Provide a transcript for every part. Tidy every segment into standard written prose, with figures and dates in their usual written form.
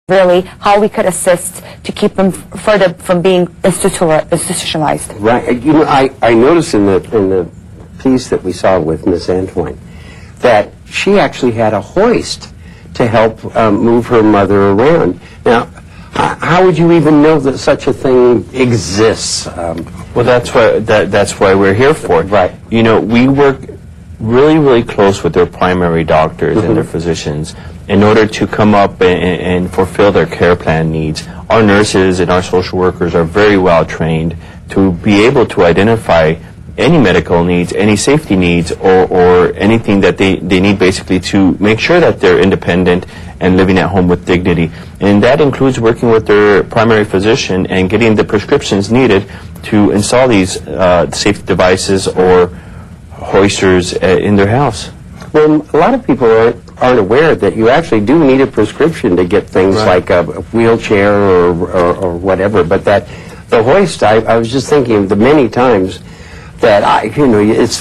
really how we could assist to keep them further from being institutionalized. Right. You know, I noticed in the piece that we saw with Miss Antoine that she actually had a hoist to help move her mother around. Now, how would you even know that such a thing exists? Well, that's why we're here for it. Right. You know, we work really close with their primary doctors and their physicians in order to come up and fulfill their care plan needs. Our nurses and our social workers are very well trained to be able to identify any medical needs, any safety needs, or anything that they need basically to make sure that they're independent and living at home with dignity. And that includes working with their primary physician and getting the prescriptions needed to install these safety devices or hoisters in their house. Well, a lot of people aren't aware that you actually do need a prescription to get things like a wheelchair or whatever. But that the hoist, I was just thinking the many times that it's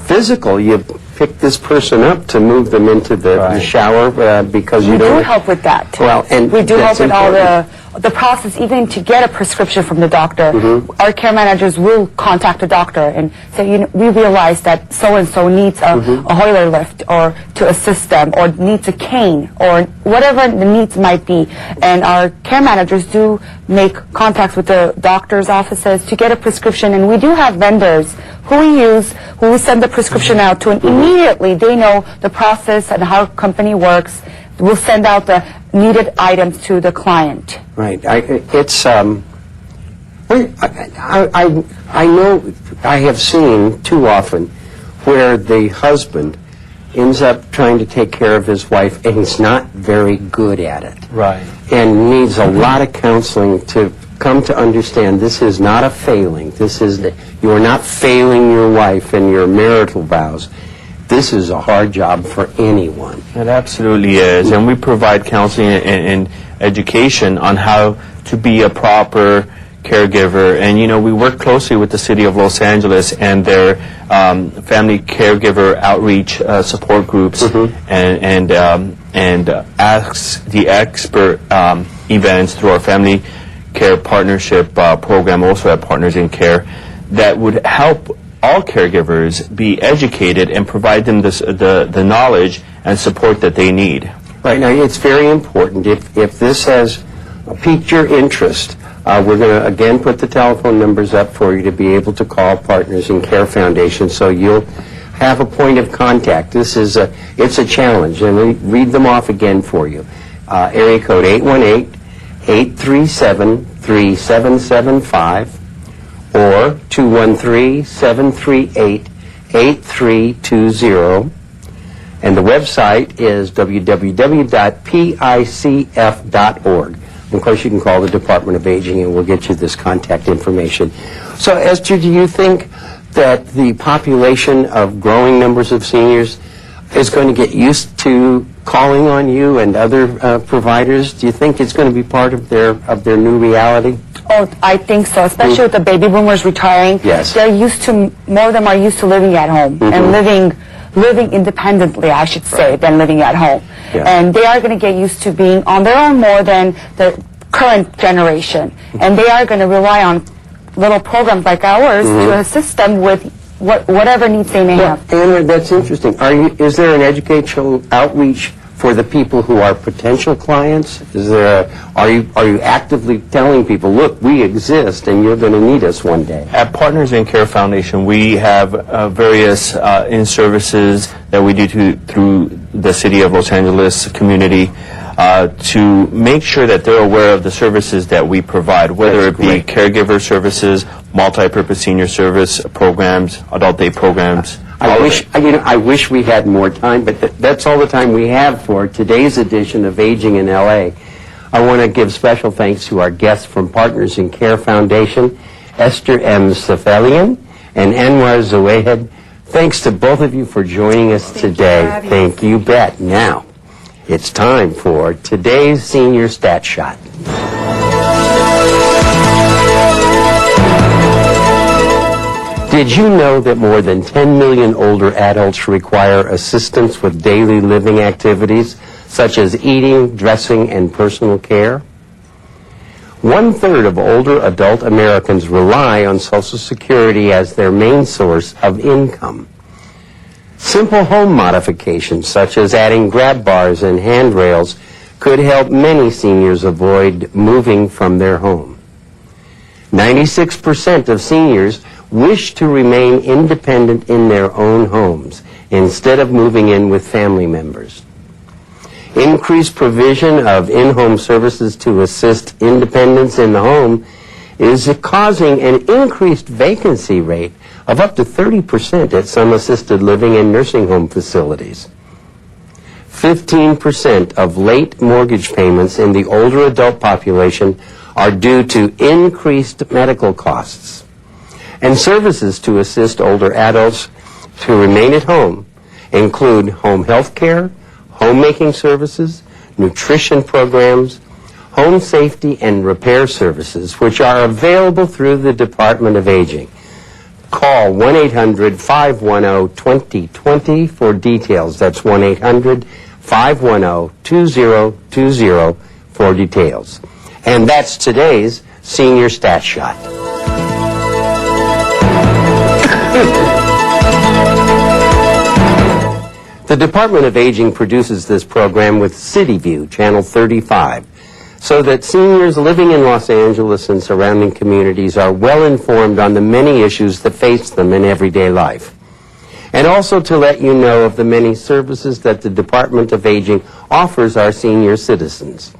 physical. You pick this person up to move them into the shower because you don't. We do help with that. Well, and we do help with all the process, even to get a prescription from the doctor. Our care managers will contact the doctor and say, we realize that so-and-so needs a Hoyer lift or to assist them, or needs a cane, or whatever the needs might be. And our care managers do make contacts with the doctor's offices to get a prescription. And we do have vendors who we send the prescription out to, and immediately they know the process and how company works. We'll send out the needed items to the client. Right. I know I have seen too often where the husband ends up trying to take care of his wife and he's not very good at it. Right. And needs a lot of counseling to come to understand this is not a failing. You are not failing your wife in your marital vows. This is a hard job for anyone. It absolutely is, and we provide counseling and education on how to be a proper caregiver. And we work closely with the City of Los Angeles and their family caregiver outreach support groups, and ask the expert events through our family care partnership program, also at Partners in Care, that would help all caregivers be educated and provide them the knowledge and support that they need. Right. Now, it's very important. If this has piqued your interest, we're going to, again, put the telephone numbers up for you to be able to call Partners in Care Foundation, so you'll have a point of contact. It's a challenge, and we read them off again for you. Area code 818-837-3775. or 213-738-8320. And the website is www.picf.org. And of course, you can call the Department of Aging and we'll get you this contact information. So, Esther, do you think that the population of growing numbers of seniors is going to get used to calling on you and other providers? Do you think it's going to be part of their new reality? Oh, I think so, especially with the baby boomers retiring. Yes. They're used to, more of them are used to living at home and living independently, I should say, than living at home. Yeah. And they are going to get used to being on their own more than the current generation. And they are going to rely on little programs like ours to assist them with whatever needs they may have. Anna, that's interesting. Is there an educational outreach for the people who are potential clients? Are you actively telling people, look, we exist and you're going to need us one day? At Partners in Care Foundation, we have various in-services that we do through the City of Los Angeles community to make sure that they're aware of the services that we provide, whether it be caregiver services, multi-purpose senior service programs, adult day programs. I wish we had more time, but that's all the time we have for today's edition of Aging in L.A. I want to give special thanks to our guests from Partners in Care Foundation, Esther M. Sefelian and Anwar Zawahed. Thanks to both of you for joining us today. Thank you, bet. Now, it's time for today's Senior Stat Shot. Did you know that more than 10 million older adults require assistance with daily living activities such as eating, dressing, and personal care. 1/3 of older adult Americans rely on Social Security as their main source of income. Simple home modifications, such as adding grab bars and handrails, could help many seniors avoid moving from their home. 96% of seniors wish to remain independent in their own homes instead of moving in with family members. Increased provision of in-home services to assist independence in the home is causing an increased vacancy rate of up to 30% at some assisted living and nursing home facilities. 15% of late mortgage payments in the older adult population are due to increased medical costs. And services to assist older adults to remain at home include home health care, homemaking services, nutrition programs, home safety and repair services, which are available through the Department of Aging. Call 1-800-510-2020 for details. That's 1-800-510-2020 for details. And that's today's Senior Stat Shot. The Department of Aging produces this program with CityView, Channel 35, so that seniors living in Los Angeles and surrounding communities are well informed on the many issues that face them in everyday life. And also to let you know of the many services that the Department of Aging offers our senior citizens.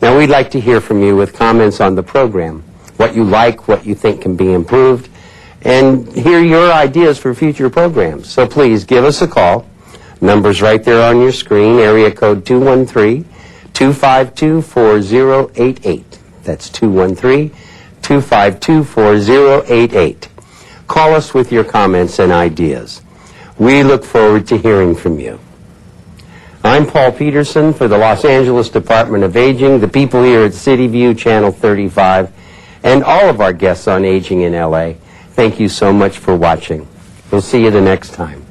Now, we'd like to hear from you with comments on the program, what you like, what you think can be improved, and hear your ideas for future programs. So please give us a call. Number's right there on your screen, area code 213-252-4088. That's 213-252-4088. Call us with your comments and ideas. We look forward to hearing from you. I'm Paul Peterson for the Los Angeles Department of Aging, the people here at CityView Channel 35, and all of our guests on Aging in LA. Thank you so much for watching. We'll see you the next time.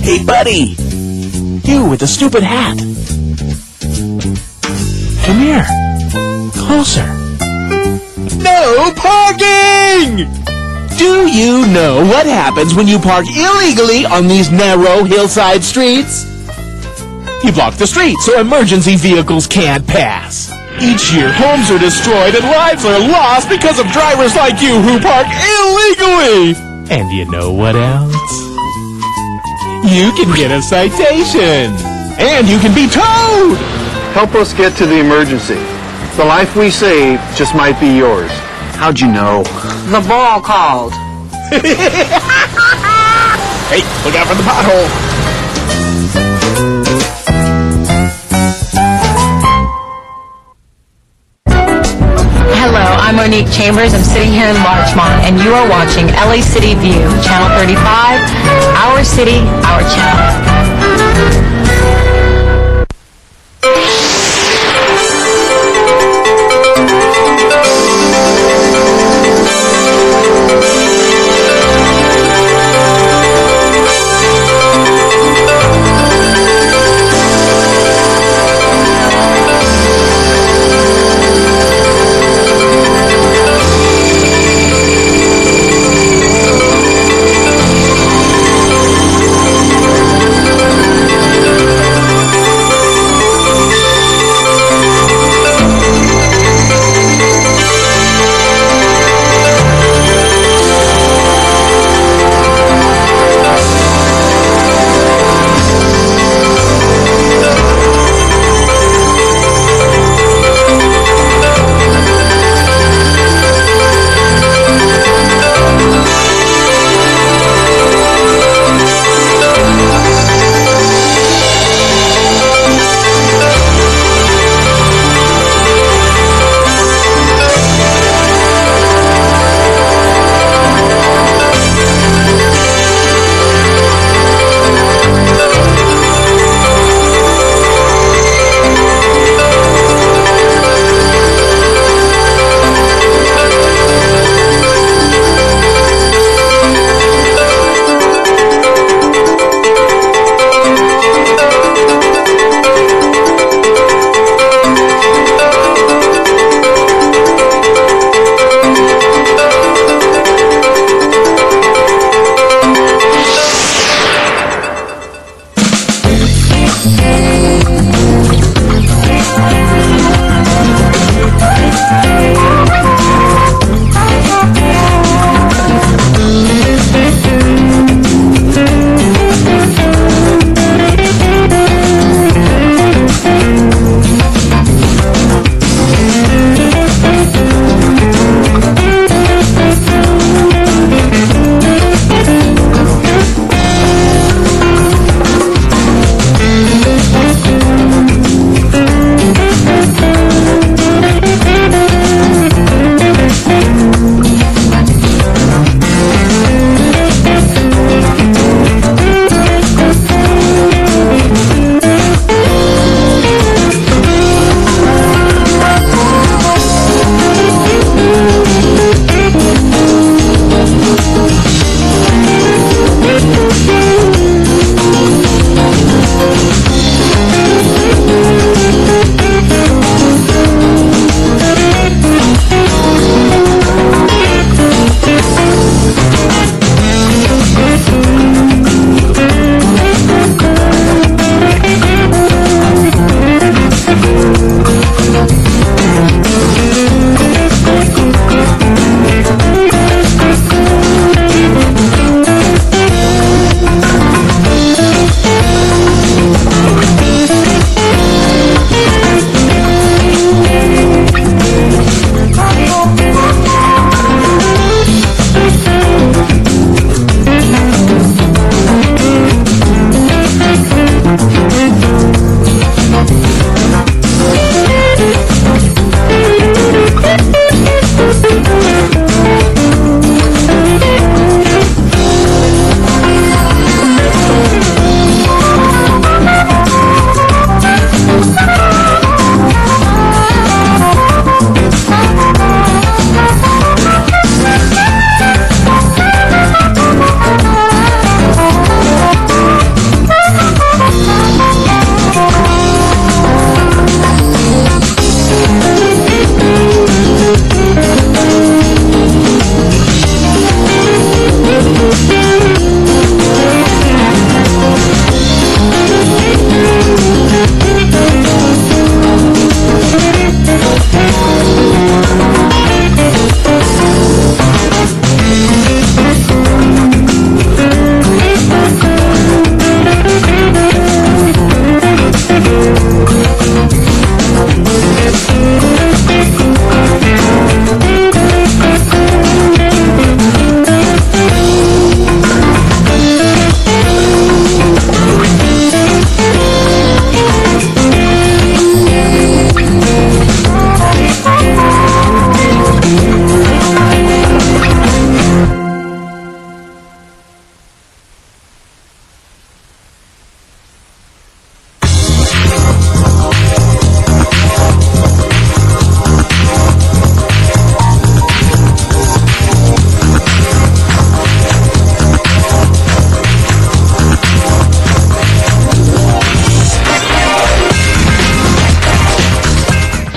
Hey, buddy! You with the stupid hat! Come here. Closer. No parking! Do you know what happens when you park illegally on these narrow hillside streets? You block the street so emergency vehicles can't pass. Each year, homes are destroyed and lives are lost because of drivers like you who park illegally! And you know what else? You can get a citation! And you can be towed! Help us get to the emergency. The life we save just might be yours. How'd you know? The ball called. Hey, look out for the pothole! Hello, I'm Monique Chambers. I'm sitting here in Larchmont, and you are watching LA City View, Channel 35, our city, our channel.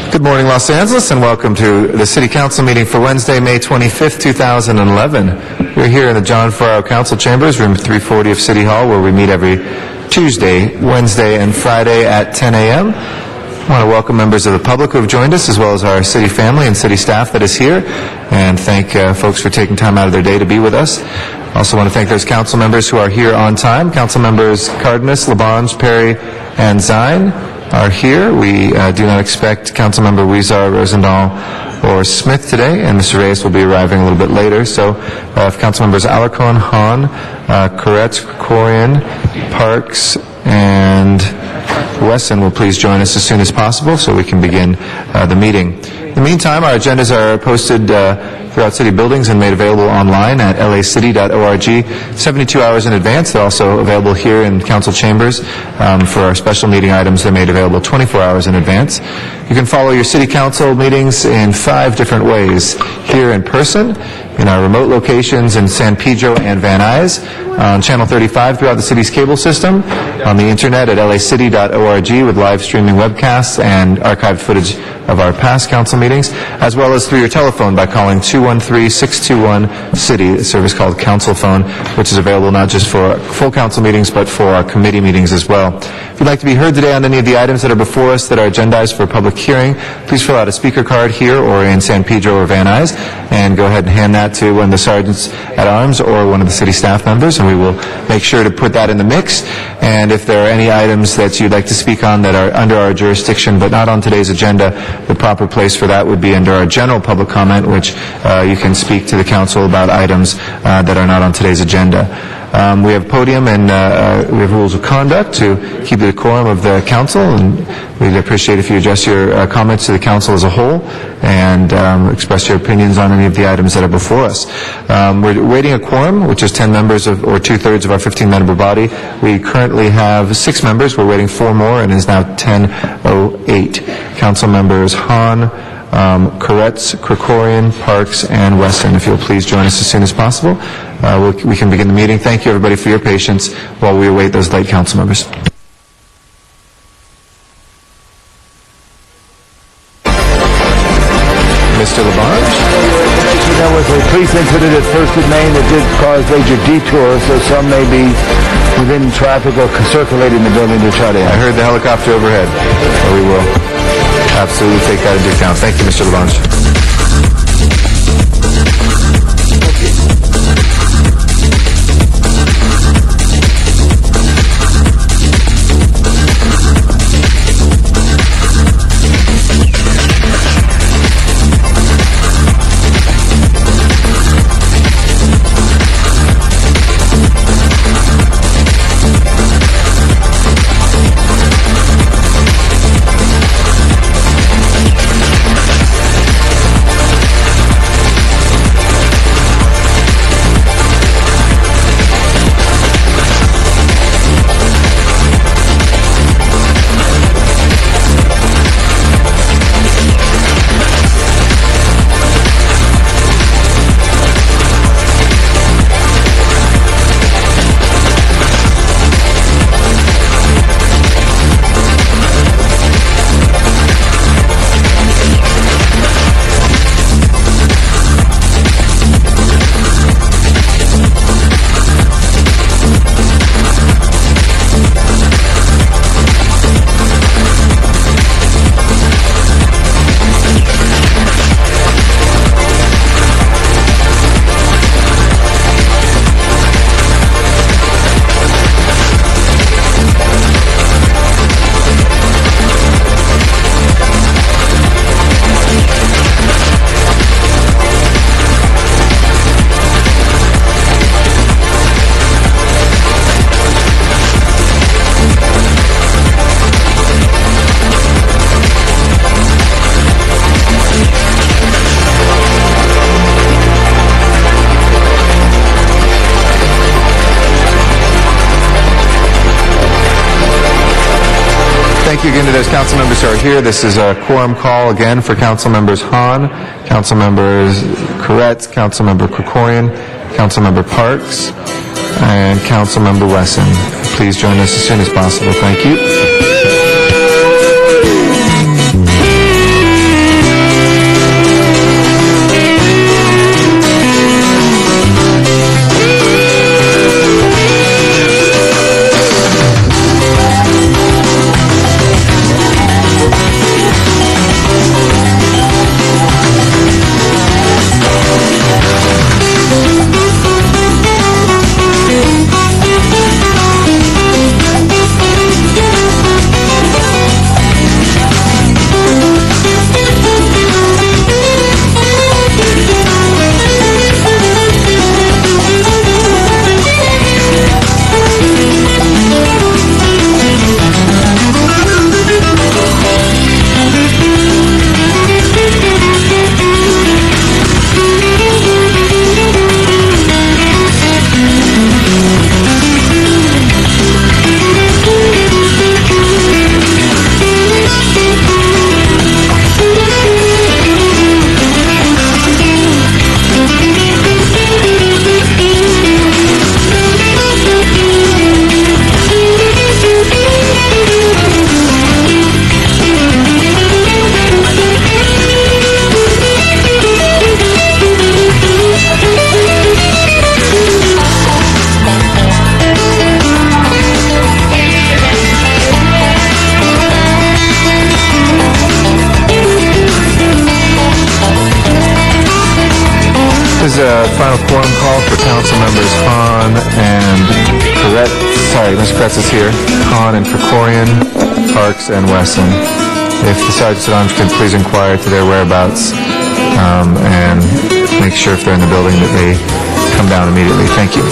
Good morning, Los Angeles, and welcome to the City Council meeting for Wednesday, May 25th, 2011. We're here in the John Ferraro Council Chambers, room 340 of City Hall, where we meet every Tuesday, Wednesday, and Friday at 10 a.m. I want to welcome members of the public who have joined us, as well as our city family and city staff that is here, and thank folks for taking time out of their day to be with us. Also want to thank those council members who are here on time. Council members Cardenas, Labange, Perry, and Zine are here. We do not expect Councilmember Huizar, Rosendahl, or Smith today, and Mr. Reyes will be arriving a little bit later. So if Councilmembers Alarcon, Hahn, Koretz, Krikorian, Parks, and Wesson will please join us as soon as possible so we can begin the meeting. In the meantime, our agendas are posted throughout city buildings and made available online at lacity.org 72 hours in advance. They're also available here in council chambers for our special meeting items. They're made available 24 hours in advance. You can follow your city council meetings in 5 different ways: here in person, in our remote locations in San Pedro and Van Nuys, on Channel 35 throughout the city's cable system, on the internet at lacity.org with live streaming webcasts and archived footage of our past council meetings, as well as through your telephone by calling 213-621-CITY, a service called Council Phone, which is available not just for full council meetings, but for our committee meetings as well. If you'd like to be heard today on any of the items that are before us that are agendized for public hearing, please fill out a speaker card here or in San Pedro or Van Nuys, and go ahead and hand that to one of the sergeants at arms or one of the city staff members, and we will make sure to put that in the mix. And if there are any items that you'd like to speak on that are under our jurisdiction but not on today's agenda, the proper place for that would be under our general public comment, which you can speak to the council about items that are not on today's agenda. We have podium and we have rules of conduct to keep the decorum of the council, and we'd appreciate if you address your comments to the council as a whole and express your opinions on any of the items that are before us. We're waiting a quorum, which is 10 members of, or 2/3 of our 15-member body. We currently have 6 members. We're waiting 4 more, and it is now 10:08. Council members Hahn, Koretz, Krikorian, Parks, and Wesson, if you'll please join us as soon as possible. We can begin the meeting. Thank you, everybody, for your patience while we await those late council members. Mr. Labange? There was a police incident at First and Main that did cause major detours, so some may be within traffic or circulating the building to try to... I heard the helicopter overhead, so we will absolutely take that into account. Thank you, Mr. Labange. Thank you again to those council members who are here. This is a quorum call again for council members Hahn, council members Koretz, council member Krikorian, council member Parks, and council member Wesson. Please join us as soon as possible. Thank you. This is a final quorum call for council members Hahn and Koretz. Sorry, Ms. Koretz is here. Hahn and Krikorian, Parks, and Wesson. If the sergeants at arms could please inquire to their whereabouts and make sure if they're in the building that they come down immediately. Thank you.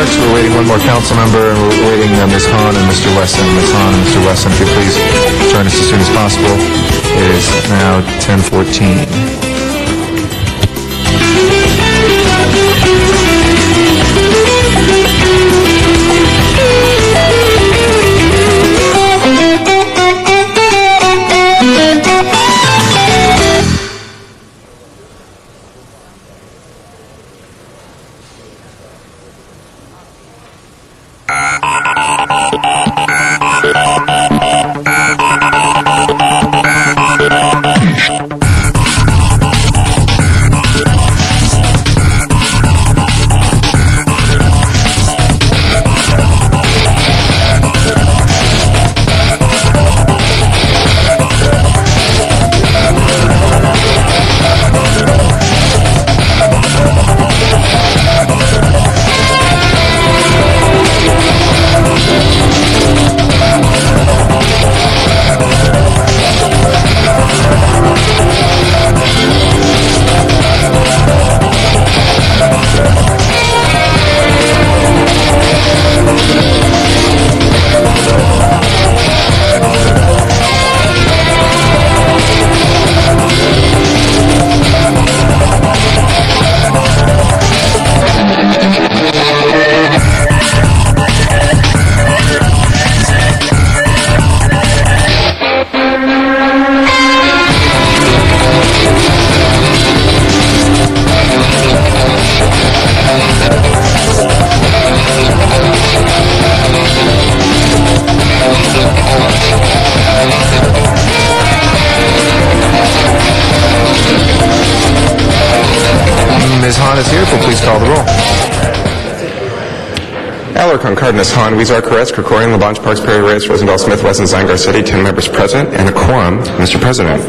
We're waiting one more council member, and we're waiting Ms. Hahn and Mr. Wesson. Ms. Hahn and Mr. Wesson, if you please join us as soon as possible. It is now 10:14. Keller, Concardenas, Hahn, Weezer, Koretz, Krikorian, LaBonge, Parks, Perry, Reyes, Rosendahl, Smith, Wesson, Zine, Garcetti, 10 members present, and a quorum, Mr. President.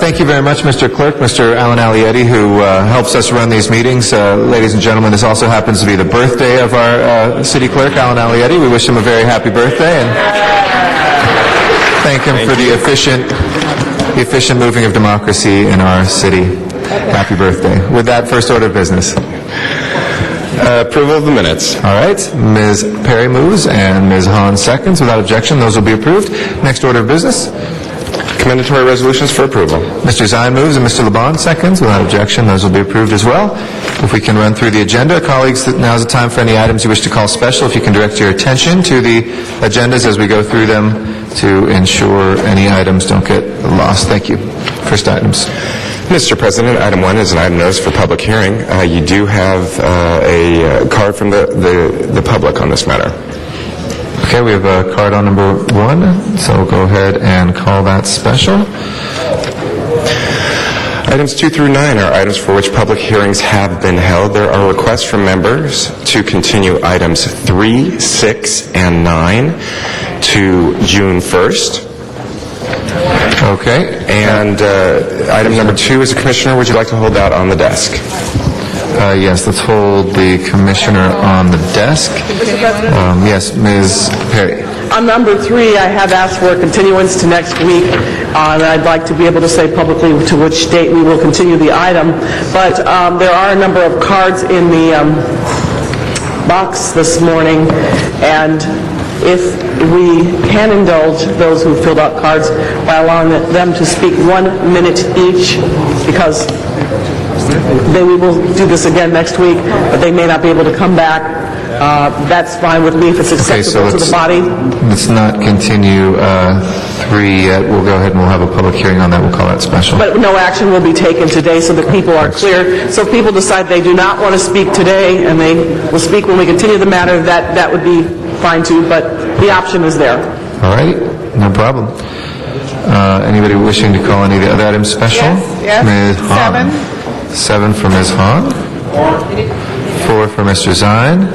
Thank you very much, Mr. Clerk, Mr. Alan Alietti, who helps us run these meetings. Ladies and gentlemen, this also happens to be the birthday of our city clerk, Alan Alietti. We wish him a very happy birthday and thank him for the efficient moving of democracy in our city. Happy birthday. With that, first order of business. Approval of the minutes. All right. Ms. Perry moves and Ms. Hahn seconds. Without objection, those will be approved. Next order of business. Commendatory resolutions for approval. Mr. Zine moves and Mr. LeBon seconds. Without objection, those will be approved as well. If we can run through the agenda. Colleagues, now is the time for any items you wish to call special. If you can direct your attention to the agendas as we go through them to ensure any items don't get lost. Thank you. First items. Mr. President, item 1 is an item notice for public hearing. You do have a card from the public on this matter. Okay, we have a card on number 1, so we'll go ahead and call that special. Items 2 through 9 are items for which public hearings have been held. There are requests from members to continue items 3, 6, and 9 to June 1st. Okay. And item number 2 is a commissioner. Would you like to hold that on the desk? Yes, let's hold the commissioner on the desk. Yes, Ms. Perry. On number 3, I have asked for a continuance to next week, and I'd like to be able to say publicly to which date we will continue the item. But there are a number of cards in the box this morning, and if we can indulge those who filled out cards by allowing them to speak 1 minute each, because then we will do this again next week, but they may not be able to come back. That's fine with me if it's acceptable to the body. Let's not continue 3 yet. We'll go ahead and we'll have a public hearing on that. We'll call that special. But no action will be taken today so that people are clear. So if people decide they do not want to speak today and they will speak when we continue the matter, that would be fine too, but the option is there. All right, no problem. Anybody wishing to call any of the other items special? Yes. Ms. Hahn. 7 for Ms. Hahn. 4 for Mr. Zine.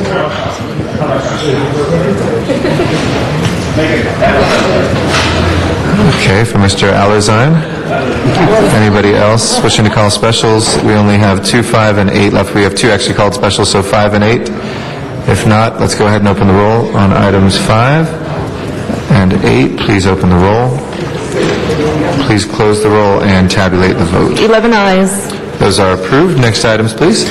Okay, for Mr. Allerzine. Anybody else wishing to call specials? We only have 2, 5, and 8 left. We have 2 actually called specials, so 5 and 8. If not, let's go ahead and open the roll on items 5 and 8. Please open the roll. Please close the roll and tabulate the vote. 11 ayes. Those are approved. Next items, please.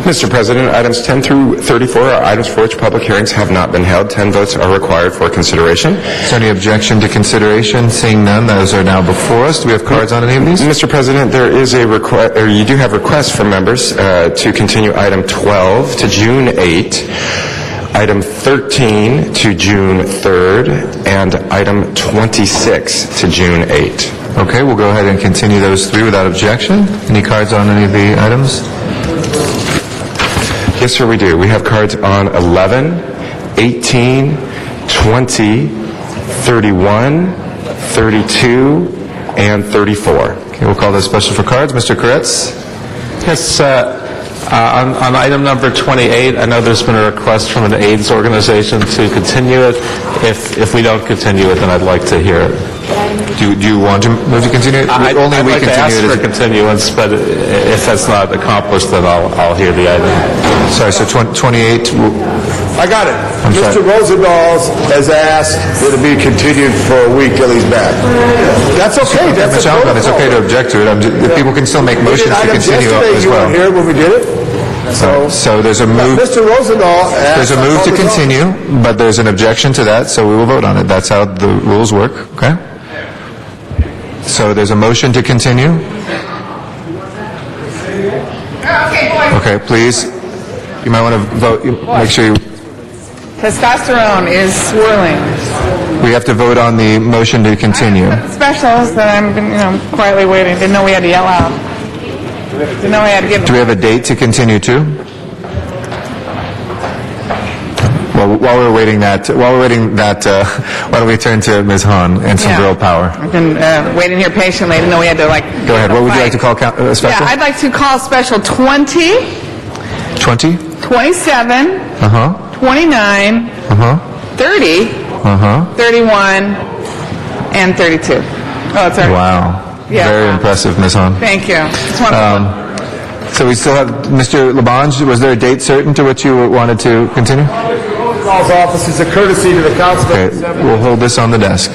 Mr. President, items 10 through 34 are items for which public hearings have not been held. 10 votes are required for consideration. Is there any objection to consideration? Seeing none, those are now before us. Do we have cards on any of these? Mr. President, there is a request, or you do have requests from members to continue item 12 to June 8, item 13 to June 3rd, and item 26 to June 8. Okay, we'll go ahead and continue those 3 without objection. Any cards on any of the items? Yes, sir, we do. We have cards on 11, 18, 20, 31, 32, and 34. Okay, we'll call those special for cards. Mr. Koretz? Yes, on item number 28, I know there's been a request from an AIDS organization to continue it. If we don't continue it, then I'd like to hear it. Do you want to move to continue it? I'd like to ask for continuance, but if that's not accomplished, then I'll hear the item. Sorry, so 28... I got it. Mr. Rosendahl has asked that it be continued for a week till he's back. That's okay. That's Mr. Alcott, it's okay to object to it. People can still make motions to continue as well. You weren't here when we did it. So there's a move. Mr. Rosendahl There's a move to continue, but there's an objection to that, so we will vote on it. That's how the rules work, okay? So there's a motion to continue. Okay, please. You might want to vote. Make sure you... Testosterone is swirling. We have to vote on the motion to continue. Specials that I'm, quietly waiting. Didn't know we had to yell out. Didn't know we had to give. Do we have a date to continue to? Well, while we're waiting that, why don't we turn to Ms. Hahn and some girl power? I've been waiting here patiently. I didn't know we had to Go ahead. What would you like to call special? Yeah, I'd like to call special 20. 20. 27. 29. Uh-huh. 30, Uh-huh. 31, and 32. Oh, it's all right. Wow. Yeah. Very impressive, Ms. Hahn. Thank you. It's wonderful. So we still have, Mr. Labange, was there a date certain to which you wanted to continue? Calls office is a courtesy to the council. Okay, we'll hold this on the desk.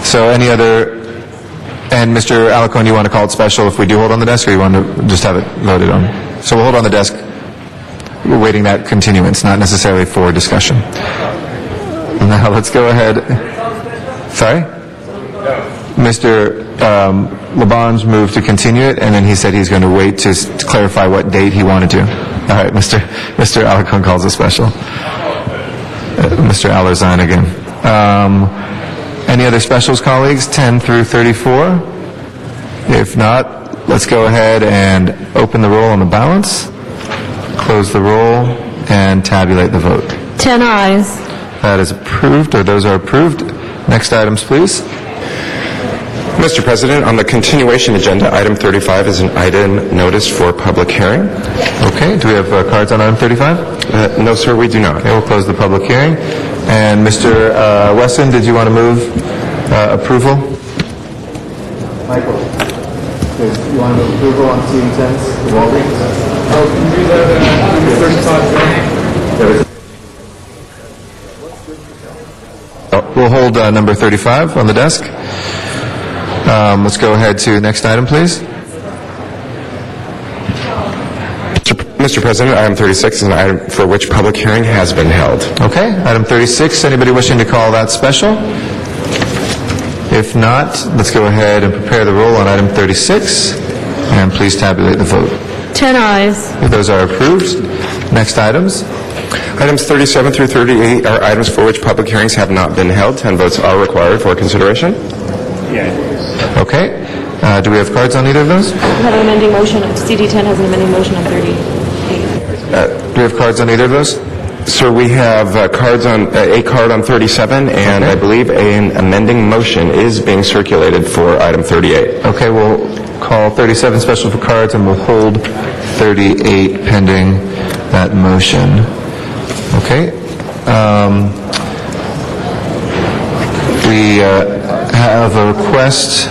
So any other, and Mr. Alacon, you want to call it special if we do hold on the desk, or you want to just have it voted on? So we'll hold on the desk. We're waiting that continuance, not necessarily for discussion. Now let's go ahead. Sorry? Mr. Labange moved to continue it, and then he said he's going to wait to clarify what date he wanted to. All right, Mr. Alacon calls a special. Mr. Allerzine again. Any other specials, colleagues? 10 through 34? If not, let's go ahead and open the roll on the balance, close the roll, and tabulate the vote. 10 ayes. That is approved, or those are approved. Next items, please. Mr. President, on the continuation agenda, item 35 is an item noticed for public hearing. Okay, do we have cards on item 35? No, sir, we do not. Okay, we'll close the public hearing. And Mr. Wesson, did you want to move approval? Michael, you want to move approval on CD10s? Walgreens? Oh, can you do that We'll hold number 35 on the desk. Let's go ahead to next item, please. Mr. President, item 36 is an item for which public hearing has been held. Okay, item 36. Anybody wishing to call that special? If not, let's go ahead and prepare the roll on item 36, and please tabulate the vote. 10 ayes. Those are approved. Next items. Items 37 through 38 are items for which public hearings have not been held. 10 votes are required for consideration. Okay. Do we have cards on either of those? We have an amending motion. CD10 has an amending motion on 38. Do we have cards on either of those? Sir, we have cards on a card on 37, and I believe an amending motion is being circulated for item 38. Okay, we'll call 37 special for cards, and we'll hold 38 pending that motion. Okay. We have a request.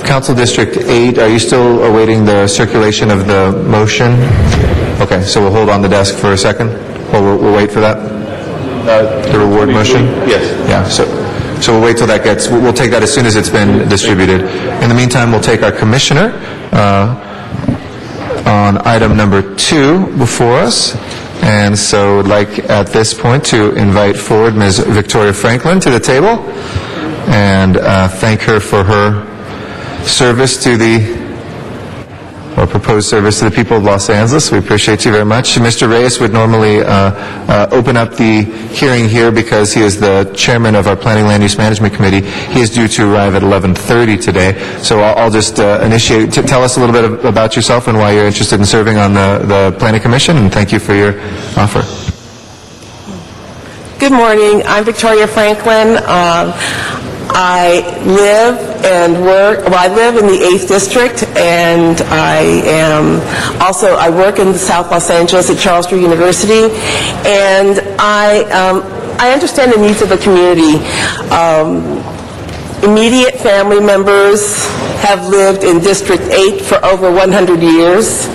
Council District 8, are you still awaiting the circulation of the motion? Okay, so we'll hold on the desk for a second. We'll wait for that? The reward motion? Yes. Yeah, so we'll wait till that gets, we'll take that as soon as it's been distributed. In the meantime, we'll take our commissioner on item number 2 before us. And so I'd like at this point to invite forward Ms. Victoria Franklin to the table and thank her for her service to or proposed service to the people of Los Angeles. We appreciate you very much. Mr. Reyes would normally open up the hearing here because he is the chairman of our Planning Land Use Management Committee. He is due to arrive at 11:30 today. So I'll just initiate. Tell us a little bit about yourself and why you're interested in serving on the Planning Commission, and thank you for your offer. Good morning. I'm Victoria Franklin. I live and work, I live in the 8th District, and I work in South Los Angeles at Charles Street University, and I understand the needs of the community. Immediate family members have lived in District 8 for over 100 years,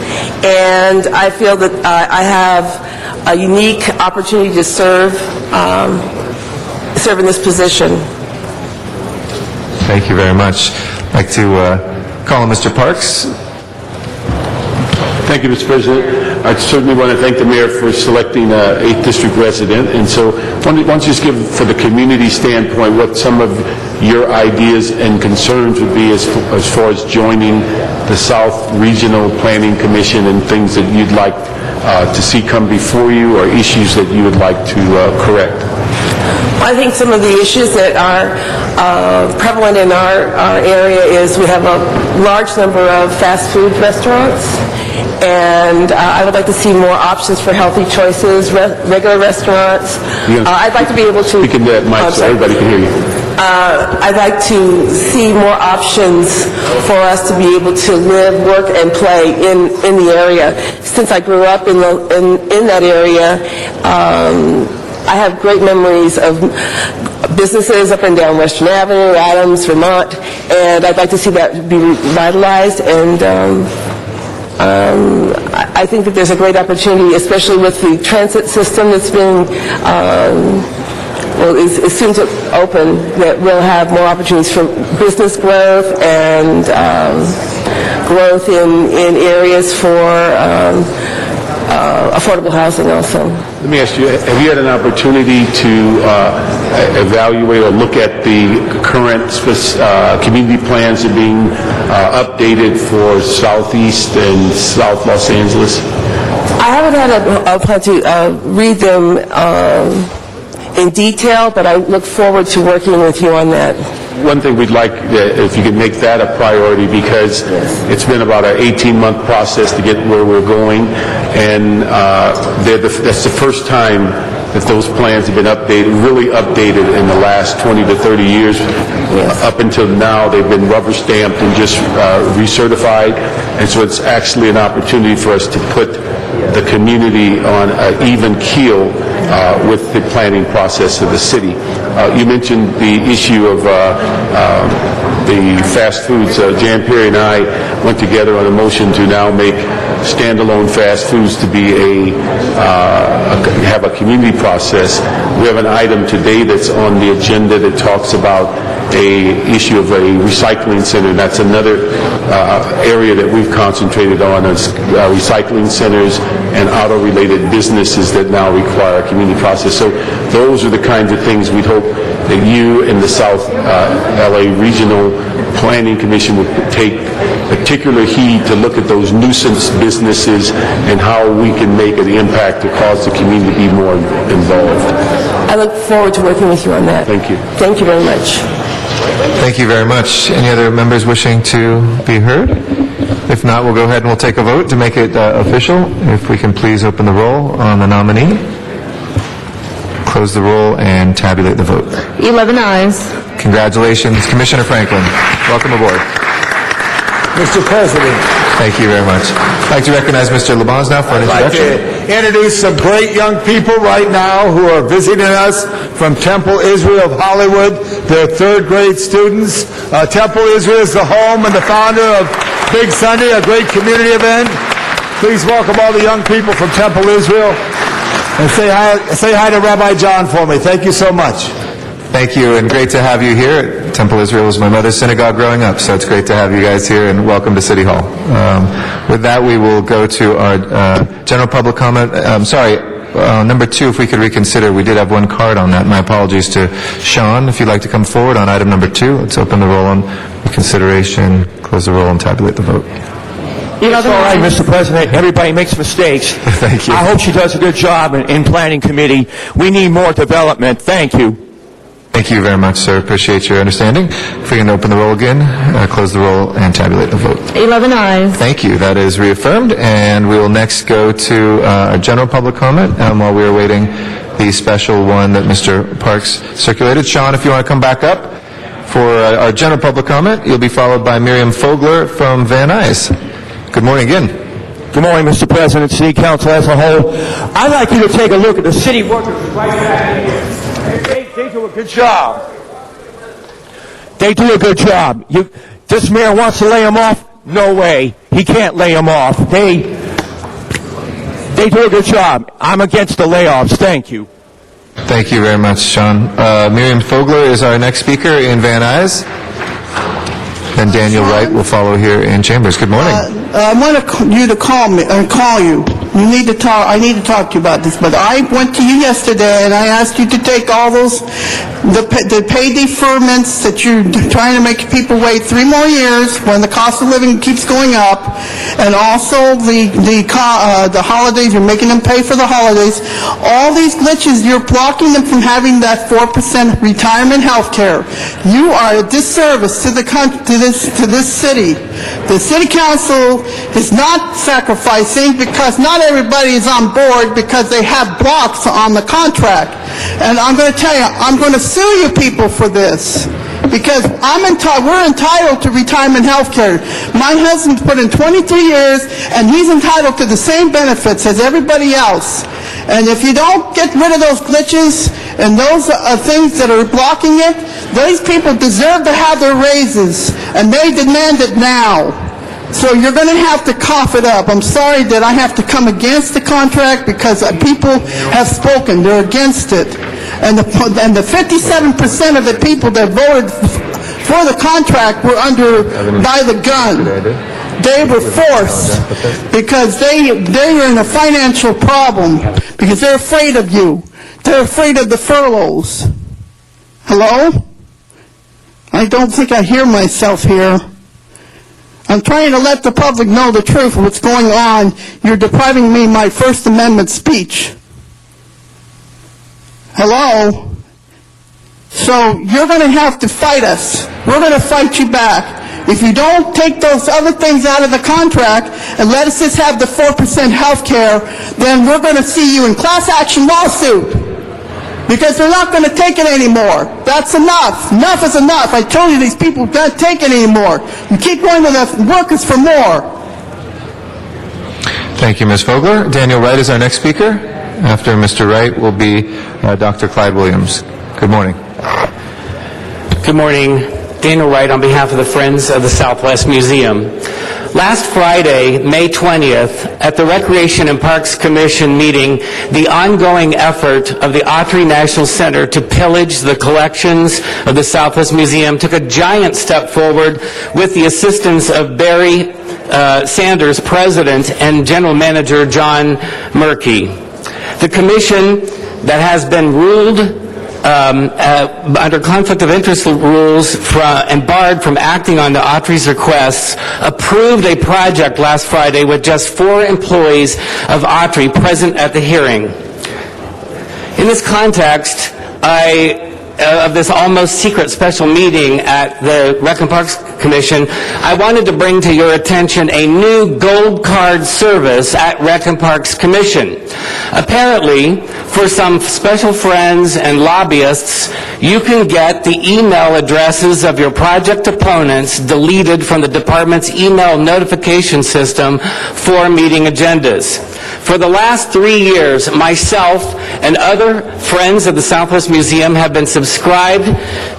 and I feel that I have a unique opportunity to serve in this position. Thank you very much. I'd like to call on Mr. Parks. Thank you, Mr. President. I certainly want to thank the mayor for selecting an 8th District resident. And so why don't you just give, for the community standpoint, what some of your ideas and concerns would be as far as joining the South Regional Planning Commission and things that you'd like to see come before you, or issues that you would like to correct? I think some of the issues that are prevalent in our area is we have a large number of fast food restaurants, and I would like to see more options for healthy choices, regular restaurants. I'd like to be able to... Speak into that mic so everybody can hear you. I'd like to see more options for us to be able to live, work, and play in the area. Since I grew up in that area, I have great memories of businesses up and down Western Avenue, Adams, Vermont, and I'd like to see that be revitalized. And I think that there's a great opportunity, especially with the transit system that's been is soon to open, that we'll have more opportunities for business growth and growth in areas for affordable housing also. Let me ask you, have you had an opportunity to evaluate or look at the current community plans that are being updated for Southeast and South Los Angeles? I haven't had a plan to read them in detail, but I look forward to working with you on that. One thing we'd like, if you could make that a priority, because it's been about an 18-month process to get where we're going, and that's the first time that those plans have been really updated in the last 20 to 30 years. Up until now, they've been rubber stamped and just recertified, and so it's actually an opportunity for us to put the community on an even keel with the planning process of the city. You mentioned the issue of the fast foods. Jan Perry and I went together on a motion to now make standalone fast foods to be have a community process. We have an item today that's on the agenda that talks about a issue of a recycling center. That's another area that we've concentrated on, is recycling centers and auto-related businesses that now require a community process. So those are the kinds of things we'd hope that you and the South LA Regional Planning Commission would take particular heed to look at those nuisance businesses and how we can make an impact to cause the community to be more involved. I look forward to working with you on that. Thank you. Thank you very much. Thank you very much. Any other members wishing to be heard? If not, we'll go ahead and we'll take a vote to make it official. If we can please open the roll on the nominee, close the roll, and tabulate the vote. 11 ayes. Congratulations, Commissioner Franklin. Welcome aboard. Mr. President. Thank you very much. I'd like to recognize Mr. Labonze now for an I'd like introduction. to introduce some great young people right now who are visiting us from Temple Israel of Hollywood. They're third grade students. Temple Israel is the home and the founder of Big Sunday, a great community event. Please welcome all the young people from Temple Israel. And say hi to Rabbi John for me. Thank you so much. Thank you, and great to have you here. Temple Israel was my mother's synagogue growing up, so it's great to have you guys here, and welcome to City Hall. With that, we will go to our general public comment. Number 2, if we could reconsider. We did have one card on that. My apologies to Sean. If you'd like to come forward on item number 2, let's open the roll on reconsideration, close the roll, and tabulate the vote. It's all right, Mr. President. Everybody makes mistakes. Thank you. I hope she does a good job in planning committee. We need more development. Thank you. Thank you very much, sir. Appreciate your understanding. If we can open the roll again, close the roll, and tabulate the vote. 11 ayes. Thank you. That is reaffirmed, and we will next go to a general public comment while we are waiting the special one that Mr. Parks circulated. Sean, if you want to come back up for our general public comment, you'll be followed by Miriam Fogler from Van Nuys. Good morning again. Good morning, Mr. President, City Council as a whole. I'd like you to take a look at the city workers right back here. They do a good job. They do a good job. This mayor wants to lay them off? No way. He can't lay them off. They do a good job. I'm against the layoffs. Thank you. Thank you very much, Sean. Miriam Fogler is our next speaker in Van Nuys. Then Daniel Wright will follow here in Chambers. Good morning. I want you to call you. You need to talk. I need to talk to you about this. But I went to you yesterday and I asked you to take all those the pay deferments that you're trying to make people wait 3 more years when the cost of living keeps going up, and also the holidays. You're making them pay for the holidays. All these glitches. You're blocking them from having that 4% retirement health care. You are a disservice to the country, to this city. The city council is not sacrificing, because not everybody is on board because they have blocks on the contract. And I'm going to tell you, I'm going to sue you people for this, because we're entitled to retirement health care. My husband's put in 23 years, and he's entitled to the same benefits as everybody else. And if you don't get rid of those glitches and those things that are blocking it, these people deserve to have their raises, and they demand it now. So you're going to have to cough it up. I'm sorry that I have to come against the contract because people have spoken. They're against it. And the 57% of the people that voted for the contract were by the gun. They were forced because they were in a financial problem because they're afraid of you. They're afraid of the furloughs. Hello? I don't think I hear myself here. I'm trying to let the public know the truth of what's going on. You're depriving me of my First Amendment speech. Hello? So you're going to have to fight us. We're going to fight you back. If you don't take those other things out of the contract and let us just have the 4% health care, then we're going to see you in class action lawsuit. Because they're not going to take it anymore. That's enough. Enough is enough. I told you these people can't take it anymore. You keep going to the workers for more. Thank you, Ms. Vogler. Daniel Wright is our next speaker. After Mr. Wright will be Dr. Clyde Williams. Good morning. Good morning. Daniel Wright on behalf of the Friends of the Southwest Museum. Last Friday, May 20th, at the Recreation and Parks Commission meeting, the ongoing effort of the Autry National Center to pillage the collections of the Southwest Museum took a giant step forward with the assistance of Barry Sanders, President, and General Manager John Murky. The commission that has been ruled under conflict of interest rules and barred from acting on the Autry's requests, approved a project last Friday with just 4 employees of Autry present at the hearing. In this context, of this almost secret special meeting at the Rec and Parks Commission, I wanted to bring to your attention a new gold card service at Rec and Parks Commission. Apparently, for some special friends and lobbyists, you can get the email addresses of your project opponents deleted from the department's email notification system for meeting agendas. For the last 3 years, myself and other friends of the Southwest Museum have been subscribed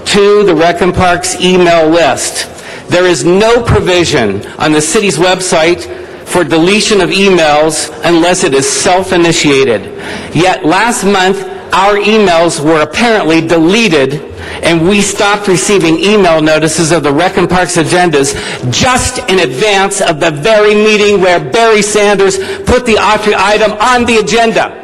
to the Rec and Parks email list. There is no provision on the city's website for deletion of emails unless it is self-initiated. Yet last month, our emails were apparently deleted, and we stopped receiving email notices of the Rec and Parks agendas just in advance of the very meeting where Barry Sanders put the Autry item on the agenda.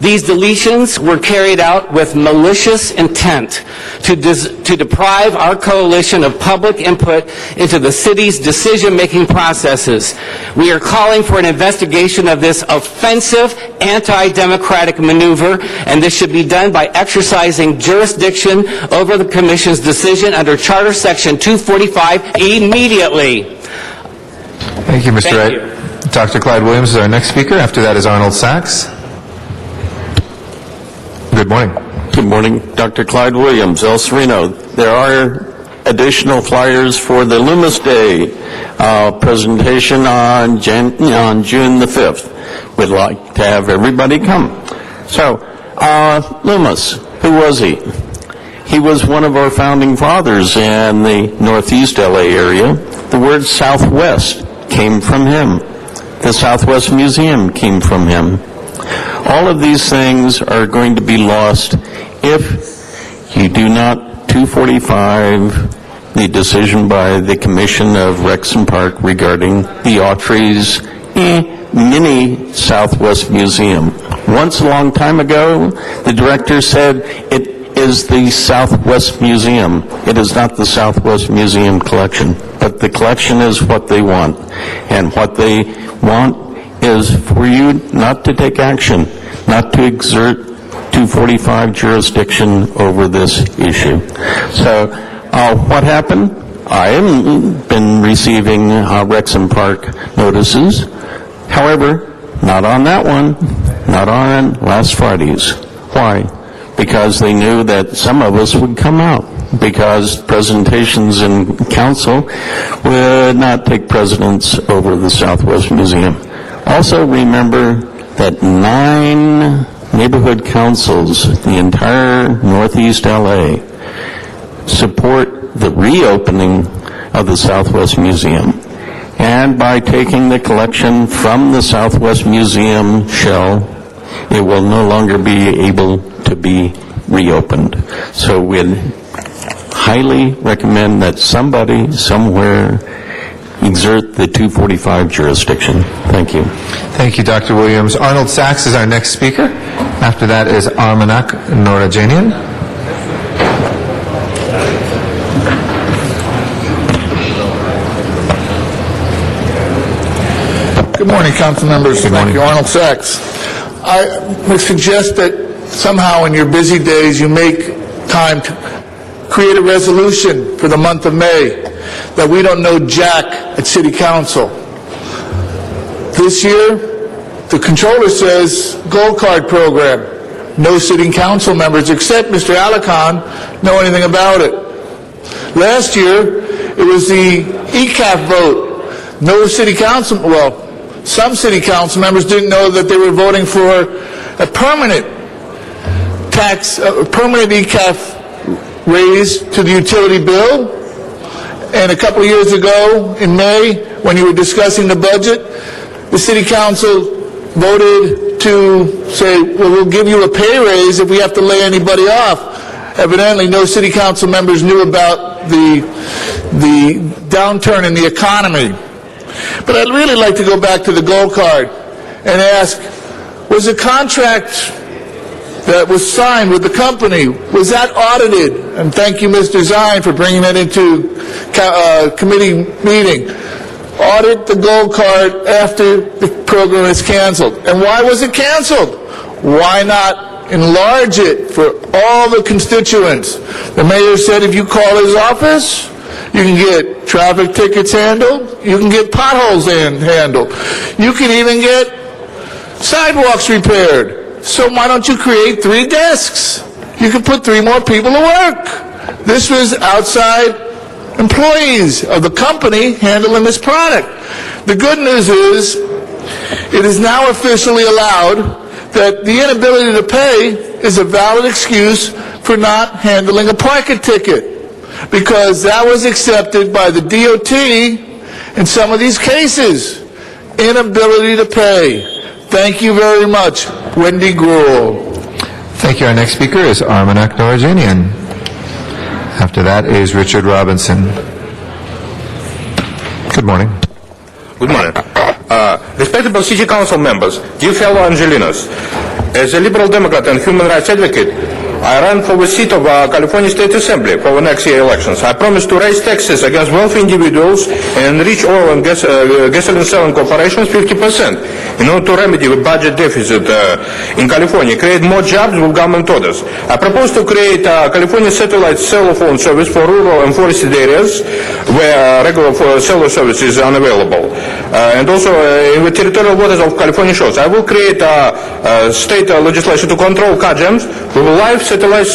These deletions were carried out with malicious intent to deprive our coalition of public input into the city's decision-making processes. We are calling for an investigation of this offensive, anti-democratic maneuver, and this should be done by exercising jurisdiction over the Commission's decision under Charter Section 245 immediately. Thank you, Mr. Wright. Dr. Clyde Williams is our next speaker. After that is Arnold Sachs. Good morning. Good morning, Dr. Clyde Williams, El Sereno. There are additional flyers for the Loomis Day presentation on June the 5th. We'd like to have everybody come. So, Loomis, who was he? He was one of our founding fathers in the Northeast LA area. The word Southwest came from him. The Southwest Museum came from him. All of these things are going to be lost if you do not 245 the decision by the Commission of Recs and Park regarding the Autry's mini Southwest Museum. Once a long time ago, the director said it is the Southwest Museum. It is not the Southwest Museum collection, but the collection is what they want. And what they want is for you not to take action, not to exert 245 jurisdiction over this issue. So what happened? I haven't been receiving Recs and Park notices. However, not on that one, not on last Friday's. Why? Because they knew that some of us would come out, because presentations in council would not take precedence over the Southwest Museum. Also remember that 9 neighborhood councils, the entire Northeast LA, support the reopening of the Southwest Museum. And by taking the collection from the Southwest Museum shell, it will no longer be able to be reopened. So we'd highly recommend that somebody, somewhere, exert the 245 jurisdiction. Thank you. Thank you, Dr. Williams. Arnold Sachs is our next speaker. After that is Armanak Norajanian. Good morning, council members. Thank you, Arnold Sachs. I would suggest that somehow in your busy days you make time to create a resolution for the month of May that we don't know jack at City Council. This year, the controller says Gold Card program. No sitting council members except Mr. Alicon know anything about it. Last year, it was the ECAF vote. No city council, well, some city council members didn't know that they were voting for a permanent tax, permanent ECAF raise to the utility bill. And a couple of years ago, in May, when you were discussing the budget, the city council voted to say, well, we'll give you a pay raise if we have to lay anybody off. Evidently, no city council members knew about the downturn in the economy. But I'd really like to go back to the Gold Card and ask, was the contract that was signed with the company, was that audited? And thank you, Mr. Zine, for bringing that into committee meeting. Audit the Gold Card after the program is canceled. And why was it canceled? Why not enlarge it for all the constituents? The mayor said if you call his office, you can get traffic tickets handled, you can get potholes handled, you can even get sidewalks repaired. So why don't you create 3 desks? You can put 3 more people to work. This was outside employees of the company handling this product. The good news is, it is now officially allowed that the inability to pay is a valid excuse for not handling a parking ticket, because that was accepted by the DOT in some of these cases. Inability to pay. Thank you very much, Wendy Gruhl. Thank you. Our next speaker is Armanak Norajanian. After that is Richard Robinson. Good morning. Good morning. Respectable City Council members, dear fellow Angelinos, as a Liberal Democrat and human rights advocate, I ran for the seat of California State Assembly for the next year elections. I promised to raise taxes against wealthy individuals and enrich oil and gasoline selling corporations 50% in order to remedy the budget deficit in California, create more jobs with government orders. I propose to create a California satellite cell phone service for rural and forested areas where regular cellular service is unavailable. And also in the territorial waters of California shores. I will create state legislation to control car jams with live satellite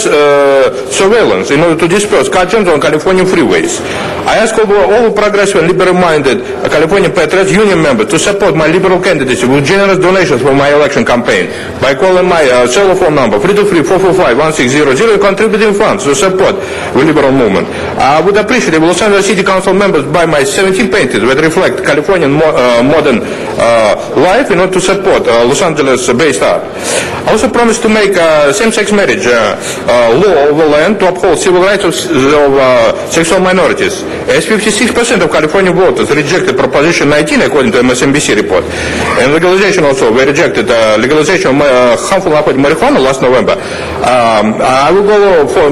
surveillance in order to disperse car jams on California freeways. I ask all progressive and liberal-minded California patriots, union members, to support my liberal candidacy with generous donations for my election campaign by calling my cell phone number 323-445-1600 and contributing funds to support the liberal movement. I would appreciate if Los Angeles City Council members buy my 17 paintings that reflect Californian modern life in order to support Los Angeles-based art. I also promise to make same-sex marriage law of the land to uphold civil rights of sexual minorities. As 56% of California voters rejected Proposition 19 according to MSNBC report, and legalization also, we rejected legalization of harmful narcotic marijuana last November. I will go for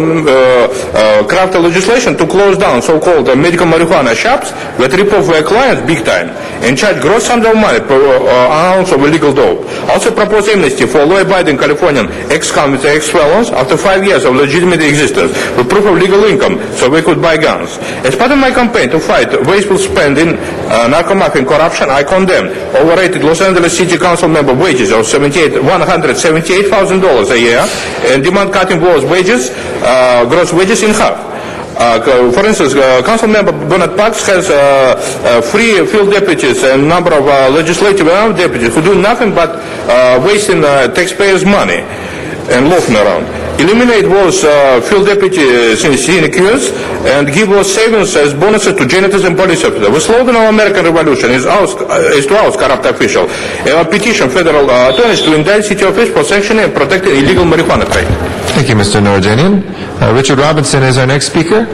craft a legislation to close down so-called medical marijuana shops that rip off their clients big time and charge gross sums of money per ounce of illegal dope. Also propose amnesty for law-abiding Californian ex-convicts and ex-felons after 5 years of legitimate existence with proof of legal income so they could buy guns. As part of my campaign to fight wasteful spending, narco-mafia and corruption, I condemn overrated Los Angeles City Council member wages of $178,000 a year and demand cutting those wages, gross wages in half. For instance, Councilmember Bernard Parks has free field deputies and a number of legislative deputies who do nothing but wasting taxpayers' money and loafing around. Eliminate those field deputy sinecures and give those savings as bonuses to janitors and police officers. The slogan of American Revolution is to oust corrupt officials. A petition federal attorneys to indict city officials for sanctioning and protecting illegal marijuana trade. Thank you, Mr. Norjanian. Richard Robinson is our next speaker.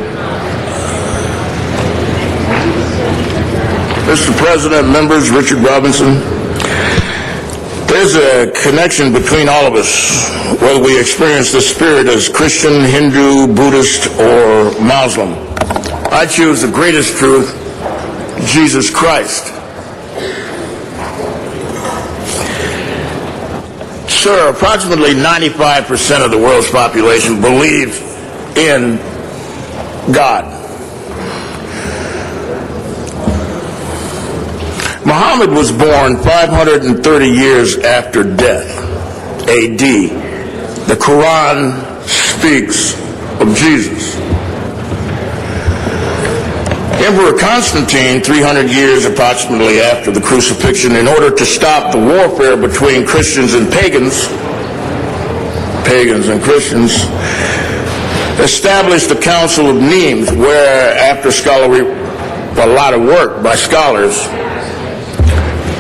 Mr. President, members, Richard Robinson. There's a connection between all of us, whether we experience the Spirit as Christian, Hindu, Buddhist, or Muslim. I choose the greatest truth, Jesus Christ. Sir, approximately 95% of the world's population believe in God. Muhammad was born 530 years after death, A.D. The Quran speaks of Jesus. Emperor Constantine, 300 years approximately after the crucifixion, in order to stop the warfare between Christians and pagans and Christians, established the Council of Nimes, where, after a lot of work by scholars,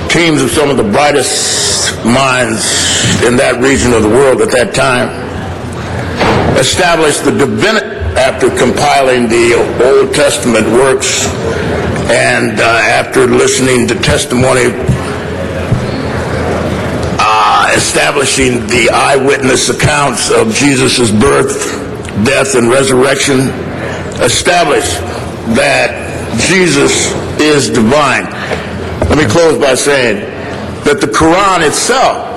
teams of some of the brightest minds in that region of the world at that time established the divinity, after compiling the Old Testament works and after listening to testimony, establishing the eyewitness accounts of Jesus' birth, death, and resurrection, established that Jesus is divine. Let me close by saying that the Quran itself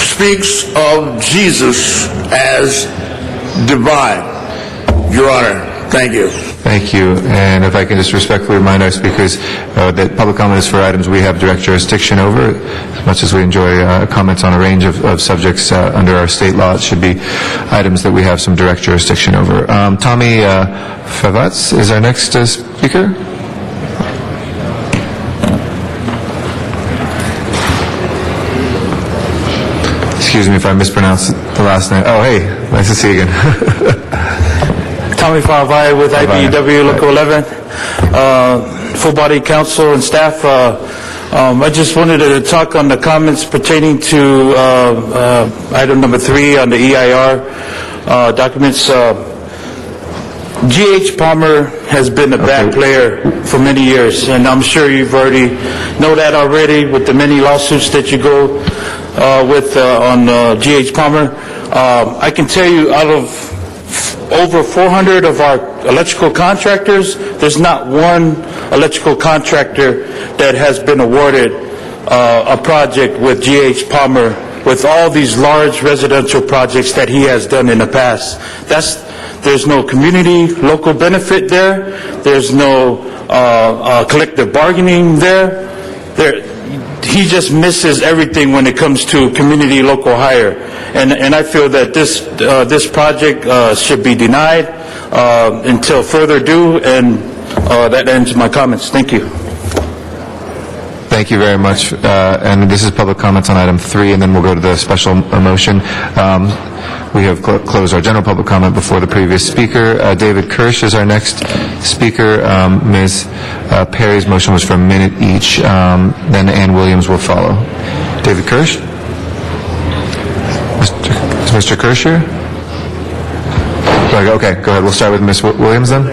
speaks of Jesus as divine. Your Honor, thank you. Thank you. And if I can just respectfully remind our speakers that public comment is for items we have direct jurisdiction over. As much as we enjoy comments on a range of subjects under our state law, it should be items that we have some direct jurisdiction over. Tommy Favatz is our next speaker. Excuse me if I mispronounced the last name. Oh, hey, nice to see you again. Tommy Favai with IBEW Local 11, full body council and staff. I just wanted to talk on the comments pertaining to item number 3 on the EIR documents. G.H. Palmer has been a bad player for many years, and I'm sure you've already know that already with the many lawsuits that you go with on G.H. Palmer. I can tell you out of over 400 of our electrical contractors, there's not one electrical contractor that has been awarded a project with G.H. Palmer with all these large residential projects that he has done in the past. There's no community local benefit there. There's no collective bargaining there. He just misses everything when it comes to community local hire. And I feel that this project should be denied until further due, and that ends my comments. Thank you. Thank you very much. And this is public comments on item 3, and then we'll go to the special motion. We have closed our general public comment before the previous speaker. David Kirsch is our next speaker. Ms. Perry's motion was for a minute each. Then Ann Williams will follow. David Kirsch? Is Mr. Kirsch here? Okay, go ahead. We'll start with Ms. Williams then.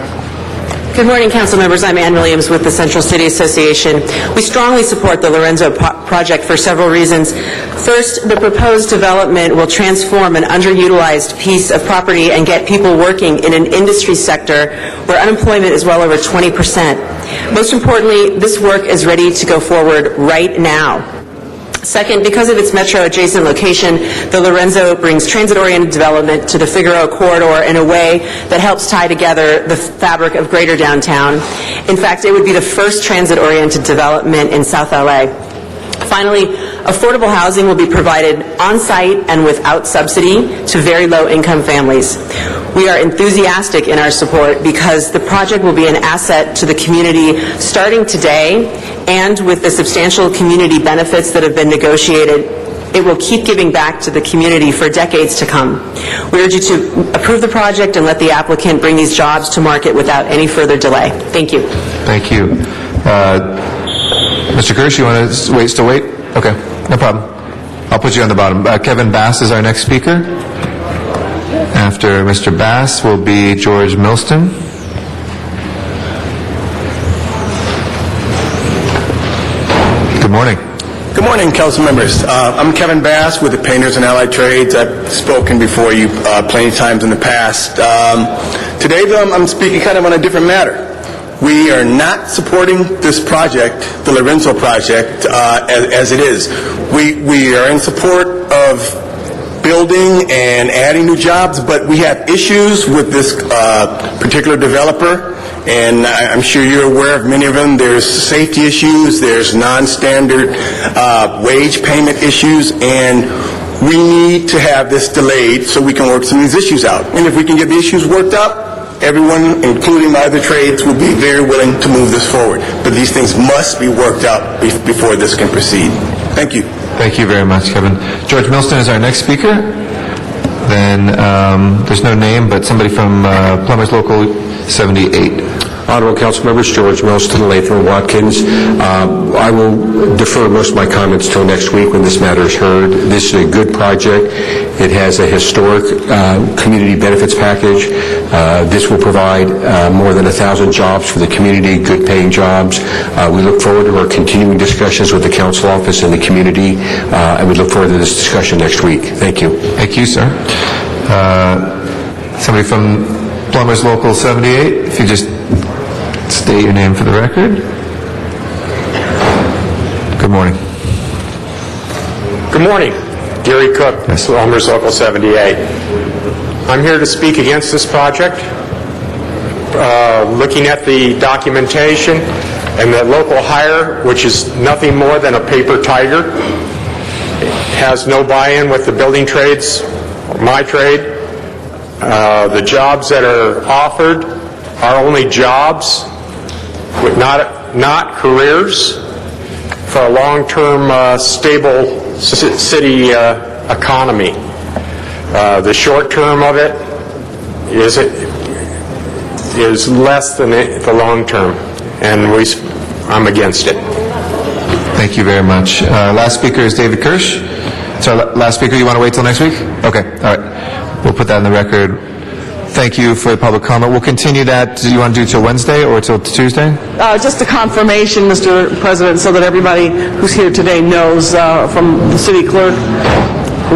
Good morning, council members. I'm Ann Williams with the Central City Association. We strongly support the Lorenzo project for several reasons. First, the proposed development will transform an underutilized piece of property and get people working in an industry sector where unemployment is well over 20%. Most importantly, this work is ready to go forward right now. Second, because of its metro-adjacent location, the Lorenzo brings transit-oriented development to the Figueroa corridor in a way that helps tie together the fabric of greater downtown. In fact, it would be the first transit-oriented development in South LA. Finally, affordable housing will be provided on-site and without subsidy to very low-income families. We are enthusiastic in our support because the project will be an asset to the community starting today, and with the substantial community benefits that have been negotiated, it will keep giving back to the community for decades to come. We urge you to approve the project and let the applicant bring these jobs to market without any further delay. Thank you. Thank you. Mr. Kirsch, you want to still wait? Okay, no problem. I'll put you on the bottom. Kevin Bass is our next speaker. After Mr. Bass will be George Milston. Good morning. Good morning, council members. I'm Kevin Bass with the Painters and Allied Trades. I've spoken before you plenty of times in the past. Today, though, I'm speaking kind of on a different matter. We are not supporting this project, the Lorenzo project, as it is. We are in support of building and adding new jobs, but we have issues with this particular developer. And I'm sure you're aware of many of them. There's safety issues, there's non-standard wage payment issues, and we need to have this delayed so we can work some of these issues out. And if we can get the issues worked out, everyone, including my other trades, will be very willing to move this forward. But these things must be worked out before this can proceed. Thank you. Thank you very much, Kevin. George Milston is our next speaker. Then there's no name, but somebody from Plumbers Local 78. Honorable Council Members, George Milston, Latham, Watkins. I will defer most of my comments till next week when this matter is heard. This is a good project. It has a historic community benefits package. This will provide more than 1,000 jobs for the community, good paying jobs. We look forward to our continuing discussions with the council office and the community, and we look forward to this discussion next week. Thank you. Thank you, sir. Somebody from Plumbers Local 78, if you just state your name for the record. Good morning. Good morning. Gary Cook, Plumbers Local 78. I'm here to speak against this project. Looking at the documentation and the local hire, which is nothing more than a paper tiger, has no buy-in with the building trades, or my trade. The jobs that are offered are only jobs, with not careers, for a long-term stable city economy. The short term of it is less than the long term, and I'm against it. Thank you very much. Last speaker is David Kirsch. So last speaker, you want to wait till next week? Okay, all right. We'll put that in the record. Thank you for the public comment. We'll continue that. Do you want to do till Wednesday or till Tuesday? Just a confirmation, Mr. President, so that everybody who's here today knows from the city clerk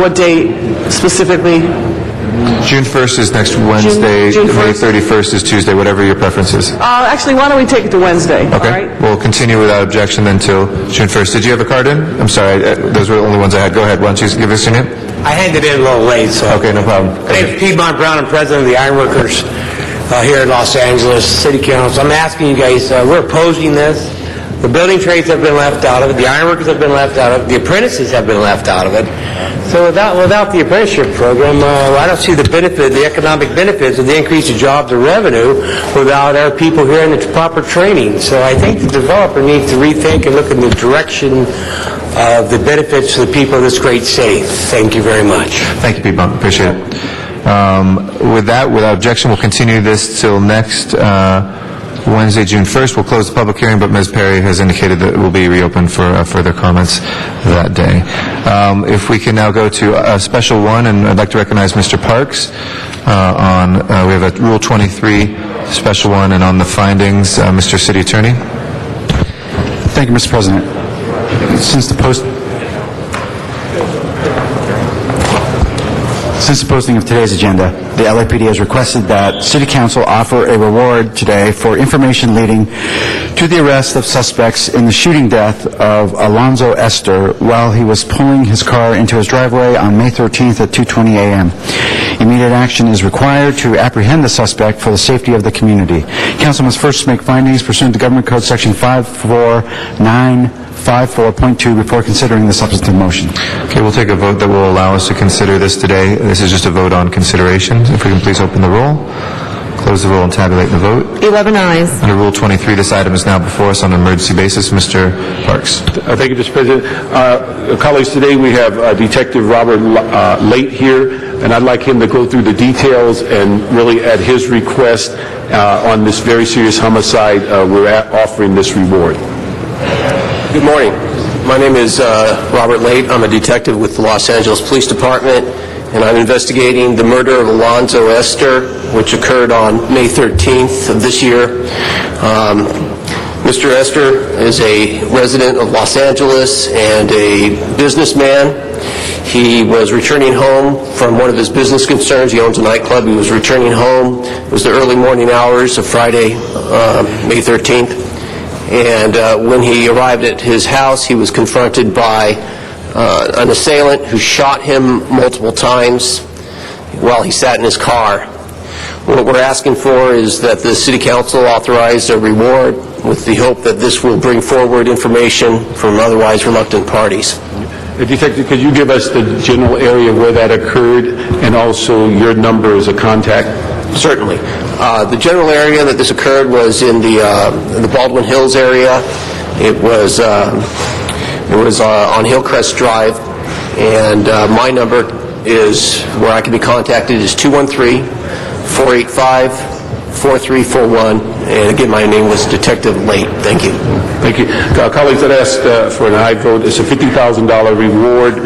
what date specifically. June 1st is next Wednesday. June May 1st? 31st is Tuesday, whatever your preference is. Actually, why don't we take it to Wednesday? Okay. All right? We'll continue without objection then till June 1st. Did you have a card in? I'm sorry. Those were the only ones I had. Go ahead. Why don't you give us your name? I handed in a little late, so. Okay, no problem. My name's Piedmont Brown. I'm president of the Ironworkers here in Los Angeles City Council. I'm asking you guys, we're opposing this. The building trades have been left out of it. The ironworkers have been left out of it. The apprentices have been left out of it. So without the apprenticeship program, I don't see the benefit, the economic benefits of the increase of jobs and revenue without our people here in the proper training. So I think the developer needs to rethink and look in the direction of the benefits to the people of this great city. Thank you very much. Thank you, Piedmont. Appreciate it. With that, without objection, we'll continue this till next Wednesday, June 1st. We'll close the public hearing, but Ms. Perry has indicated that it will be reopened for further comments that day. If we can now go to a special one, and I'd like to recognize Mr. Parks we have a Rule 23 special one, and on the findings, Mr. City Attorney. Thank you, Mr. President. Since the posting of today's agenda, the LAPD has requested that City Council offer a reward today for information leading to the arrest of suspects in the shooting death of Alonzo Esther while he was pulling his car into his driveway on May 13th at 2:20 a.m. Immediate action is required to apprehend the suspect for the safety of the community. Council must first make findings pursuant to Government Code Section 54954.2 before considering the substantive motion. Okay, we'll take a vote that will allow us to consider this today. This is just a vote on consideration. If we can please open the roll, close the roll, and tabulate the vote. 11 ayes. Under Rule 23, this item is now before us on an emergency basis. Mr. Parks. Thank you, Mr. President. Colleagues, today we have Detective Robert Late here, and I'd like him to go through the details and really at his request on this very serious homicide, we're offering this reward. Good morning. My name is Robert Late. I'm a detective with the Los Angeles Police Department, and I'm investigating the murder of Alonzo Esther, which occurred on May 13th of this year. Mr. Esther is a resident of Los Angeles and a businessman. He was returning home from one of his business concerns. He owns a nightclub. He was returning home. It was the early morning hours of Friday, May 13th. And when he arrived at his house, he was confronted by an assailant who shot him multiple times while he sat in his car. What we're asking for is that the City Council authorize a reward with the hope that this will bring forward information from otherwise reluctant parties. Detective, could you give us the general area where that occurred and also your number as a contact? Certainly. The general area that this occurred was in the Baldwin Hills area. It was on Hillcrest Drive, and my number is where I can be contacted is 213-485-4341, and again, my name was Detective Late. Thank you. Thank you. Colleagues, I'd ask for an aye vote. It's a $50,000 reward.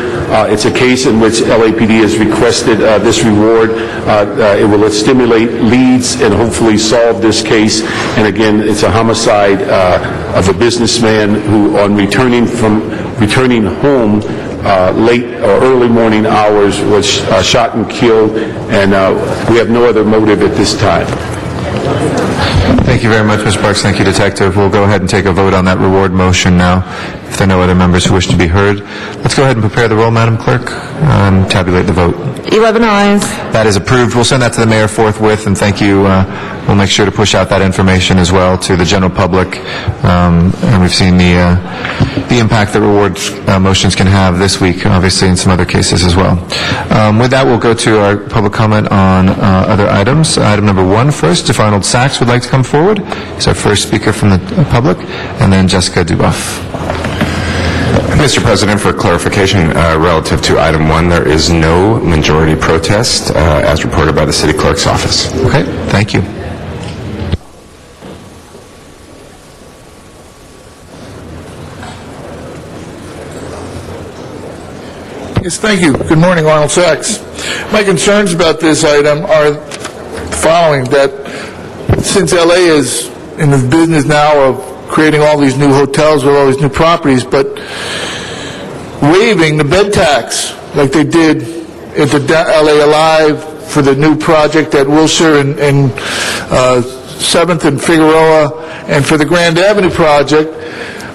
It's a case in which LAPD has requested this reward. It will stimulate leads and hopefully solve this case. And again, it's a homicide of a businessman who, on returning home late or early morning hours, was shot and killed, and we have no other motive at this time. Thank you very much, Mr. Parks. Thank you, Detective. We'll go ahead and take a vote on that reward motion now, if there are no other members who wish to be heard. Let's go ahead and prepare the roll, Madam Clerk, and tabulate the vote. 11 ayes. That is approved. We'll send that to the mayor forthwith, and thank you. We'll make sure to push out that information as well to the general public. And we've seen the impact that reward motions can have this week, obviously, in some other cases as well. With that, we'll go to our public comment on other items. Item number 1 first. If Arnold Sachs would like to come forward, he's our first speaker from the public, and then Jessica Duboff. Mr. President, for clarification relative to item 1, there is no majority protest as reported by the city clerk's office. Okay, thank you. Yes, thank you. Good morning, Arnold Sachs. My concerns about this item are the following, that since LA is in the business now of creating all these new hotels with all these new properties, but waiving the bed tax like they did at the LA Alive for the new project at Wilshire and 7th and Figueroa, and for the Grand Avenue project,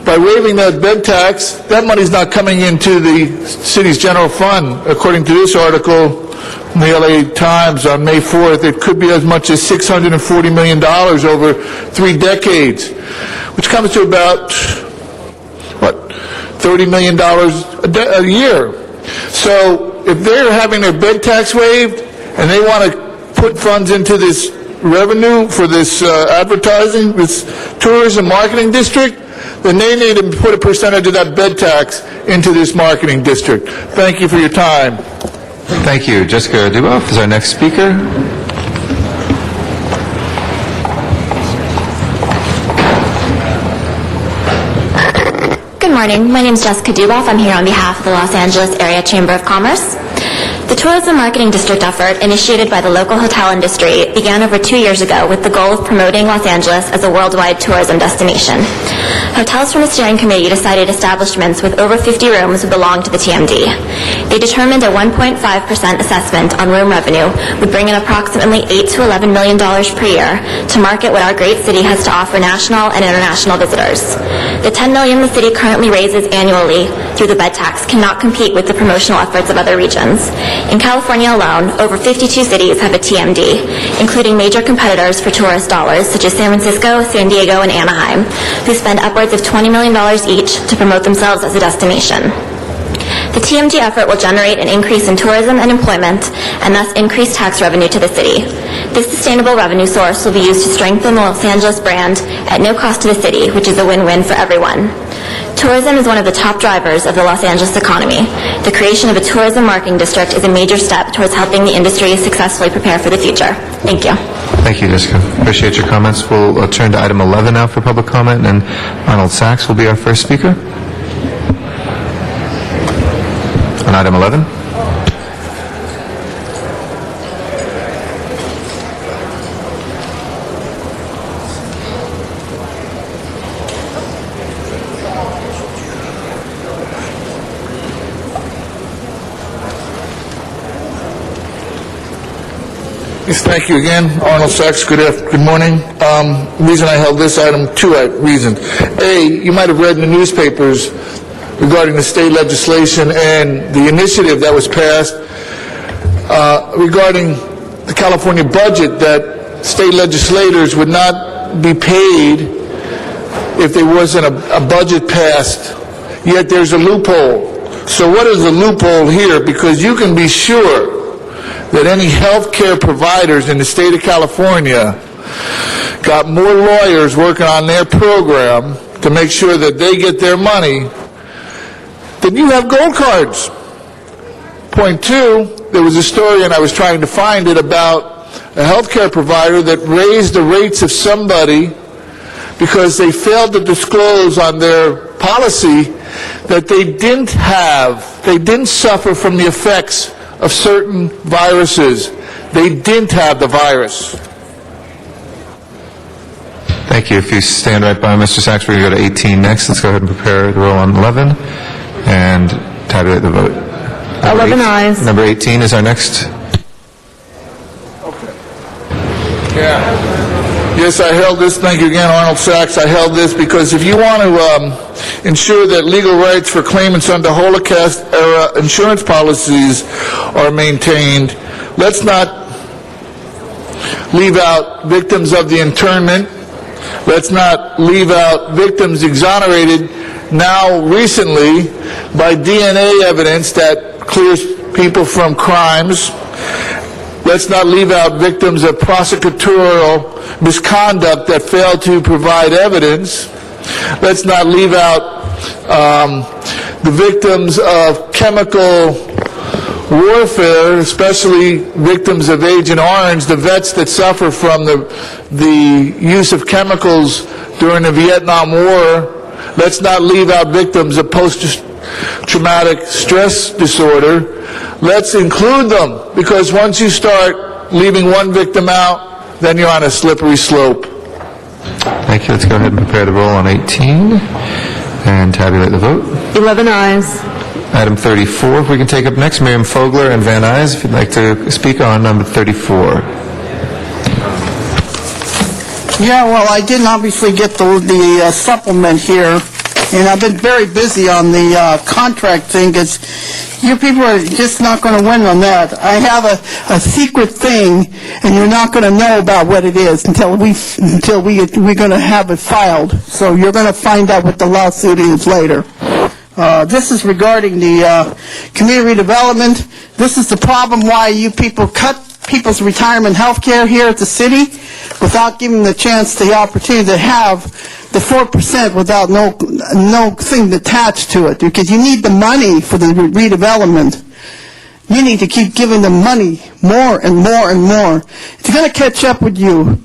by waiving that bed tax, that money's not coming into the city's general fund. According to this article in the LA Times on May 4th, it could be as much as $640 million over 3 decades, which comes to about, $30 million a year. So if they're having their bed tax waived and they want to put funds into this revenue for this advertising, this tourism marketing district, then they need to put a percentage of that bed tax into this marketing district. Thank you for your time. Thank you. Jessica Duboff is our next speaker. Good morning. My name is Jessica Duboff. I'm here on behalf of the Los Angeles Area Chamber of Commerce. The Tourism Marketing District effort, initiated by the local hotel industry, began over 2 years ago with the goal of promoting Los Angeles as a worldwide tourism destination. Hotels from the steering committee decided establishments with over 50 rooms would belong to the TMD. They determined a 1.5% assessment on room revenue would bring in approximately $8 to $11 million per year to market what our great city has to offer national and international visitors. The $10 million the city currently raises annually through the bed tax cannot compete with the promotional efforts of other regions. In California alone, over 52 cities have a TMD, including major competitors for tourist dollars such as San Francisco, San Diego, and Anaheim, who spend upwards of $20 million each to promote themselves as a destination. The TMD effort will generate an increase in tourism and employment, and thus increase tax revenue to the city. This sustainable revenue source will be used to strengthen the Los Angeles brand at no cost to the city, which is a win-win for everyone. Tourism is one of the top drivers of the Los Angeles economy. The creation of a tourism marketing district is a major step towards helping the industry successfully prepare for the future. Thank you. Thank you, Jessica. Appreciate your comments. We'll turn to item 11 now for public comment, and Arnold Sachs will be our first speaker. On item 11. Yes, thank you again. Arnold Sachs, good morning. Reason I held this item, two reasons. A, you might have read in the newspapers regarding the state legislation and the initiative that was passed regarding the California budget, that state legislators would not be paid if there wasn't a budget passed. Yet there's a loophole. So what is the loophole here? Because you can be sure that any health care providers in the state of California got more lawyers working on their program to make sure that they get their money than you have gold cards. Point two, there was a story, and I was trying to find it, about a health care provider that raised the rates of somebody because they failed to disclose on their policy that they didn't suffer from the effects of certain viruses. They didn't have the virus. Thank you. If you stand right by Mr. Sachs, we're going to go to 18 next. Let's go ahead and prepare the roll on 11 and tabulate the vote. 11 ayes. Number 18 is our next. Yes, I held this. Thank you again, Arnold Sachs. I held this because if you want to ensure that legal rights for claimants under Holocaust-era insurance policies are maintained, let's not leave out victims of the internment. Let's not leave out victims exonerated now recently by DNA evidence that clears people from crimes. Let's not leave out victims of prosecutorial misconduct that failed to provide evidence. Let's not leave out the victims of chemical warfare, especially victims of Agent Orange, the vets that suffer from the use of chemicals during the Vietnam War. Let's not leave out victims of post-traumatic stress disorder. Let's include them, because once you start leaving one victim out, then you're on a slippery slope. Thank you. Let's go ahead and prepare the roll on 18 and tabulate the vote. 11 ayes. Item 34, if we can take up next, Miriam Fogler and Van Nuys, if you'd like to speak on number 34. Yeah, well, I didn't obviously get the supplement here, and I've been very busy on the contract thing, because you people are just not going to win on that. I have a secret thing, and you're not going to know about what it is until we're going to have it filed. So you're going to find out what the lawsuit is later. This is regarding the community redevelopment. This is the problem why you people cut people's retirement health care here at the city without giving them the chance, the opportunity to have the 4% without no thing attached to it, because you need the money for the redevelopment. You need to keep giving them money more and more and more. It's going to catch up with you.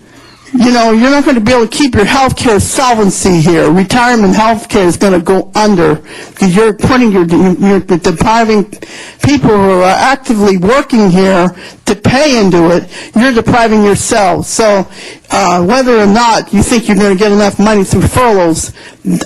you know, you're not going to be able to keep your health care solvency here. Retirement health care is going to go under because you're depriving people who are actively working here to pay into it. You're depriving yourselves. So whether or not you think you're going to get enough money through furloughs,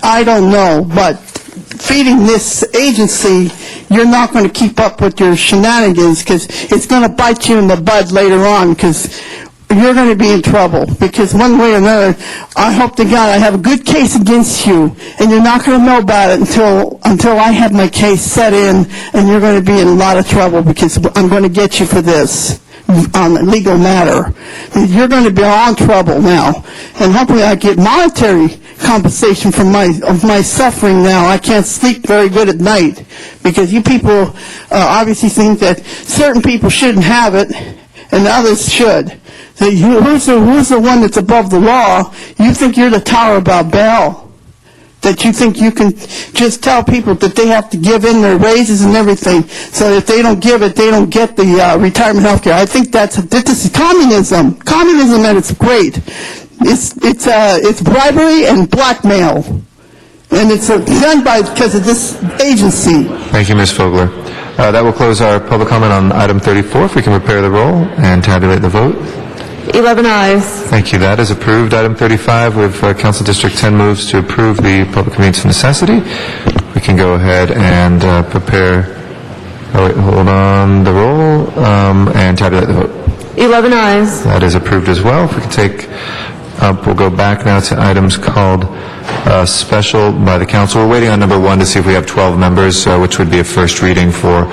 I don't know. But feeding this agency, you're not going to keep up with your shenanigans because it's going to bite you in the butt later on because you're going to be in trouble, because one way or another, I hope to God I have a good case against you, and you're not going to know about it until I have my case set in, and you're going to be in a lot of trouble because I'm going to get you for this on a legal matter. You're going to be all in trouble now, and hopefully I get monetary compensation for my suffering now. I can't sleep very good at night because you people obviously think that certain people shouldn't have it and others should. So who's the one that's above the law? You think you're the Tower of Babel, that you think you can just tell people that they have to give in their raises and everything, so if they don't give it, they don't get the retirement health care. I think this is communism. Communism at its great. It's bribery and blackmail, and it's done because of this agency. Thank you, Ms. Fogler. That will close our public comment on item 34. If we can prepare the roll and tabulate the vote. 11 ayes. Thank you. That is approved. Item 35, with Council District 10 moves to approve the public convenience of necessity. We can go ahead and prepare, hold on, the roll and tabulate the vote. 11 ayes. That is approved as well. If we can take up, we'll go back now to items called special by the council. We're waiting on number 1 to see if we have 12 members, which would be a first reading for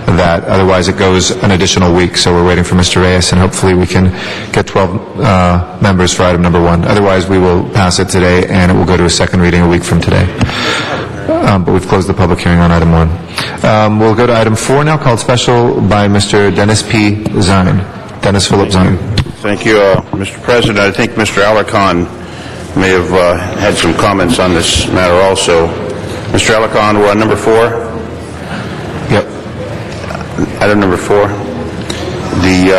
that. Otherwise, it goes an additional week, so we're waiting for Mr. Reyes, and hopefully we can get 12 members for item number 1. Otherwise, we will pass it today, and it will go to a second reading a week from today. But we've closed the public hearing on item 1. We'll go to item 4 now, called special by Mr. Dennis P. Zine. Dennis Philip Zine. Thank you, Mr. President. I think Mr. Alarcon may have had some comments on this matter also. Mr. Alarcon, we're on number 4? Yep. Item number 4. The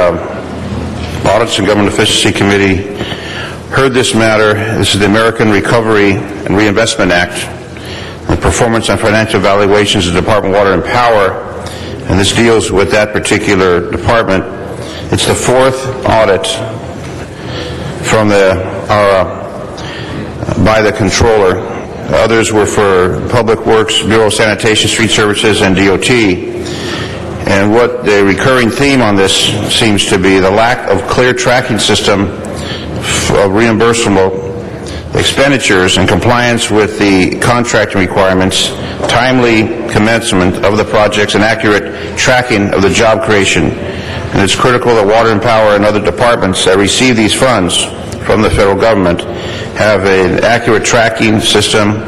Audits and Government Efficiency Committee heard this matter. This is the American Recovery and Reinvestment Act, the performance and financial evaluations of the Department of Water and Power, and this deals with that particular department. It's the 4th audit from by the controller. Others were for Public Works, Bureau of Sanitation, Street Services, and DOT. And what the recurring theme on this seems to be the lack of clear tracking system of reimbursable expenditures and compliance with the contracting requirements, timely commencement of the projects, and accurate tracking of the job creation. And it's critical that Water and Power and other departments that receive these funds from the federal government have an accurate tracking system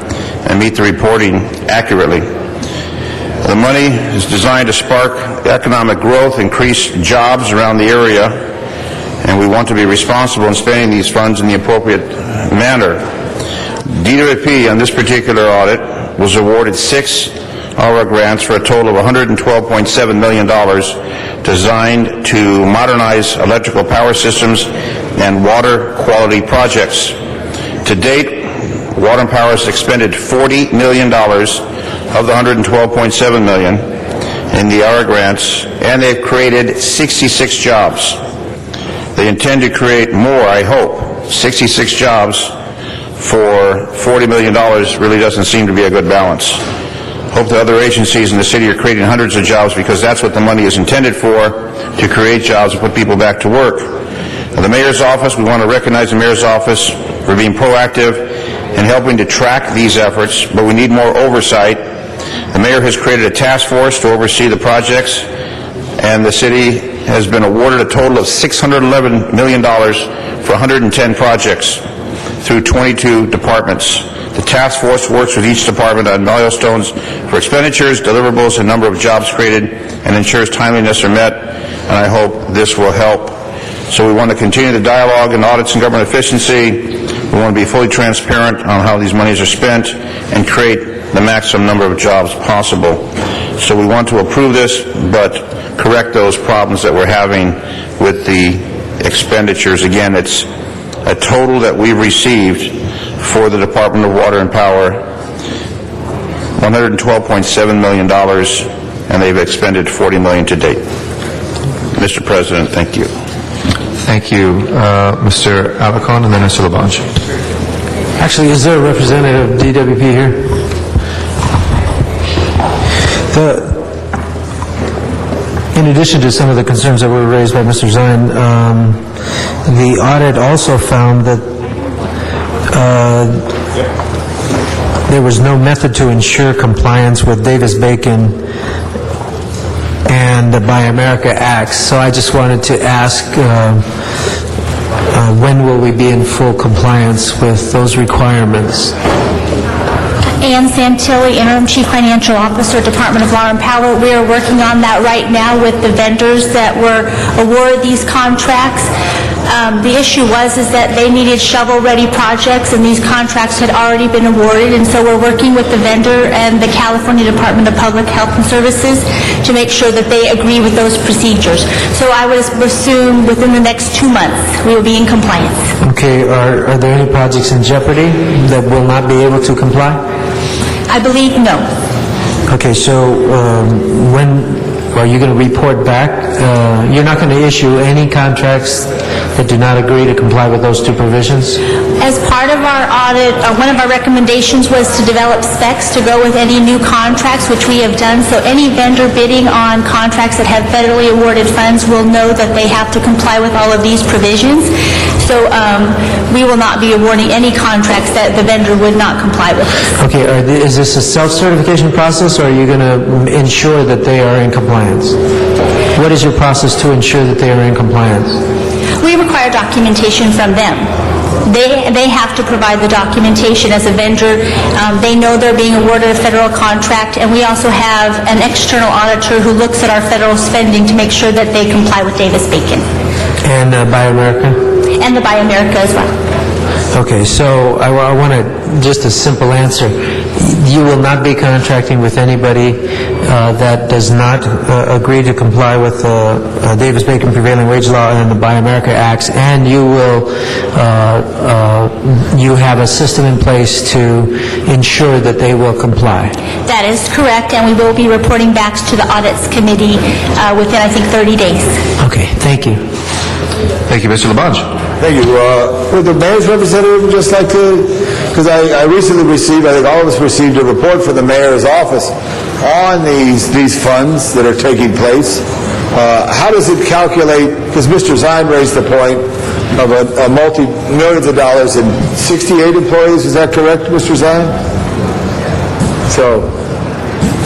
and meet the reporting accurately. The money is designed to spark economic growth, increase jobs around the area, and we want to be responsible in spending these funds in the appropriate manner. DWP on this particular audit was awarded 6 ARA grants for a total of $112.7 million designed to modernize electrical power systems and water quality projects. To date, Water and Power has expended $40 million of the $112.7 million in the ARA grants, and they've created 66 jobs. They intend to create more, I hope. 66 jobs for $40 million really doesn't seem to be a good balance. Hope the other agencies in the city are creating hundreds of jobs, because that's what the money is intended for, to create jobs and put people back to work. The Mayor's Office, we want to recognize the Mayor's Office for being proactive in helping to track these efforts, but we need more oversight. The Mayor has created a task force to oversee the projects, and the city has been awarded a total of $611 million for 110 projects through 22 departments. The task force works with each department on milestones for expenditures, deliverables, and number of jobs created, and ensures timeliness are met, and I hope this will help. So we want to continue the dialogue in audits and government efficiency. We want to be fully transparent on how these monies are spent and create the maximum number of jobs possible. So we want to approve this, but correct those problems that we're having with the expenditures. Again, it's a total that we've received for the Department of Water and Power, $112.7 million, and they've expended $40 million to date. Mr. President, thank you. Thank you, Mr. Alacon, and then Mr. Labange. Actually, is there a representative of DWP here? In addition to some of the concerns that were raised by Mr. Zine, the audit also found that there was no method to ensure compliance with Davis-Bacon and the Buy America Acts. So I just wanted to ask, when will we be in full compliance with those requirements? Ann Santilli, Interim Chief Financial Officer, Department of Water and Power. We are working on that right now with the vendors that were awarded these contracts. The issue was that they needed shovel-ready projects, and these contracts had already been awarded, and so we're working with the vendor and the California Department of Public Health and Services to make sure that they agree with those procedures. So I would assume within the next 2 months, we will be in compliance. Okay, are there any projects in jeopardy that will not be able to comply? I believe no. Okay, so when are you going to report back? You're not going to issue any contracts that do not agree to comply with those two provisions? As part of our audit, one of our recommendations was to develop specs to go with any new contracts, which we have done. So any vendor bidding on contracts that have federally awarded funds will know that they have to comply with all of these provisions. So we will not be awarding any contracts that the vendor would not comply with. Okay, is this a self-certification process, or are you going to ensure that they are in compliance? What is your process to ensure that they are in compliance? We require documentation from them. They have to provide the documentation as a vendor. They know they're being awarded a federal contract, and we also have an external auditor who looks at our federal spending to make sure that they comply with Davis-Bacon. And Buy America? And the Buy America as well. Okay, so I want just a simple answer. You will not be contracting with anybody that does not agree to comply with Davis-Bacon prevailing wage law and the Buy America Acts, and you will you have a system in place to ensure that they will comply. That is correct, and we will be reporting back to the Audits Committee within, I think, 30 days. Okay, thank you. Thank you, Mr. Labange. Thank you. Would the mayor's representative just like to, because I recently received, I think all of us received a report from the mayor's office on these funds that are taking place. How does it calculate, because Mr. Zine raised the point of a multi-millions of dollars and 68 employees, is that correct, Mr. Zine? So,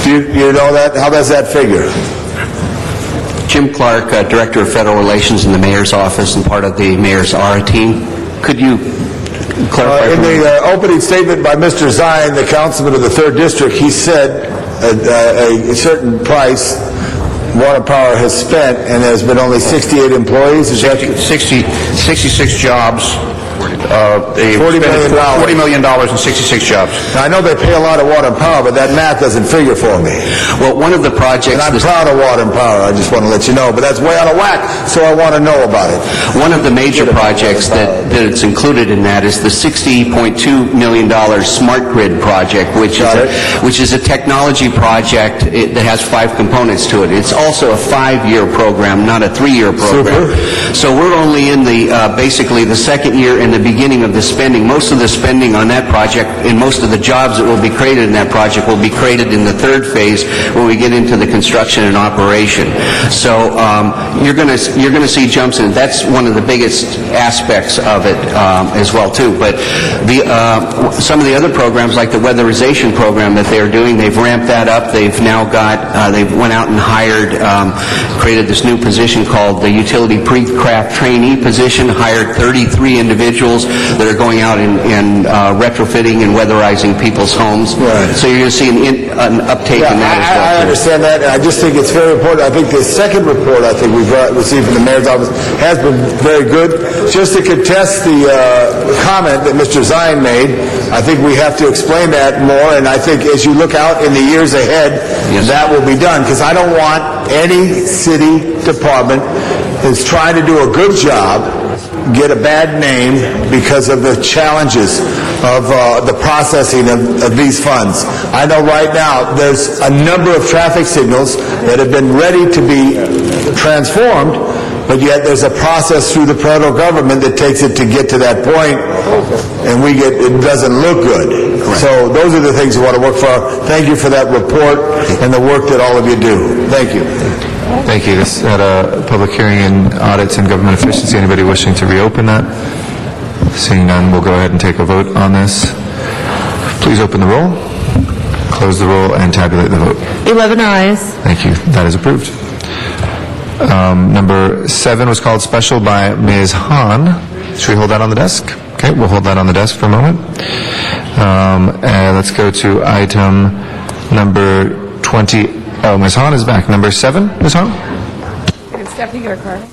do you know that? How does that figure? Jim Clark, Director of Federal Relations in the Mayor's Office and part of the Mayor's ARA team. Could you clarify? In the opening statement by Mr. Zine, the councilman of the 3rd District, he said a certain price Water Power has spent, and there's been only 68 employees. Is that 66 jobs. $40 million and 66 jobs. Now, I know they pay a lot of Water and Power, but that math doesn't figure for me. Well, one of the projects... And I'm proud of Water and Power, I just want to let you know, but that's way out of whack, so I want to know about it. One of the major projects that it's included in that is the $60.2 million Smart Grid project, which is a technology project that has 5 components to it. It's also a 5-year program, not a 3-year program. Super. So we're only in the basically the 2nd year and the beginning of the spending. Most of the spending on that project and most of the jobs that will be created in that project will be created in the 3rd phase when we get into the construction and operation. So you're going to see jumps in it. That's one of the biggest aspects of it as well too. But some of the other programs, like the weatherization program that they're doing, they've ramped that up. They've now got they went out and hired created this new position called the Utility Pre-Craft Trainee position, hired 33 individuals that are going out and retrofitting and weatherizing people's homes. Right. So you're going to see an uptake in that as well. I understand that, and I just think it's very important. I think the second report I think we've received from the mayor's office has been very good. Just to contest the comment that Mr. Zine made, I think we have to explain that more, and I think as you look out in the years ahead, that will be done, because I don't want any city department that's trying to do a good job get a bad name because of the challenges of the processing of these funds. I know right now there's a number of traffic signals that have been ready to be transformed, but yet there's a process through the federal government that takes it to get to that point, and it doesn't look good. So those are the things we want to work for. Thank you for that report and the work that all of you do. Thank you. Thank you. This had a public hearing in audits and government efficiency. Anybody wishing to reopen that? Seeing none, we'll go ahead and take a vote on this. Please open the roll, close the roll, and tabulate the vote. 11 ayes. Thank you. That is approved. Number 7 was called special by Ms. Hahn. Should we hold that on the desk? Okay, we'll hold that on the desk for a moment. And let's go to item number 20. Oh, Ms. Hahn is back. Number 7, Ms. Hahn? Can Stephanie get her card?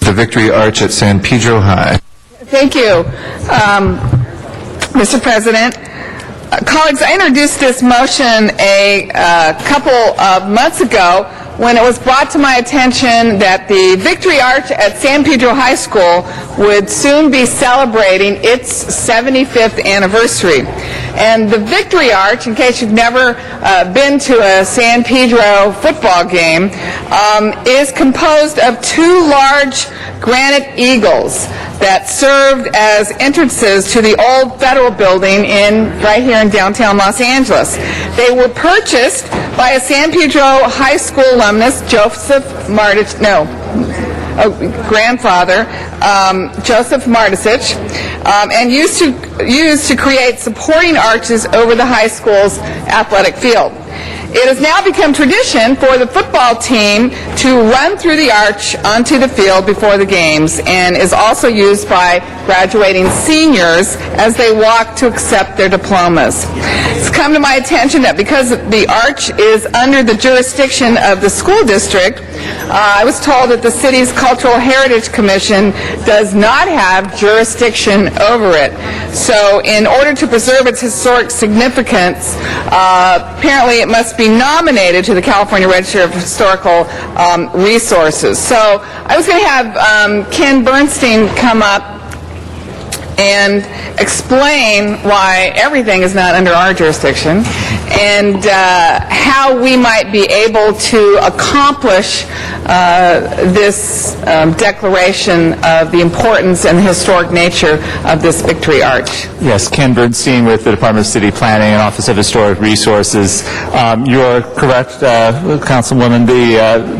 The Victory Arch at San Pedro High. Thank you, Mr. President. Colleagues, I introduced this motion a couple of months ago when it was brought to my attention that the Victory Arch at San Pedro High School would soon be celebrating its 75th anniversary. And the Victory Arch, in case you've never been to a San Pedro football game, is composed of 2 large granite eagles that served as entrances to the old federal building right here in downtown Los Angeles. They were purchased by a San Pedro High School alumnus, grandfather, Joseph Martisich, and used to create supporting arches over the high school's athletic field. It has now become tradition for the football team to run through the arch onto the field before the games, and is also used by graduating seniors as they walk to accept their diplomas. It's come to my attention that because the arch is under the jurisdiction of the school district, I was told that the city's Cultural Heritage Commission does not have jurisdiction over it. So in order to preserve its historic significance, apparently it must be nominated to the California Register of Historical Resources. So I was going to have Ken Bernstein come up and explain why everything is not under our jurisdiction and how we might be able to accomplish this declaration of the importance and the historic nature of this Victory Arch. Yes, Ken Bernstein with the Department of City Planning and Office of Historic Resources. You are correct, Councilwoman,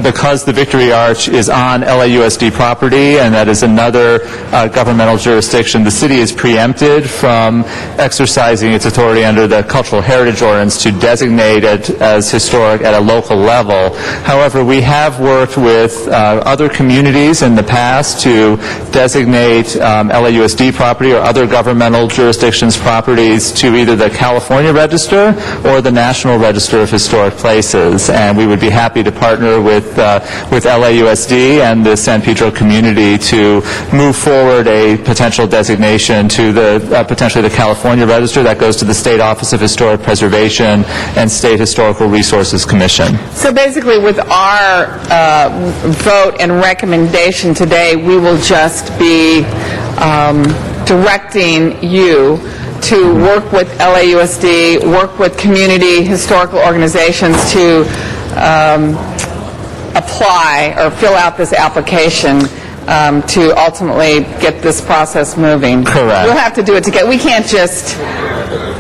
because the Victory Arch is on LAUSD property, and that is another governmental jurisdiction, the city is preempted from exercising its authority under the Cultural Heritage Ordinance to designate it as historic at a local level. However, we have worked with other communities in the past to designate LAUSD property or other governmental jurisdictions' properties to either the California Register or the National Register of Historic Places. And we would be happy to partner with LAUSD and the San Pedro community to move forward a potential designation to potentially the California Register that goes to the State Office of Historic Preservation and State Historical Resources Commission. So basically with our vote and recommendation today, we will just be directing you to work with LAUSD, work with community historical organizations to apply or fill out this application to ultimately get this process moving. Correct. We'll have to do it together. We can't just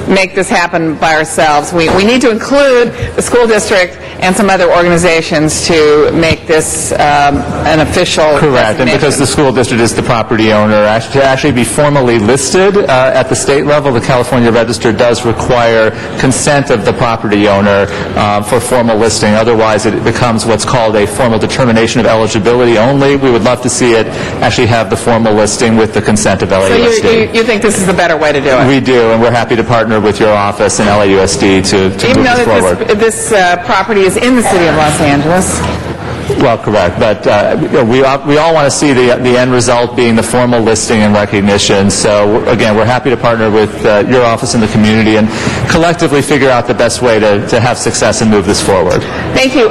make this happen by ourselves. We need to include the school district and some other organizations to make this an official Correct, and because the school district is the property owner, to actually be formally listed at the state level, the California Register does require consent of the property owner for formal listing. Otherwise, it becomes what's called a formal determination of eligibility only. We would love to see it actually have the formal listing with the consent of LAUSD. So you think this is the better way to do it? We do, and we're happy to partner with your office and LAUSD to move this forward. Even though this property is in the city of Los Angeles? Well, correct, but we all want to see the end result being the formal listing and recognition. So again, we're happy to partner with your office and the community and collectively figure out the best way to have success and move this forward. Thank you.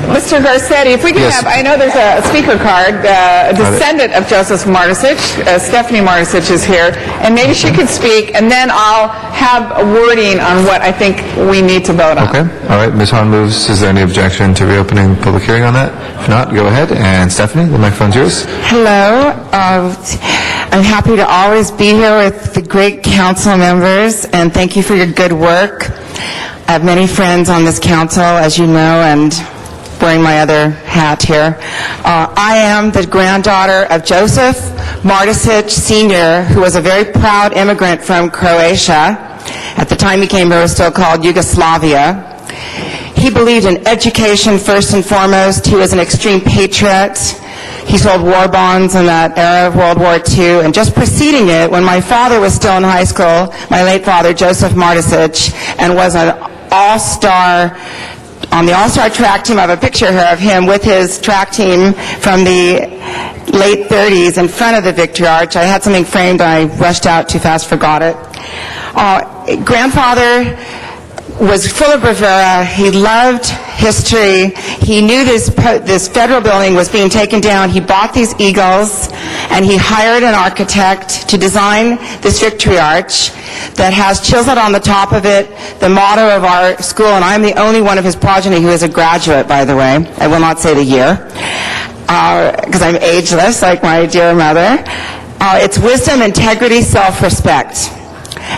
Mr. Garcetti, if we could have, I know there's a speaker card, a descendant of Joseph Martisich, Stephanie Martisich is here, and maybe she could speak, and then I'll have a wording on what I think we need to vote on. Okay. All right. Ms. Hahn moves. Is there any objection to reopening the public hearing on that? If not, go ahead. And Stephanie, the microphone's yours. Hello. I'm happy to always be here with the great council members, and thank you for your good work. I have many friends on this council, as you know, and wearing my other hat here. I am the granddaughter of Joseph Martisich Sr., who was a very proud immigrant from Croatia. At the time he came here, it was still called Yugoslavia. He believed in education first and foremost. He was an extreme patriot. He sold war bonds in that era of World War II. And just preceding it, when my father was still in high school, my late father, Joseph Martisich, and was an all-star on the all-star track team. I have a picture here of him with his track team from the late 30s in front of the Victory Arch. I had something framed, I rushed out too fast, forgot it. Grandfather was full of bravura. He loved history. He knew this federal building was being taken down. He bought these eagles, and he hired an architect to design this Victory Arch that has chiseled on the top of it the motto of our school, and I'm the only one of his progeny who is a graduate, by the way. I will not say the year, because I'm ageless, like my dear mother. It's wisdom, integrity, self-respect.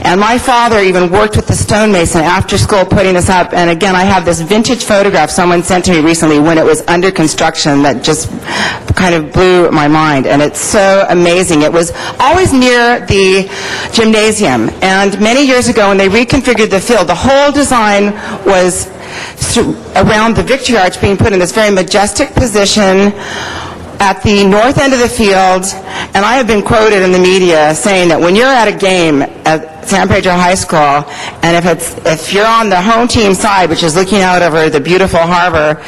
And my father even worked with the stonemason after school putting this up. And again, I have this vintage photograph someone sent to me recently when it was under construction that just kind of blew my mind. And it's so amazing. It was always near the gymnasium. And many years ago when they reconfigured the field, the whole design was around the Victory Arch being put in this very majestic position at the north end of the field. And I have been quoted in the media saying that when you're at a game at San Pedro High School, and if you're on the home team side, which is looking out over the beautiful harbor,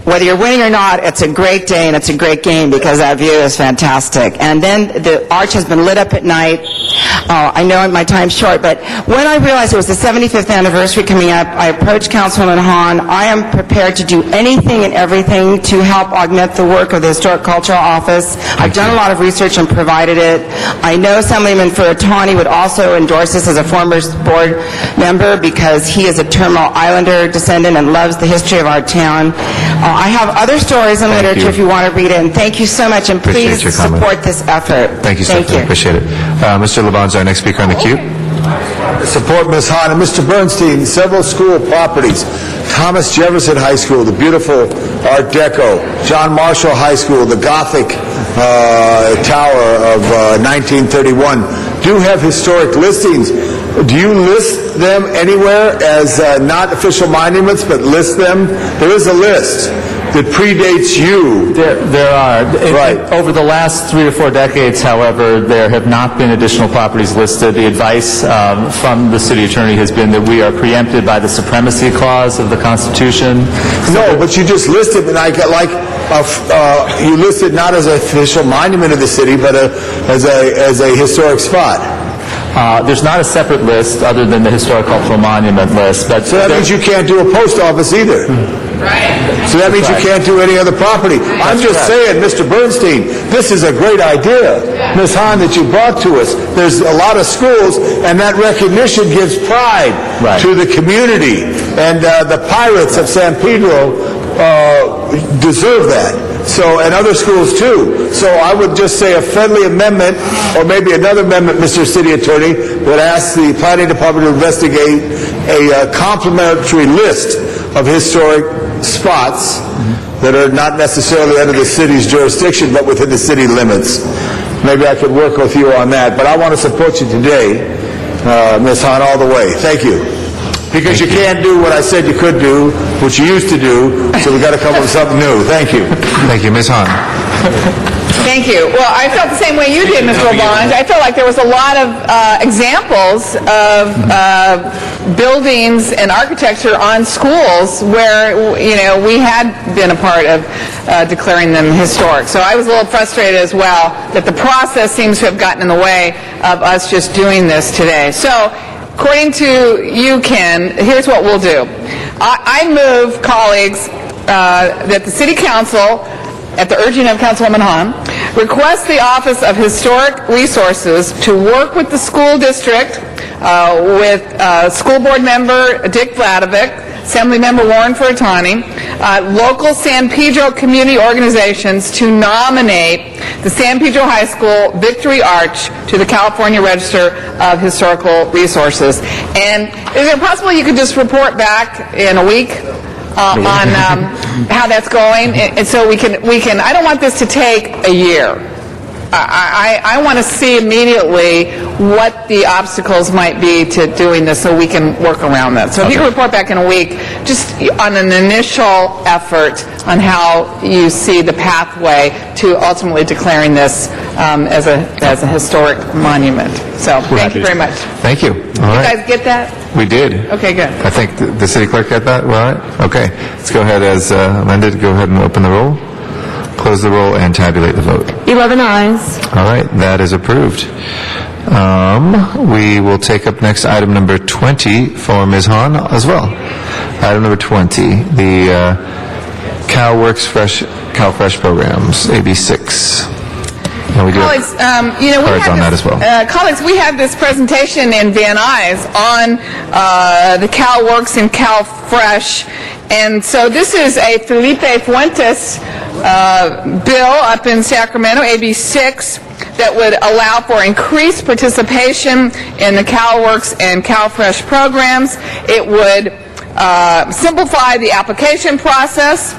whether you're winning or not, it's a great day and it's a great game because that view is fantastic. And then the arch has been lit up at night. I know my time's short, but when I realized it was the 75th anniversary coming up, I approached Councilwoman Hahn. I am prepared to do anything and everything to help augment the work of the Historic Cultural Office. I've done a lot of research and provided it. I know Assemblyman Furutani would also endorse this as a former board member because he is a Terminal Islander descendant and loves the history of our town. I have other stories in literature if you want to read it, and thank you so much, and please support this effort. Thank you, Stephanie. Appreciate it. Mr. Laban's our next speaker on the queue. Support Ms. Hahn and Mr. Bernstein. Several school properties. Thomas Jefferson High School, the beautiful Art Deco. John Marshall High School, the Gothic tower of 1931, do have historic listings. Do you list them anywhere as not official monuments, but list them? There is a list that predates you. There are. Right. Over the last 3 or 4 decades, however, there have not been additional properties listed. The advice from the city attorney has been that we are preempted by the supremacy clause of the Constitution. No, but you just listed, and you listed not as an official monument of the city, but as a historic spot. There's not a separate list other than the Historic Cultural Monument list. But so that means you can't do a post office either. Right. So that means you can't do any other property. I'm just saying, Mr. Bernstein, this is a great idea, Ms. Hahn, that you brought to us. There's a lot of schools, and that recognition gives pride to the community. And the Pirates of San Pedro deserve that. So, and other schools too. So I would just say a friendly amendment, or maybe another amendment, Mr. City Attorney, would ask the Planning Department to investigate a complimentary list of historic spots that are not necessarily under the city's jurisdiction, but within the city limits. Maybe I could work with you on that. But I want to support you today, Ms. Hahn, all the way. Thank you. Because you can't do what I said you could do, what you used to do, so we've got to come up with something new. Thank you. Thank you. Ms. Hahn. Thank you. Well, I felt the same way you did, Mr. LeBlanc. I felt like there was a lot of examples of buildings and architecture on schools where, you know, we had been a part of declaring them historic. So I was a little frustrated as well that the process seems to have gotten in the way of us just doing this today. So, according to you, Ken, here's what we'll do. I move, colleagues, that the City Council, at the urging of Councilwoman Hahn, request the Office of Historic Resources to work with the school district, with school board member Dick Vladovic, Assembly Member Warren Furtani, local San Pedro community organizations to nominate the San Pedro High School Victory Arch to the California Register of Historical Resources. And is it possible you could just report back in a week on how that's going? And so we can, I don't want this to take a year. I want to see immediately what the obstacles might be to doing this so we can work around that. So if you can report back in a week, just on an initial effort on how you see the pathway to ultimately declaring this as a historic monument. So thank you very much. Thank you. All right. You guys get that? We did. Okay, good. I think the city clerk got that. All right. Okay. Let's go ahead as amended. Go ahead and open the roll, close the roll, and tabulate the vote. 11 ayes. All right. That is approved. We will take up next item number 20 for Ms. Hahn as well. Item number 20, the CalWorks CalFresh programs, AB6. And we do Colleagues, have cards on that as well. Colleagues, we have this presentation in Van Nuys on the CalWorks and CalFresh, and so this is a Felipe Fuentes bill up in Sacramento, AB6, that would allow for increased participation in the CalWorks and CalFresh programs. It would simplify the application process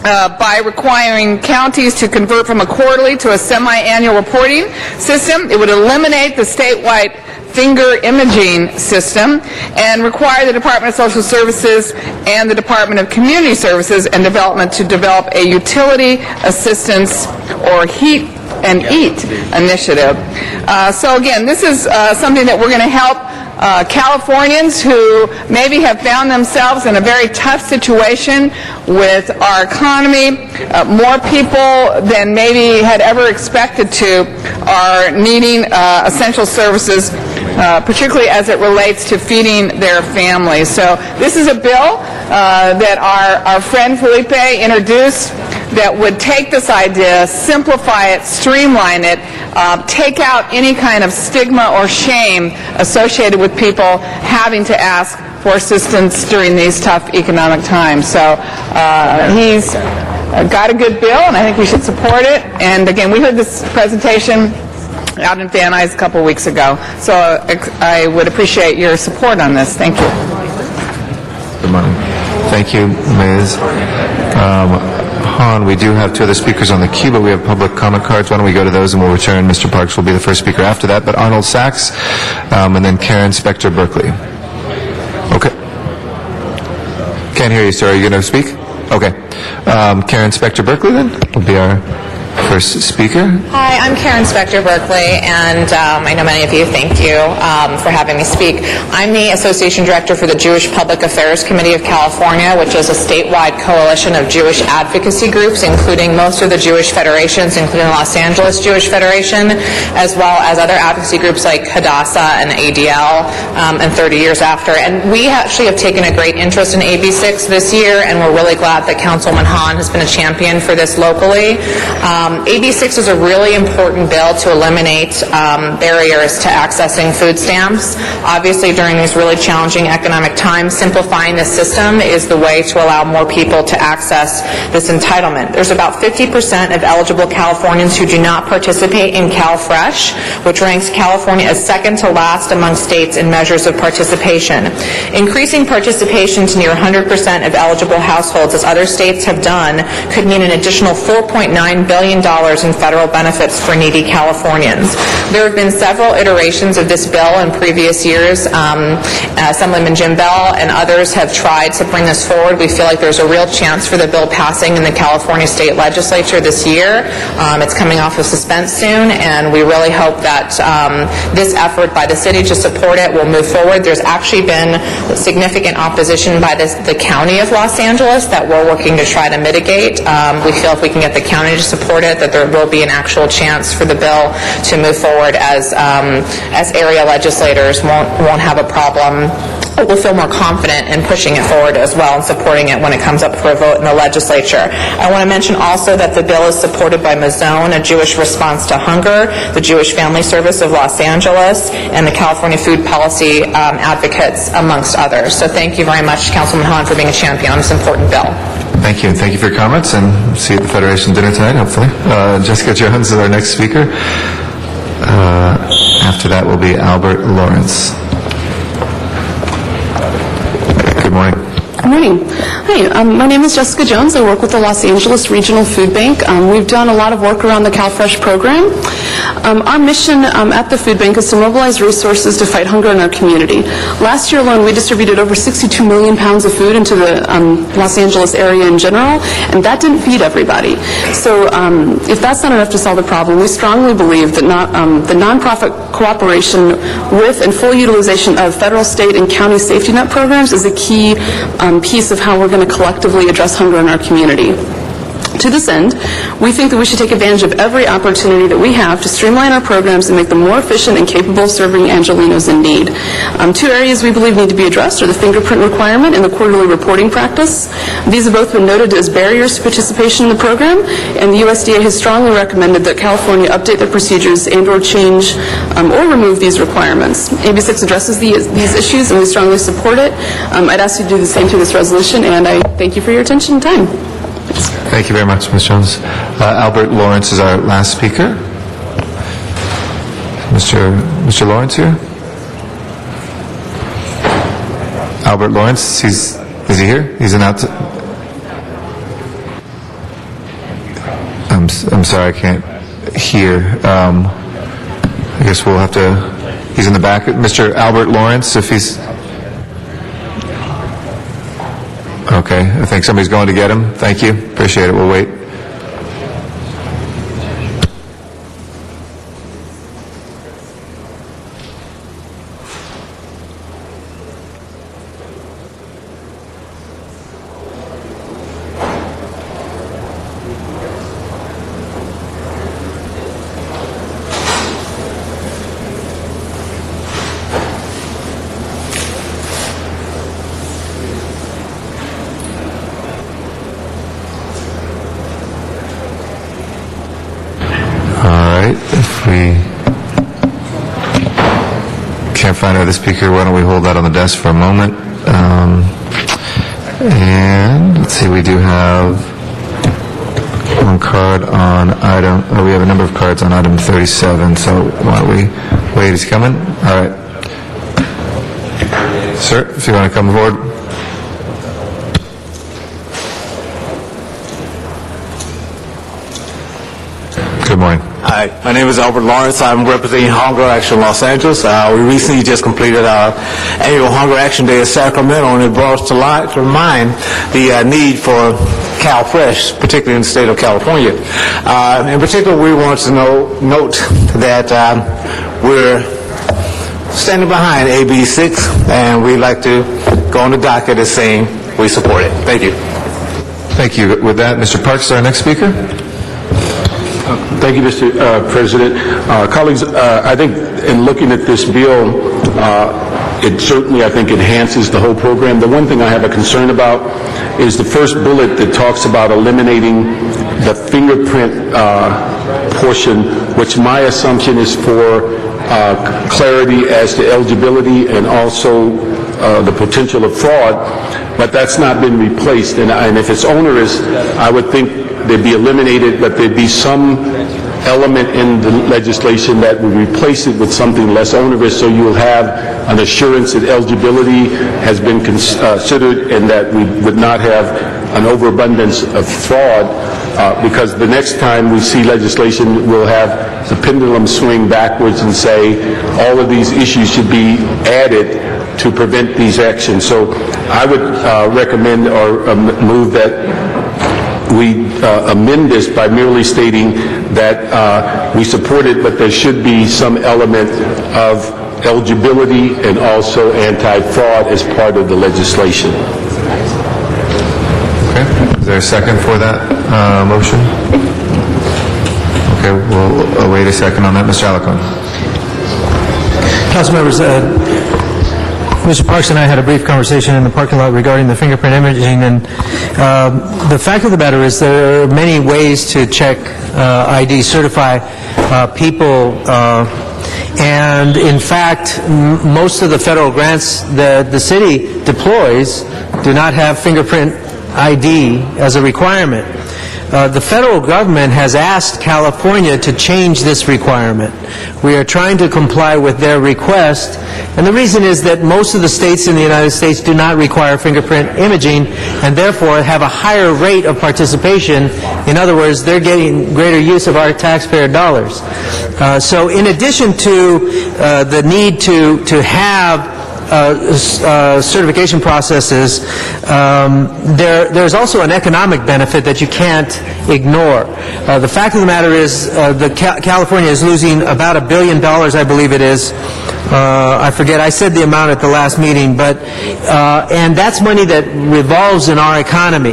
by requiring counties to convert from a quarterly to a semi-annual reporting system. It would eliminate the statewide finger imaging system and require the Department of Social Services and the Department of Community Services and Development to develop a utility assistance or heat and eat initiative. So again, this is something that we're going to help Californians who maybe have found themselves in a very tough situation with our economy. More people than maybe had ever expected to are needing essential services, particularly as it relates to feeding their families. So this is a bill that our friend Felipe introduced that would take this idea, simplify it, streamline it, take out any kind of stigma or shame associated with people having to ask for assistance during these tough economic times. So he's got a good bill, and I think we should support it. And again, we heard this presentation out in Van Nuys a couple weeks ago. So I would appreciate your support on this. Thank you. Good morning. Thank you, Ms. Hahn. We do have two other speakers on the queue, but we have public comment cards. Why don't we go to those and we'll return. Mr. Parks will be the first speaker after that, but Arnold Sachs, and then Karen Spector Berkeley. Okay. Can't hear you, sir. Are you going to speak? Okay. Karen Spector Berkeley, then, will be our first speaker. Hi, I'm Karen Spector Berkeley, and I know many of you. Thank you for having me speak. I'm the Association Director for the Jewish Public Affairs Committee of California, which is a statewide coalition of Jewish advocacy groups, including most of the Jewish federations, including Los Angeles Jewish Federation, as well as other advocacy groups like Hadassah and ADL, and 30 Years After. And we actually have taken a great interest in AB6 this year, and we're really glad that Councilwoman Hahn has been a champion for this locally. AB6 is a really important bill to eliminate barriers to accessing food stamps. Obviously, during these really challenging economic times, simplifying the system is the way to allow more people to access this entitlement. There's about 50% of eligible Californians who do not participate in CalFresh, which ranks California as second to last among states in measures of participation. Increasing participation to near 100% of eligible households, as other states have done, could mean an additional $4.9 billion in federal benefits for needy Californians. There have been several iterations of this bill in previous years. Assemblyman Jim Bell and others have tried to bring this forward. We feel like there's a real chance for the bill passing in the California State Legislature this year. It's coming off of suspense soon, and we really hope that this effort by the city to support it will move forward. There's actually been significant opposition by the County of Los Angeles that we're working to try to mitigate. We feel if we can get the county to support it, that there will be an actual chance for the bill to move forward as area legislators won't have a problem. We'll feel more confident in pushing it forward as well and supporting it when it comes up for a vote in the legislature. I want to mention also that the bill is supported by Mazone, a Jewish Response to Hunger, the Jewish Family Service of Los Angeles, and the California Food Policy Advocates, amongst others. So thank you very much, Councilman Hahn, for being a champion on this important bill. Thank you. Thank you for your comments, and see you at the Federation dinner tonight, hopefully. Jessica Jones is our next speaker. After that will be Albert Lawrence. Good morning. Good morning. Hi, my name is Jessica Jones. I work with the Los Angeles Regional Food Bank. We've done a lot of work around the CalFresh program. Our mission at the food bank is to mobilize resources to fight hunger in our community. Last year alone, we distributed over 62 million pounds of food into the Los Angeles area in general, and that didn't feed everybody. So if that's not enough to solve the problem, we strongly believe that the nonprofit cooperation with and full utilization of federal, state, and county safety net programs is a key piece of how we're going to collectively address hunger in our community. To this end, we think that we should take advantage of every opportunity that we have to streamline our programs and make them more efficient and capable of serving Angelenos in need. Two areas we believe need to be addressed are the fingerprint requirement and the quarterly reporting practice. These have both been noted as barriers to participation in the program, and the USDA has strongly recommended that California update their procedures and or change or remove these requirements. AB6 addresses these issues, and we strongly support it. I'd ask you to do the same to this resolution, and I thank you for your attention and time. Thank you very much, Ms. Jones. Albert Lawrence is our last speaker. Mr. Lawrence here? Albert Lawrence, is he here? He's an out. I'm sorry, I can't hear. I guess we'll have to. He's in the back. Mr. Albert Lawrence, if he's. Okay, I think somebody's going to get him. Thank you. Appreciate it. We'll wait. If we can't find our other speaker, why don't we hold that on the desk for a moment? And let's see, we do have one card on item, we have a number of cards on item 37, so why don't we wait, he's coming? All right. Sir, if you want to come forward. Good morning. Hi, my name is Albert Lawrence. I'm representing Hunger Action Los Angeles. We recently just completed our annual Hunger Action Day in Sacramento, and it brought us to mind the need for CalFresh, particularly in the state of California. In particular, we want to note that we're standing behind AB 6, and we'd like to go on the docket as saying we support it. Thank you. Thank you. With that, Mr. Parks is our next speaker. Thank you, Mr. President. Colleagues, I think in looking at this bill, it certainly, I think, enhances the whole program. The one thing I have a concern about is the first bullet that talks about eliminating the fingerprint portion, which my assumption is for clarity as to eligibility and also the potential of fraud, but that's not been replaced. And if it's onerous, I would think they'd be eliminated, but there'd be some element in the legislation that would replace it with something less onerous, so you'll have an assurance that eligibility has been considered and that we would not have an overabundance of fraud, because the next time we see legislation, we'll have the pendulum swing backwards and say all of these issues should be added to prevent these actions. So I would recommend or move that we amend this by merely stating that we support it, but there should be some element of eligibility and also anti-fraud as part of the legislation. Okay. Is there a second for that motion? Okay, we'll wait a second on that. Mr. Alacon. Council members, Mr. Parks and I had a brief conversation in the parking lot regarding the fingerprint imaging, and the fact of the matter is there are many ways to check ID, certify people, and in fact, most of the federal grants that the city deploys do not have fingerprint ID as a requirement. The federal government has asked California to change this requirement. We are trying to comply with their request, and the reason is that most of the states in the United States do not require fingerprint imaging and therefore have a higher rate of participation. In other words, they're getting greater use of our taxpayer dollars. So in addition to the need to have certification processes, there's also an economic benefit that you can't ignore. The fact of the matter is California is losing about $1 billion, I believe it is. I forget, I said the amount at the last meeting, but and that's money that revolves in our economy.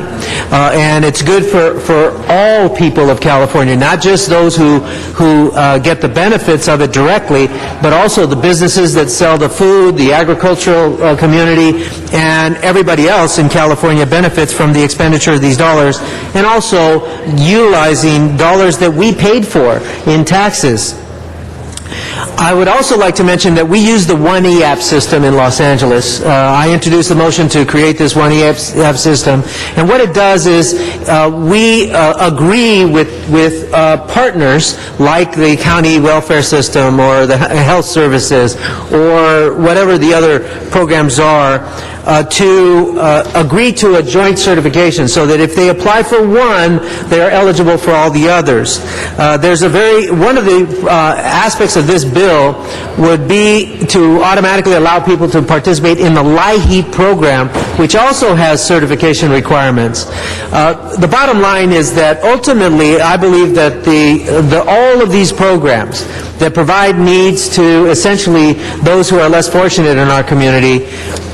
And it's good for all people of California, not just those who get the benefits of it directly, but also the businesses that sell the food, the agricultural community, and everybody else in California benefits from the expenditure of these dollars, and also utilizing dollars that we paid for in taxes. I would also like to mention that we use the One eApp system in Los Angeles. I introduced the motion to create this One eApp system, and what it does is we agree with partners like the county welfare system or the health services or whatever the other programs are, to agree to a joint certification so that if they apply for one, they are eligible for all the others. One of the aspects of this bill would be to automatically allow people to participate in the LIHEAP program, which also has certification requirements. The bottom line is that ultimately, I believe that all of these programs that provide needs to essentially those who are less fortunate in our community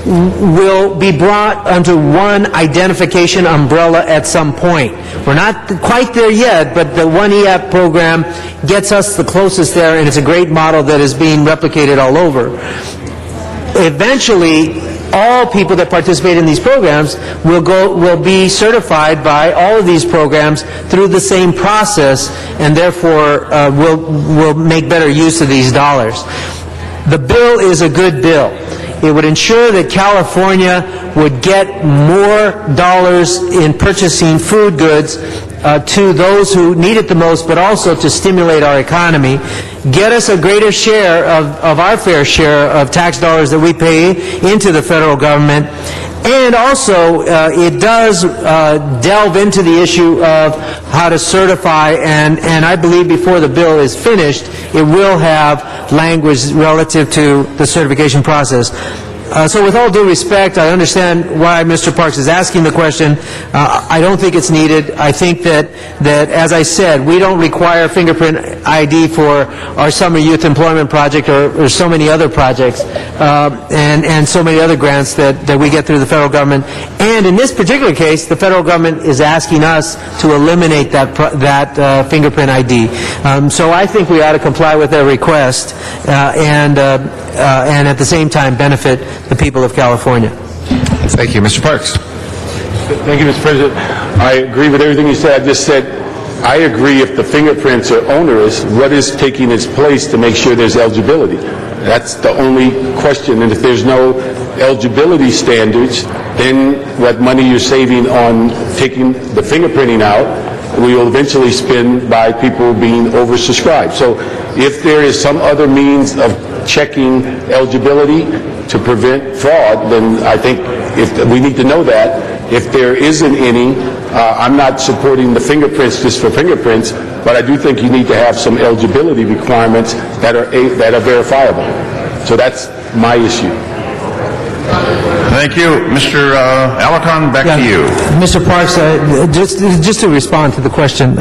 will be brought under one identification umbrella at some point. We're not quite there yet, but the One eApp program gets us the closest there, and it's a great model that is being replicated all over. Eventually, all people that participate in these programs will be certified by all of these programs through the same process, and therefore will make better use of these dollars. The bill is a good bill. It would ensure that California would get more dollars in purchasing food goods to those who need it the most, but also to stimulate our economy, get us a greater share of our fair share of tax dollars that we pay into the federal government. And also, it does delve into the issue of how to certify, and I believe before the bill is finished, it will have language relative to the certification process. So with all due respect, I understand why Mr. Parks is asking the question. I don't think it's needed. I think that as I said, we don't require fingerprint ID for our summer youth employment project or so many other projects and so many other grants that we get through the federal government. And in this particular case, the federal government is asking us to eliminate that fingerprint ID. So I think we ought to comply with their request and at the same time benefit the people of California. Thank you. Mr. Parks. Thank you, Mr. President. I agree with everything you said. I just said I agree if the fingerprints are onerous, what is taking its place to make sure there's eligibility? That's the only question. And if there's no eligibility standards, then what money you're saving on taking the fingerprinting out, we will eventually spend by people being oversubscribed. So if there is some other means of checking eligibility to prevent fraud, then I think We need to know that. If there isn't any, I'm not supporting the fingerprints just for fingerprints, but I do think you need to have some eligibility requirements that are verifiable. So that's my issue. Thank you. Mr. Alarcon, back to you. Mr. Parks, just to respond to the question,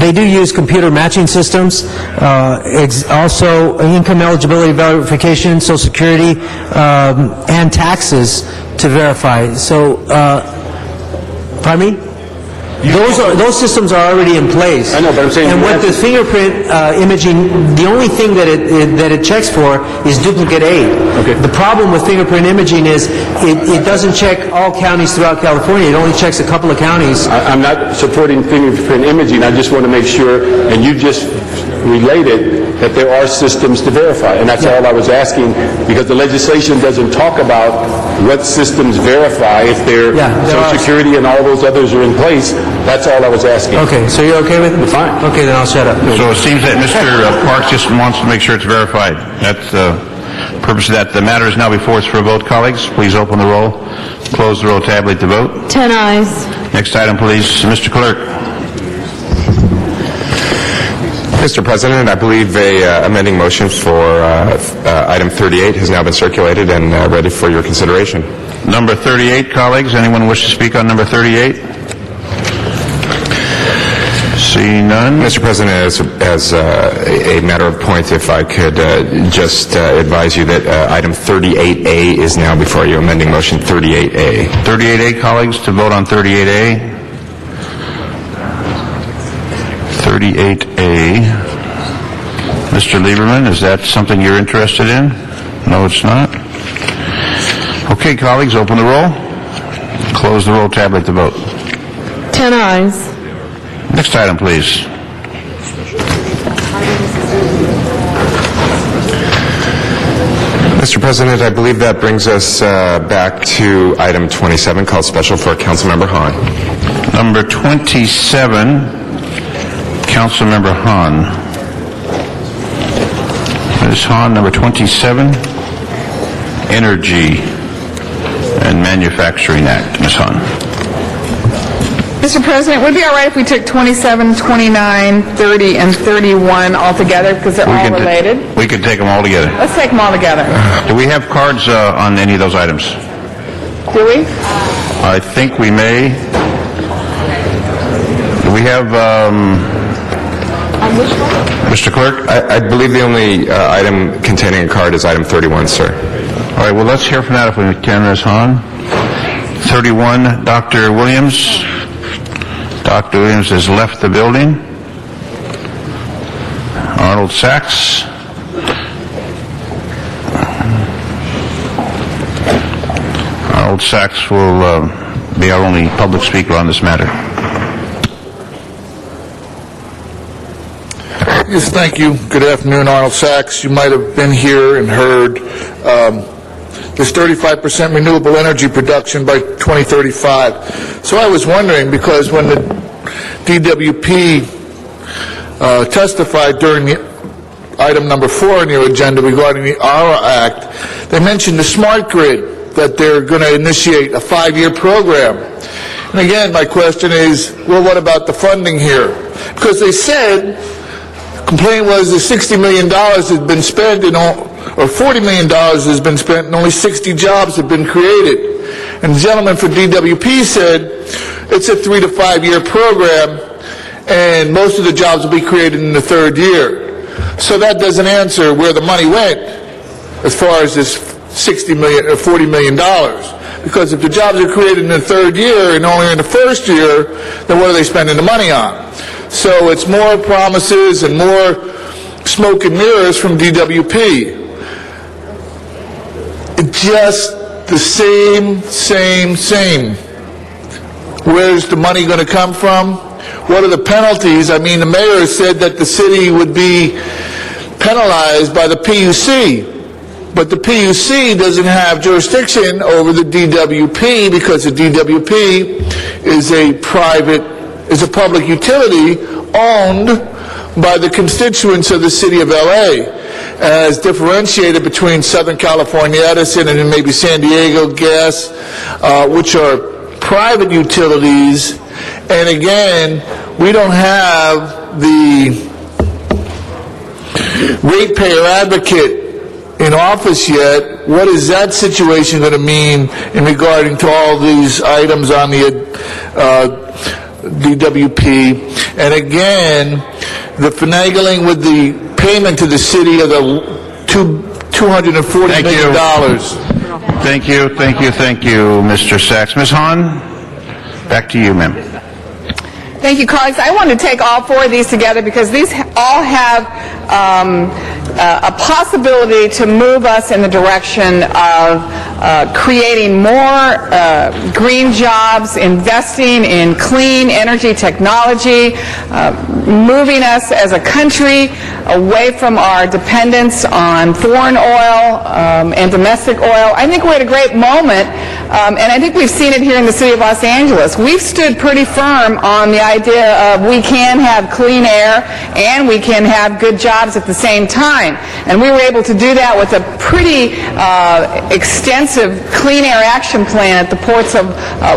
they do use computer matching systems, also income eligibility verification, Social Security, and taxes to verify. So, pardon me? Those systems are already in place. I know, but I'm saying... And what the fingerprint imaging, the only thing that it checks for is duplicate A. Okay. The problem with fingerprint imaging is it doesn't check all counties throughout California. It only checks a couple of counties. I'm not supporting fingerprint imaging. I just want to make sure, and you just related, that there are systems to verify. And that's all I was asking, because the legislation doesn't talk about what systems verify if their Social Security and all those others are in place. That's all I was asking. Okay, so you're okay with it? Fine. Okay, then I'll shut up. So it seems that Mr. Parks just wants to make sure it's verified. That's the purpose of that. The matter is now before us for a vote, colleagues. Please open the roll, close the roll, tabulate the vote. 10 ayes. Next item, please, Mr. Clerk. Mr. President, I believe a amending motion for item 38 has now been circulated and ready for your consideration. Number 38, colleagues. Anyone wish to speak on number 38? Seeing none. Mr. President, as a matter of point, if I could just advise you that item 38A is now before you, amending motion 38A. 38A, colleagues, to vote on 38A. 38A. Mr. Lieberman, is that something you're interested in? No, it's not. Okay, colleagues, open the roll. Close the roll, tabulate the vote. 10 ayes. Next item, please. Mr. President, I believe that brings us back to item 27, called special for Councilmember Hahn. Number 27, Councilmember Hahn. Ms. Hahn, number 27, Energy and Manufacturing Act. Ms. Hahn. Mr. President, would it be all right if we took 27, 29, 30, and 31 all together because they're all related? We could take them all together. Let's take them all together. Do we have cards on any of those items? Do we? I think we may. Do we have... Mr. Clerk? I believe the only item containing a card is item 31, sir. All right, well, let's hear from that if we can, Ms. Hahn. 31, Dr. Williams. Dr. Williams has left the building. Arnold Sachs. Arnold Sachs will be our only public speaker on this matter. Yes, thank you. Good afternoon, Arnold Sachs. You might have been here and heard there's 35% renewable energy production by 2035. So I was wondering, because when the DWP testified during item number 4 on your agenda regarding the ARA Act, they mentioned the smart grid, that they're going to initiate a 5-year program. And again, my question is, well, what about the funding here? Because they said, the complaint was that $60 million had been spent or $40 million has been spent and only 60 jobs have been created. And the gentleman for DWP said it's a 3 to 5 year program and most of the jobs will be created in the 3rd year. So that doesn't answer where the money went as far as this $60 million or $40 million. Because if the jobs are created in the 3rd year and only in the 1st year, then what are they spending the money on? So it's more promises and more smoke and mirrors from DWP. Just the same. Where's the money going to come from? What are the penalties? I mean, the mayor said that the city would be penalized by the PUC. But the PUC doesn't have jurisdiction over the DWP because the DWP is a public utility owned by the constituents of the city of LA. as differentiated between Southern California Edison and then maybe San Diego Gas, which are private utilities. And again, we don't have the ratepayer advocate in office yet. What is that situation going to mean in regarding to all these items on the DWP? And again, the finagling with the payment to the city of the $240 million. Thank you, Mr. Sachs. Ms. Hahn, back to you, ma'am. Thank you, colleagues. I want to take all four of these together because these all have a possibility to move us in the direction of creating more green jobs, investing in clean energy technology, moving us as a country away from our dependence on foreign oil and domestic oil. I think we're at a great moment, and I think we've seen it here in the city of Los Angeles. We've stood pretty firm on the idea of we can have clean air and we can have good jobs at the same time. And we were able to do that with a pretty extensive Clean Air Action Plan at the ports of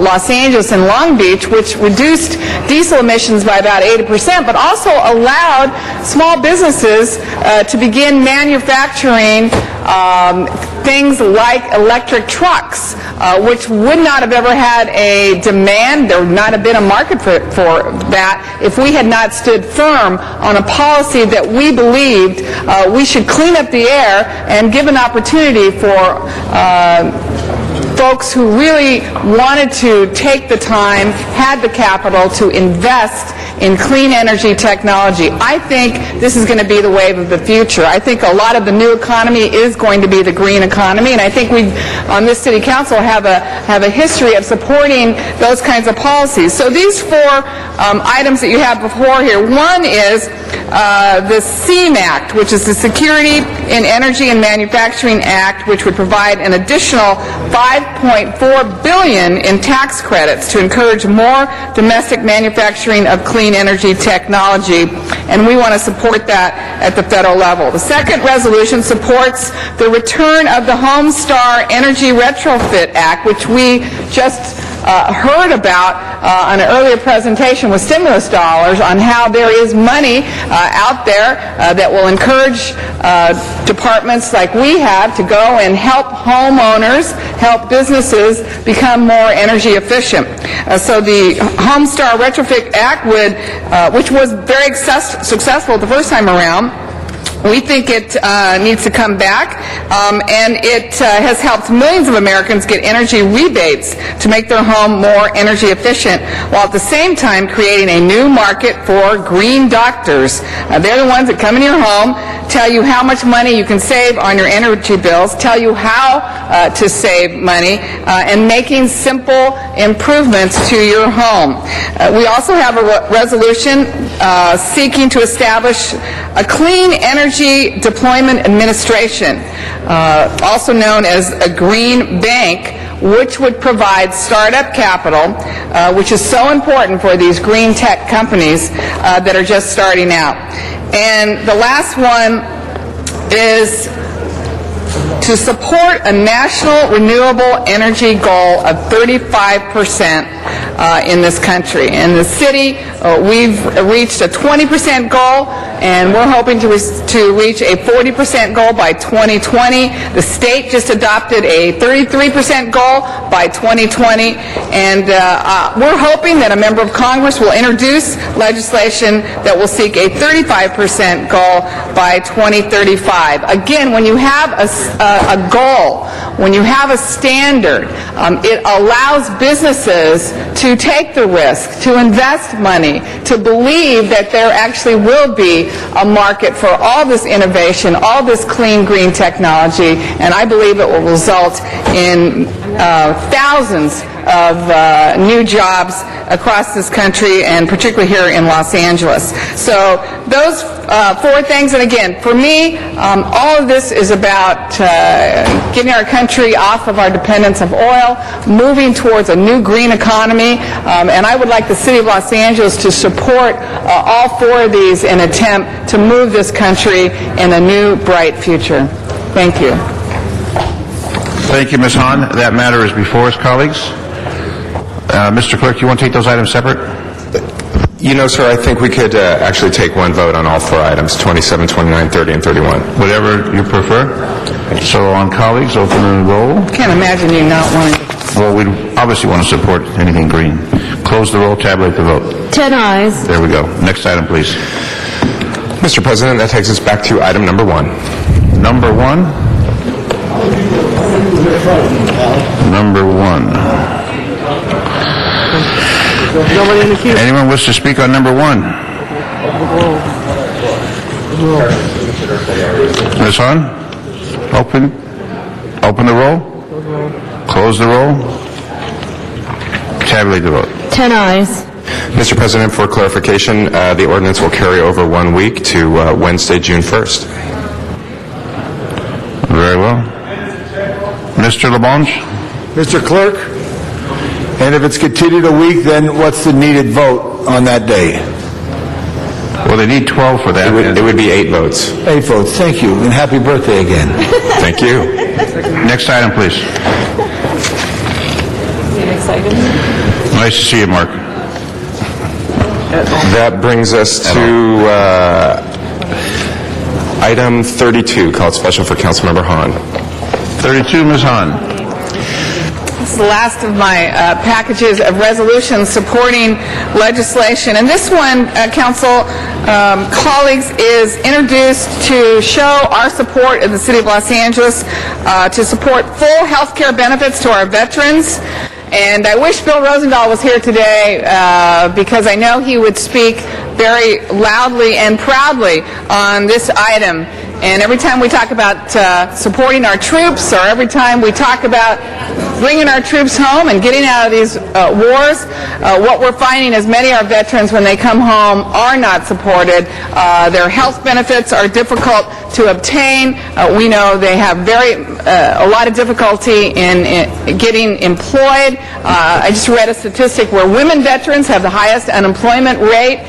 Los Angeles and Long Beach, which reduced diesel emissions by about 80%, but also allowed small businesses to begin manufacturing things like electric trucks, which would not have ever had a demand. There would not have been a market for that if we had not stood firm on a policy that we believed we should clean up the air and give an opportunity for folks who really wanted to take the time, had the capital to invest in clean energy technology. I think this is going to be the wave of the future. I think a lot of the new economy is going to be the green economy, and I think we, on this city council, have a history of supporting those kinds of policies. So these four items that you have before here, one is the SEAM Act, which is the Security in Energy and Manufacturing Act, which would provide an additional $5.4 billion in tax credits to encourage more domestic manufacturing of clean energy technology, and we want to support that at the federal level. The second resolution supports the return of the Homestar Energy Retrofit Act, which we just heard about on an earlier presentation with stimulus dollars on how there is money out there that will encourage departments like we have to go and help homeowners, help businesses become more energy efficient. So the Homestar Retrofit Act would, which was very successful the first time around, we think it needs to come back, and it has helped millions of Americans get energy rebates to make their home more energy efficient, while at the same time creating a new market for green doctors. They're the ones that come in your home, tell you how much money you can save on your energy bills, tell you how to save money, and making simple improvements to your home. We also have a resolution seeking to establish a clean energy deployment administration, also known as a green bank, which would provide startup capital, which is so important for these green tech companies that are just starting out. And the last one is to support a national renewable energy goal of 35% in this country. In the city, we've reached a 20% goal, and we're hoping to reach a 40% goal by 2020. The state just adopted a 33% goal by 2020, and we're hoping that a member of Congress will introduce legislation that will seek a 35% goal by 2035. Again, when you have a goal, when you have a standard, it allows businesses to take the risk, to invest money, to believe that there actually will be a market for all this innovation, all this clean, green technology, and I believe it will result in thousands of new jobs across this country, and particularly here in Los Angeles. So those four things, and again, for me, all of this is about getting our country off of our dependence of oil lifestyle, moving towards a new green economy, and I would like the City of Los Angeles to support all four of these in an attempt to move this country in a new, bright future. Thank you. Thank you, Ms. Hahn. That matter is before us, colleagues. Mr. Clerk, you want to take those items separate? You know, sir, I think we could actually take one vote on all four items, 27, 29, 30, and 31. Whatever you prefer. So on colleagues, open and roll. Can't imagine you not wanting to. Well, we obviously want to support anything green. Close the roll, tabulate the vote. 10 ayes. There we go. Next item, please. Mr. President, that takes us back to item number 1. Number 1. Number 1. Nobody in the queue. Anyone wish to speak on number 1? Ms. Hahn? Open the roll. Close the roll. Tabulate the vote. 10 ayes. Mr. President, for clarification, the ordinance will carry over 1 week to Wednesday, June 1st. Very well. Mr. LaBonge? Mr. Clerk, and if it's continued a week, then what's the needed vote on that day? Well, they need 12 for that. It would be 8 votes. 8 votes. Thank you, and happy birthday again. Thank you. Next item, please. Nice to see you, Mark. That brings us to item 32, called special for Councilmember Hahn. 32, Ms. Hahn. This is the last of my packages of resolutions supporting legislation. And this one, Council colleagues, is introduced to show our support in the City of Los Angeles to support full health care benefits to our veterans. And I wish Bill Rosendahl was here today because I know he would speak very loudly and proudly on this item. And every time we talk about supporting our troops, or every time we talk about bringing our troops home and getting out of these wars, what we're finding is many of our veterans, when they come home, are not supported. Their health benefits are difficult to obtain. We know they have a lot of difficulty in getting employed. I just read a statistic where women veterans have the highest unemployment rate.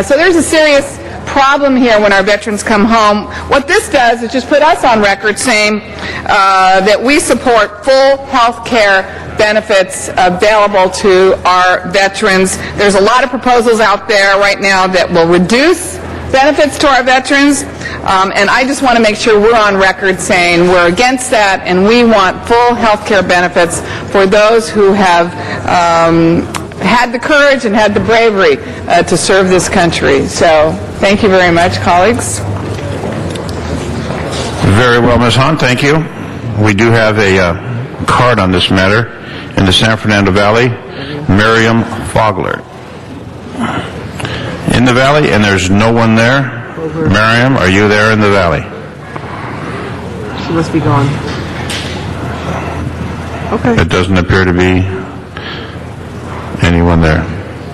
So there's a serious problem here when our veterans come home. What this does is just put us on record saying that we support full health care benefits available to our veterans. There's a lot of proposals out there right now that will reduce benefits to our veterans, and I just want to make sure we're on record saying we're against that, and we want full health care benefits for those who have had the courage and had the bravery to serve this country. So thank you very much, colleagues. Very well, Ms. Hahn, thank you. We do have a card on this matter in the San Fernando Valley, Miriam Fogler. In the valley, and there's no one there. Miriam, are you there in the valley? She must be gone. Okay. It doesn't appear to be anyone there.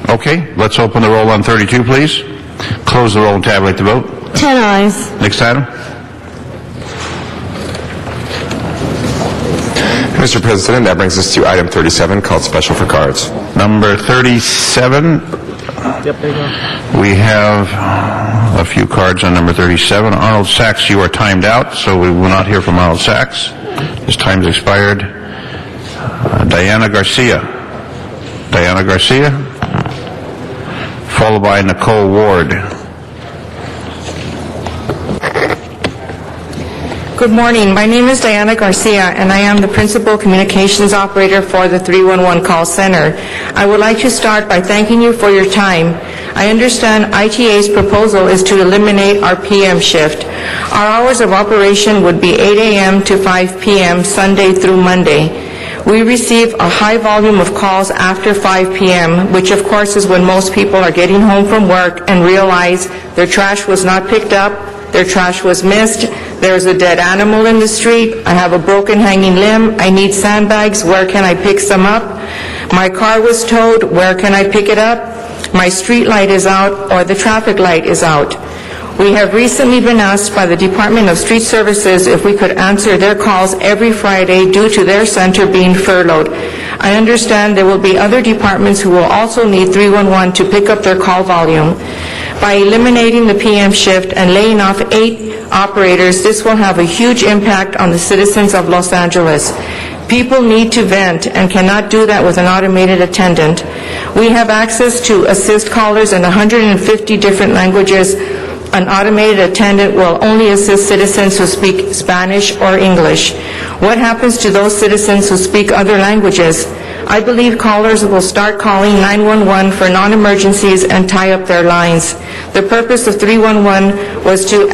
Okay, let's open the roll on 32, please. Close the roll and tabulate the vote. 10 ayes. Next item. Mr. President, that brings us to item 37, called special for cards. Number 37. Yep, there you go. We have a few cards on number 37. Arnold Sachs, you are timed out, so we will not hear from Arnold Sachs. His time's expired. Diana Garcia. Diana Garcia, followed by Nicole Ward. Good morning. My name is Diana Garcia, and I am the Principal Communications Operator for the 311 Call Center. I would like to start by thanking you for your time. I understand ITA's proposal is to eliminate our PM shift. Our hours of operation would be 8 a.m. to 5 p.m. Sunday through Monday. We receive a high volume of calls after 5 p.m., which of course is when most people are getting home from work and realize their trash was not picked up, their trash was missed, there's a dead animal in the street, I have a broken hanging limb, I need sandbags, where can I pick some up? My car was towed, where can I pick it up? My street light is out or the traffic light is out. We have recently been asked by the Department of Street Services if we could answer their calls every Friday due to their center being furloughed. I understand there will be other departments who will also need 311 to pick up their call volume. By eliminating the PM shift and laying off 8 operators, this will have a huge impact on the citizens of Los Angeles. People need to vent and cannot do that with an automated attendant. We have access to assist callers in 150 different languages. An automated attendant will only assist citizens who speak Spanish or English. What happens to those citizens who speak other languages? I believe callers will start calling 911 for non-emergencies and tie up their lines. The purpose of 311 was to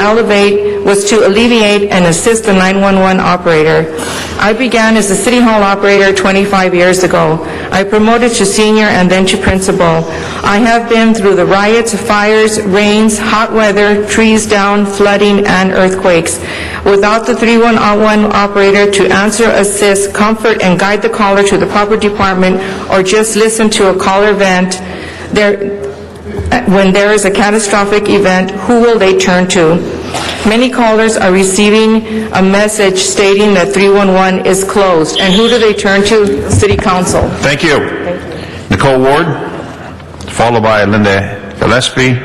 alleviate and assist the 911 operator. I began as a City Hall operator 25 years ago. I promoted to senior and then to principal. I have been through the riots, fires, rains, hot weather, trees down, flooding, and earthquakes. Without the 311 operator to answer, assist, comfort, and guide the caller to the proper department, or just listen to a caller vent, when there is a catastrophic event, who will they turn to? Many callers are receiving a message stating that 311 is closed. And who do they turn to? City Council. Thank you. Nicole Ward, followed by Linda Gillespie.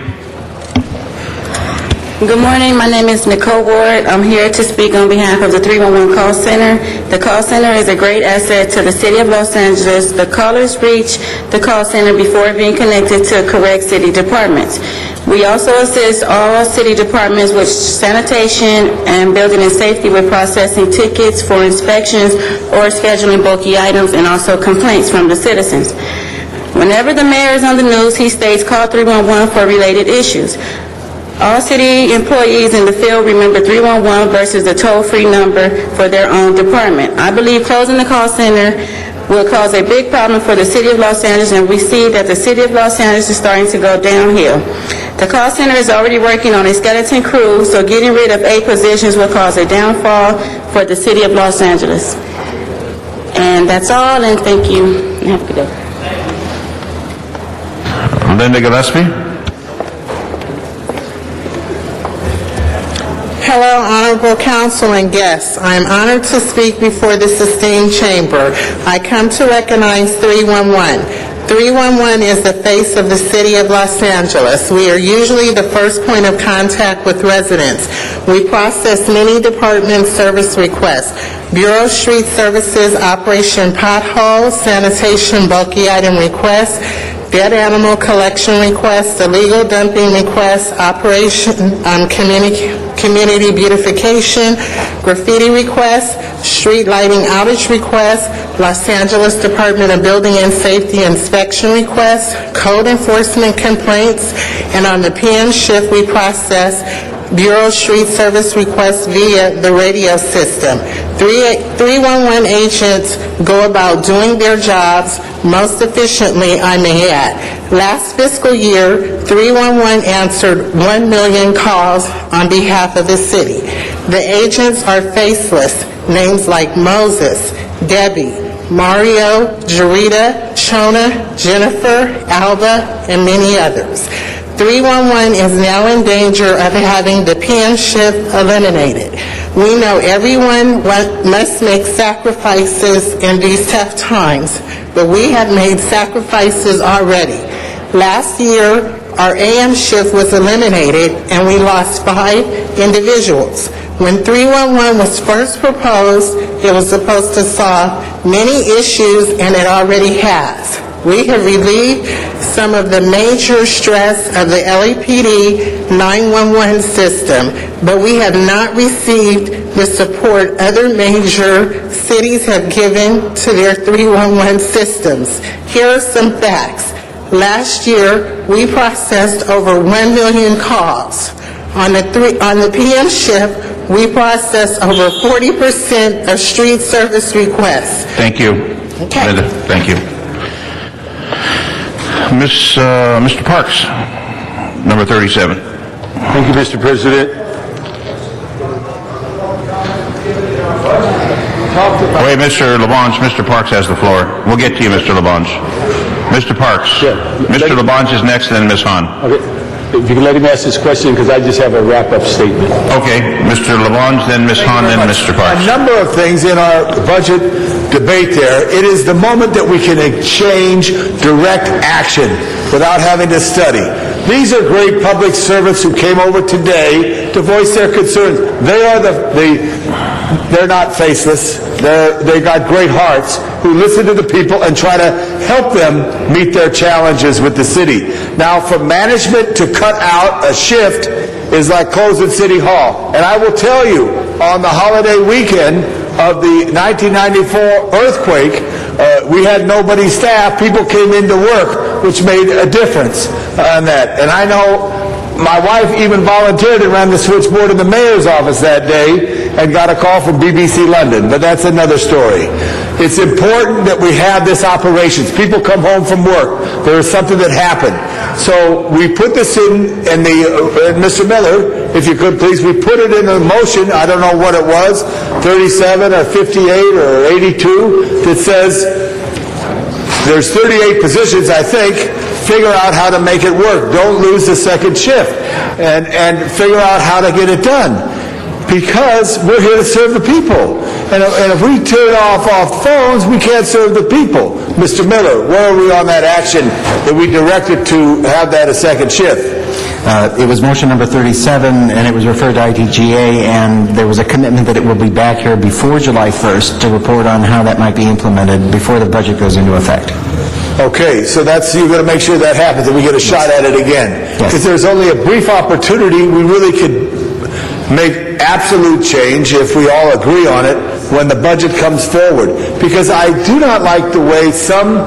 Good morning. My name is Nicole Ward. I'm here to speak on behalf of the 311 call center. The call center is a great asset to the city of Los Angeles. The callers reach the call center before being connected to correct city departments. We also assist all city departments with sanitation and building and safety with processing tickets for inspections or scheduling bulky items, and also complaints from the citizens. Whenever the mayor is on the news, he states call 311 for related issues. All city employees in the field remember 311 versus a toll-free number for their own department. I believe closing the call center will cause a big problem for the city of Los Angeles, and we see that the city of Los Angeles is starting to go downhill. The call center is already working on a skeleton crew, so getting rid of 8 positions will cause a downfall for the city of Los Angeles. And that's all, and thank you. Have a good day. Linda Gillespie. Hello, honorable council and guests. I am honored to speak before this esteemed chamber. I come to recognize 311. 311 is the face of the city of Los Angeles. We are usually the first point of contact with residents. We process many department service requests: Bureau of Street Services, Operation Pothole, sanitation bulky item requests, dead animal collection requests, illegal dumping requests, Operation Community Beautification, graffiti requests, street lighting outage requests, Los Angeles Department of Building and Safety inspection requests, code enforcement complaints, and on the PM shift we process Bureau of Street Service requests via the radio system. 311 agents go about doing their jobs most efficiently, I may add. Last fiscal year, 311 answered 1 million calls on behalf of the city. The agents are faceless, names like Moses, Debbie, Mario, Jarita, Shona, Jennifer, Alba, and many others. 311 is now in danger of having the PM shift eliminated. We know everyone must make sacrifices in these tough times, but we have made sacrifices already. Last year, our AM shift was eliminated and we lost 5 individuals. When 311 was first proposed, it was supposed to solve many issues, and it already has. We have relieved some of the major stress of the LAPD 911 system, but we have not received the support other major cities have given to their 311 systems. Here are some facts. Last year, we processed over 1 million calls. On the PM shift, we processed over 40% of street service requests. Thank you. Okay. Linda, thank you. Mr. Parks, number 37. Thank you, Mr. President. Wait, Mr. Labange, Mr. Parks has the floor. We'll get to you, Mr. Labange. Mr. Parks. Yeah. Mr. Labange is next, then Ms. Hahn. Okay. if you could let him ask this question, because I just have a wrap-up statement. Okay, Mr. Labange, then Ms. Hahn, then Mr. Parks. A number of things in our budget debate there. It is the moment that we can exchange direct action without having to study. These are great public servants who came over today to voice their concerns. They're not faceless. They got great hearts who listen to the people and try to help them meet their challenges with the city. Now, for management to cut out a shift is like closing City Hall. And I will tell you, on the holiday weekend of the 1994 earthquake, we had nobody staff. People came into work, which made a difference on that. And I know my wife even volunteered and ran the switchboard in the mayor's office that day and got a call from BBC London, but that's another story. It's important that we have this operations. People come home from work. There is something that happened. So we put this in, and Mr. Miller, if you could please, we put it in a motion, I don't know what it was, 37 or 58 or 82, that says there's 38 positions, I think. Figure out how to make it work. Don't lose the second shift. And figure out how to get it done. Because we're here to serve the people. And if we turn off phones, we can't serve the people. Mr. Miller, where are we on that action that we directed to have that a second shift? It was motion number 37, and it was referred to ITGA, and there was a commitment that it will be back here before July 1st to report on how that might be implemented before the budget goes into effect. Okay, so you're going to make sure that happens and we get a shot at it again. Because there's only a brief opportunity. We really could make absolute change if we all agree on it when the budget comes forward. Because I do not like the way some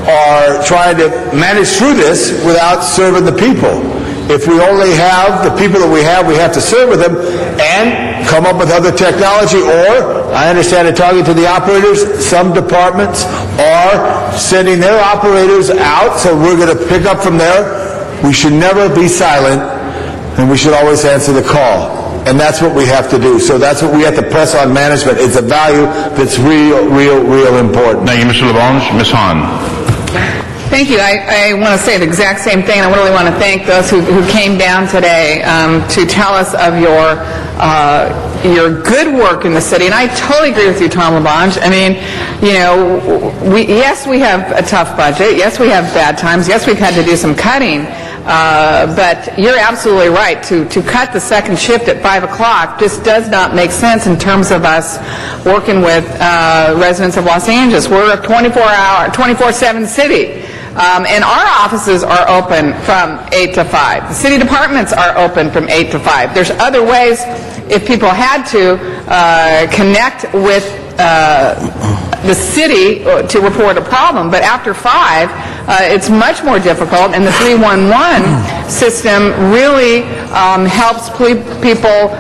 are trying to manage through this without serving the people. If we only have the people that we have to serve with them and come up with other technology. Or, I understand in talking to the operators, some departments are sending their operators out, so we're going to pick up from there. We should never be silent, and we should always answer the call. And that's what we have to do. So that's what we have to press on management. It's a value that's real important. Thank you, Mr. Labange. Ms. Hahn. Thank you. I want to say the exact same thing. I really want to thank those who came down today to tell us of your good work in the city. And I totally agree with you, Tom Labange. I mean, yes, we have a tough budget. Yes, we have bad times. Yes, we've had to do some cutting. But you're absolutely right. To cut the second shift at 5 o'clock just does not make sense in terms of us working with residents of Los Angeles. We're a 24/7 city. And our offices are open from 8 to 5. The city departments are open from 8 to 5. There's other ways, if people had to, connect with the city to report a problem, but after 5, it's much more difficult, and the 311 system really helps people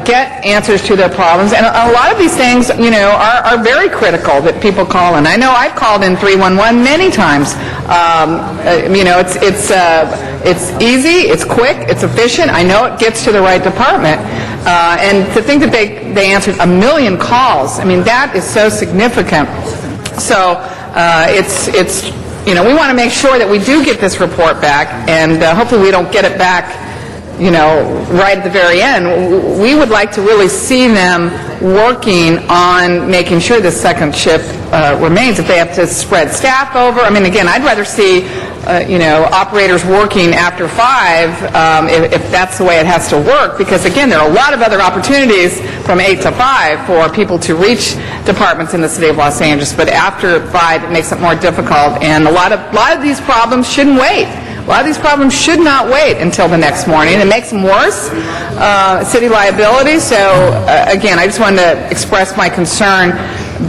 get answers to their problems. And a lot of these things, are very critical that people call in. I know I've called in 311 many times. It's easy, it's quick, it's efficient. I know it gets to the right department. And to think that they answered 1 million calls, I mean, that is so significant. So we want to make sure that we do get this report back, and hopefully we don't get it back, right at the very end. We would like to really see them working on making sure the second shift remains. If they have to spread staff over, I mean, again, I'd rather see operators working after 5 if that's the way it has to work, because again, there are a lot of other opportunities from 8 to 5 for people to reach departments in the city of Los Angeles, but after 5 it makes it more difficult, and a lot of these problems shouldn't wait. A lot of these problems should not wait until the next morning. It makes them worse, city liability. So again, I just wanted to express my concern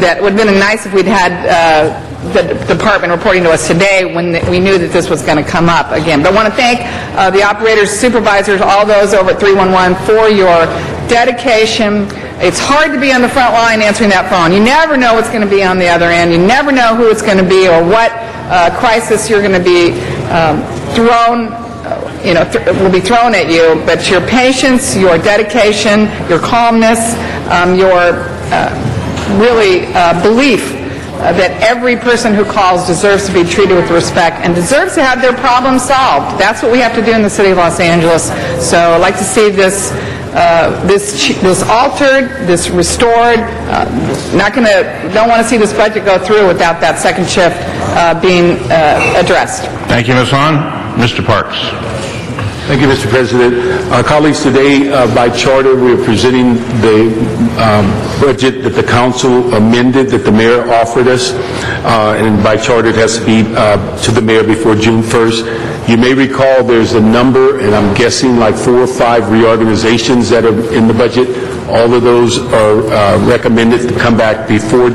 that it would have been nice if we'd had the department reporting to us today when we knew that this was going to come up again. But I want to thank the operators, supervisors, all those over at 311 for your dedication. It's hard to be on the front line answering that phone. You never know what's going to be on the other end. You never know who it's going to be or what crisis you're going to be will be thrown at you. But your patience, your dedication, your calmness, your really belief that every person who calls deserves to be treated with respect and deserves to have their problem solved. That's what we have to do in the city of Los Angeles. So I'd like to see this altered, this restored. Don't want to see this budget go through without that second shift being addressed. Thank you, Ms. Hahn. Mr. Parks. Thank you, Mr. President. Colleagues, today, by charter, we are presenting the budget that the council amended, that the mayor offered us, and by charter, it has to be to the mayor before June 1st. You may recall there's a number, and I'm guessing like 4 or 5 reorganizations that are in the budget. All of those are recommended to come back before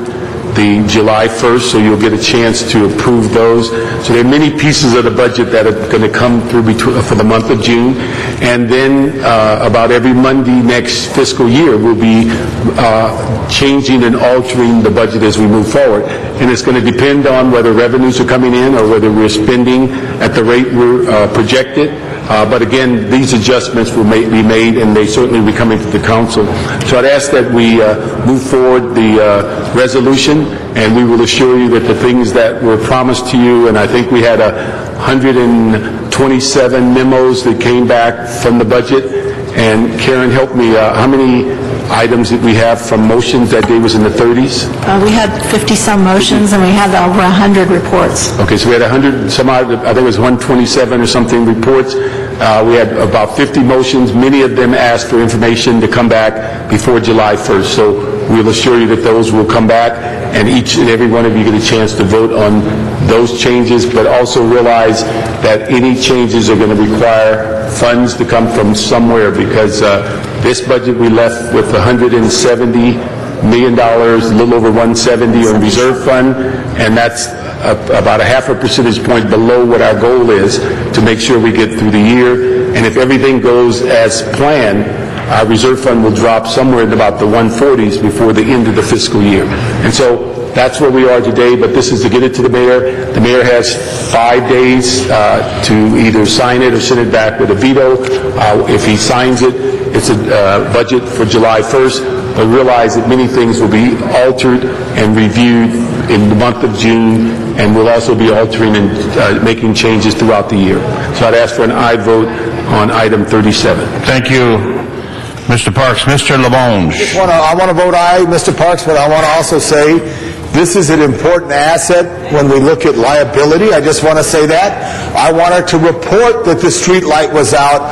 the July 1st, so you'll get a chance to approve those. So there are many pieces of the budget that are going to come through for the month of June. And then about every Monday next fiscal year, we'll be changing and altering the budget as we move forward. And it's going to depend on whether revenues are coming in or whether we're spending at the rate we're projected. But again, these adjustments will be made, and they certainly will be coming to the council. So I'd ask that we move forward the resolution, and we will assure you that the things that were promised to you, and I think we had 127 memos that came back from the budget. And Karen, help me, how many items that we have from motions that day was in the 30s? We had 50-some motions, and we had over 100 reports. Okay, so we had 100, some odd, I think it was 127 or something reports. We had about 50 motions. Many of them asked for information to come back before July 1st. So we'll assure you that those will come back, and each and every one of you get a chance to vote on those changes, but also realize that any changes are going to require funds to come from somewhere, because this budget we left with $170 million, a little over 170 on reserve fund, and that's about a half a percentage point below what our goal is to make sure we get through the year. And if everything goes as planned, our reserve fund will drop somewhere in about the 140s before the end of the fiscal year. And so that's where we are today, but this is to get it to the mayor. The mayor has 5 days to either sign it or send it back with a veto. If he signs it, it's a budget for July 1st, but realize that many things will be altered and reviewed in the month of June, and we'll also be altering and making changes throughout the year. So I'd ask for an aye vote on item 37. Thank you, Mr. Parks. Mr. LaBonge. I want to vote aye, Mr. Parks, but I want to also say this is an important asset when we look at liability. I just want to say that. I wanted to report that the street light was out.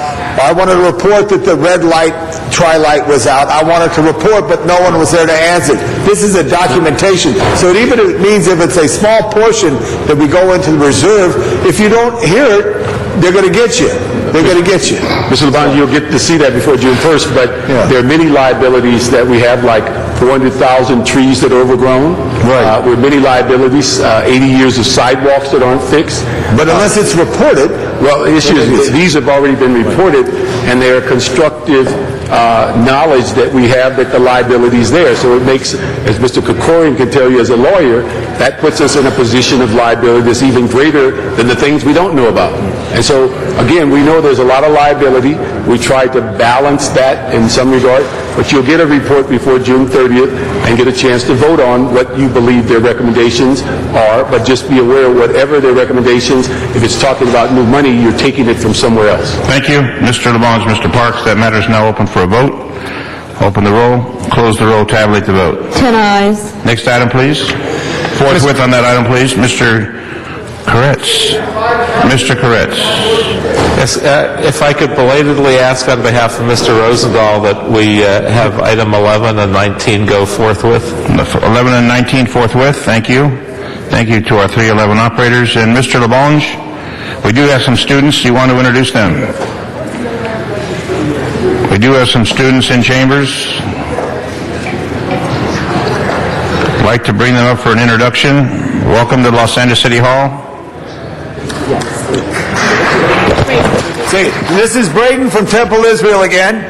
I wanted to report that the red light, tri-light was out. I wanted to report, but no one was there to answer. This is a documentation. So even if it means if it's a small portion that we go into the reserve, if you don't hear it, they're going to get you. They're going to get you. Mr. LaBonge, you'll get to see that before June 1st, but there are many liabilities that we have, like 400,000 trees that are overgrown. Right. With many liabilities, 80 years of sidewalks that aren't fixed. But unless it's reported... Well, the issue is these have already been reported, and they are constructive knowledge that we have that the liability is there. So it makes, as Mr. Krikorian can tell you as a lawyer, that puts us in a position of liability that's even greater than the things we don't know about. And so, again, we know there's a lot of liability. We try to balance that in some regard, but you'll get a report before June 30th and get a chance to vote on what you believe their recommendations are, but just be aware, whatever their recommendations, if it's talking about new money, you're taking it from somewhere else. Thank you, Mr. LaBonge, Mr. Parks. That matter is now open for a vote. Open the roll, close the roll, tabulate the vote. 10 ayes. Next item, please. Forthwith on that item, please. Mr. Koretz. Mr. Koretz. Yes, if I could belatedly ask on behalf of Mr. Rosendahl that we have item 11 and 19 go forthwith. 11 and 19 forthwith. Thank you. Thank you to our 311 operators. And Mr. LaBonge, we do have some students. Do you want to introduce them? We do have some students in chambers. I'd like to bring them up for an introduction. Welcome to Los Angeles City Hall. This is Braden from Temple Israel again.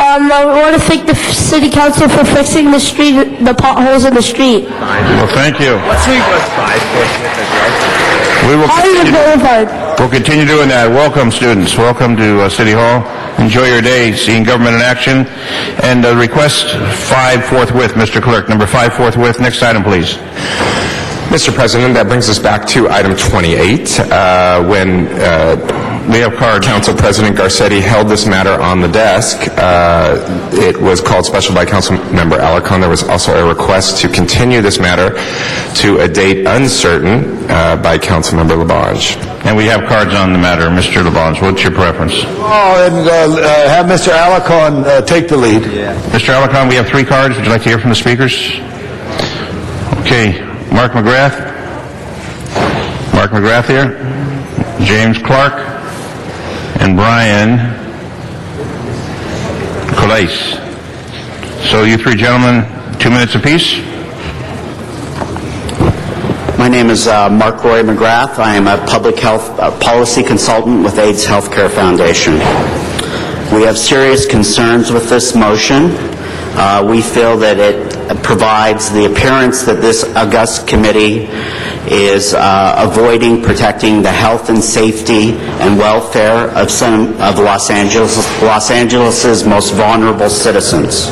I want to thank the city council for fixing the street, the potholes in the street. Well, thank you. We'll continue doing that. Welcome, students. Welcome to City Hall. Enjoy your day seeing government in action. And request 5 forthwith, Mr. Clerk. Number 5 forthwith. Next item, please. Mr. President, that brings us back to item 28, when Leo Card, Council President Garcetti held this matter on the desk. It was called special by Council Member Alarcon. There was also a request to continue this matter to a date uncertain by Council Member Labange. And we have cards on the matter. Mr. Labange, what's your preference? Oh, and have Mr. Alarcon take the lead. Mr. Alarcon, we have 3 cards. Would you like to hear from the speakers? Okay. Mark McGrath. Mark McGrath here. James Clark. And Brian Colais. So you 3 gentlemen, 2 minutes apiece. My name is Mark Roy McGrath. I am a public health policy consultant with AIDS Healthcare Foundation. We have serious concerns with this motion. We feel that it provides the appearance that this august committee is avoiding protecting the health and safety and welfare of some of Los Angeles's most vulnerable citizens.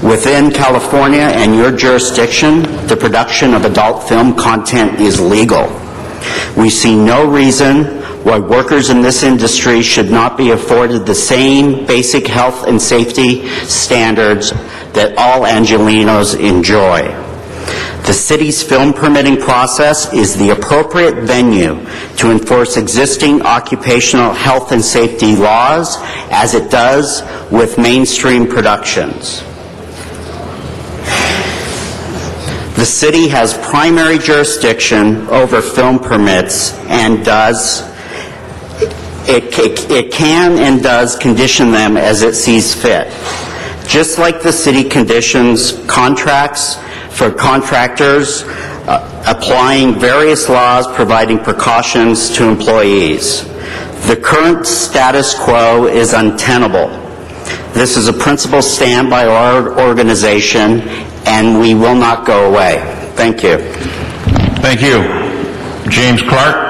Within California and your jurisdiction, the production of adult film content is legal. We see no reason why workers in this industry should not be afforded the same basic health and safety standards that all Angelenos enjoy. The city's film permitting process is the appropriate venue to enforce existing occupational health and safety laws, as it does with mainstream productions. The city has primary jurisdiction over film permits and it can and does condition them as it sees fit. Just like the city conditions contracts for contractors, applying various laws providing precautions to employees. The current status quo is untenable. This is a principled stand by our organization, and we will not go away. Thank you. Thank you. James Clark.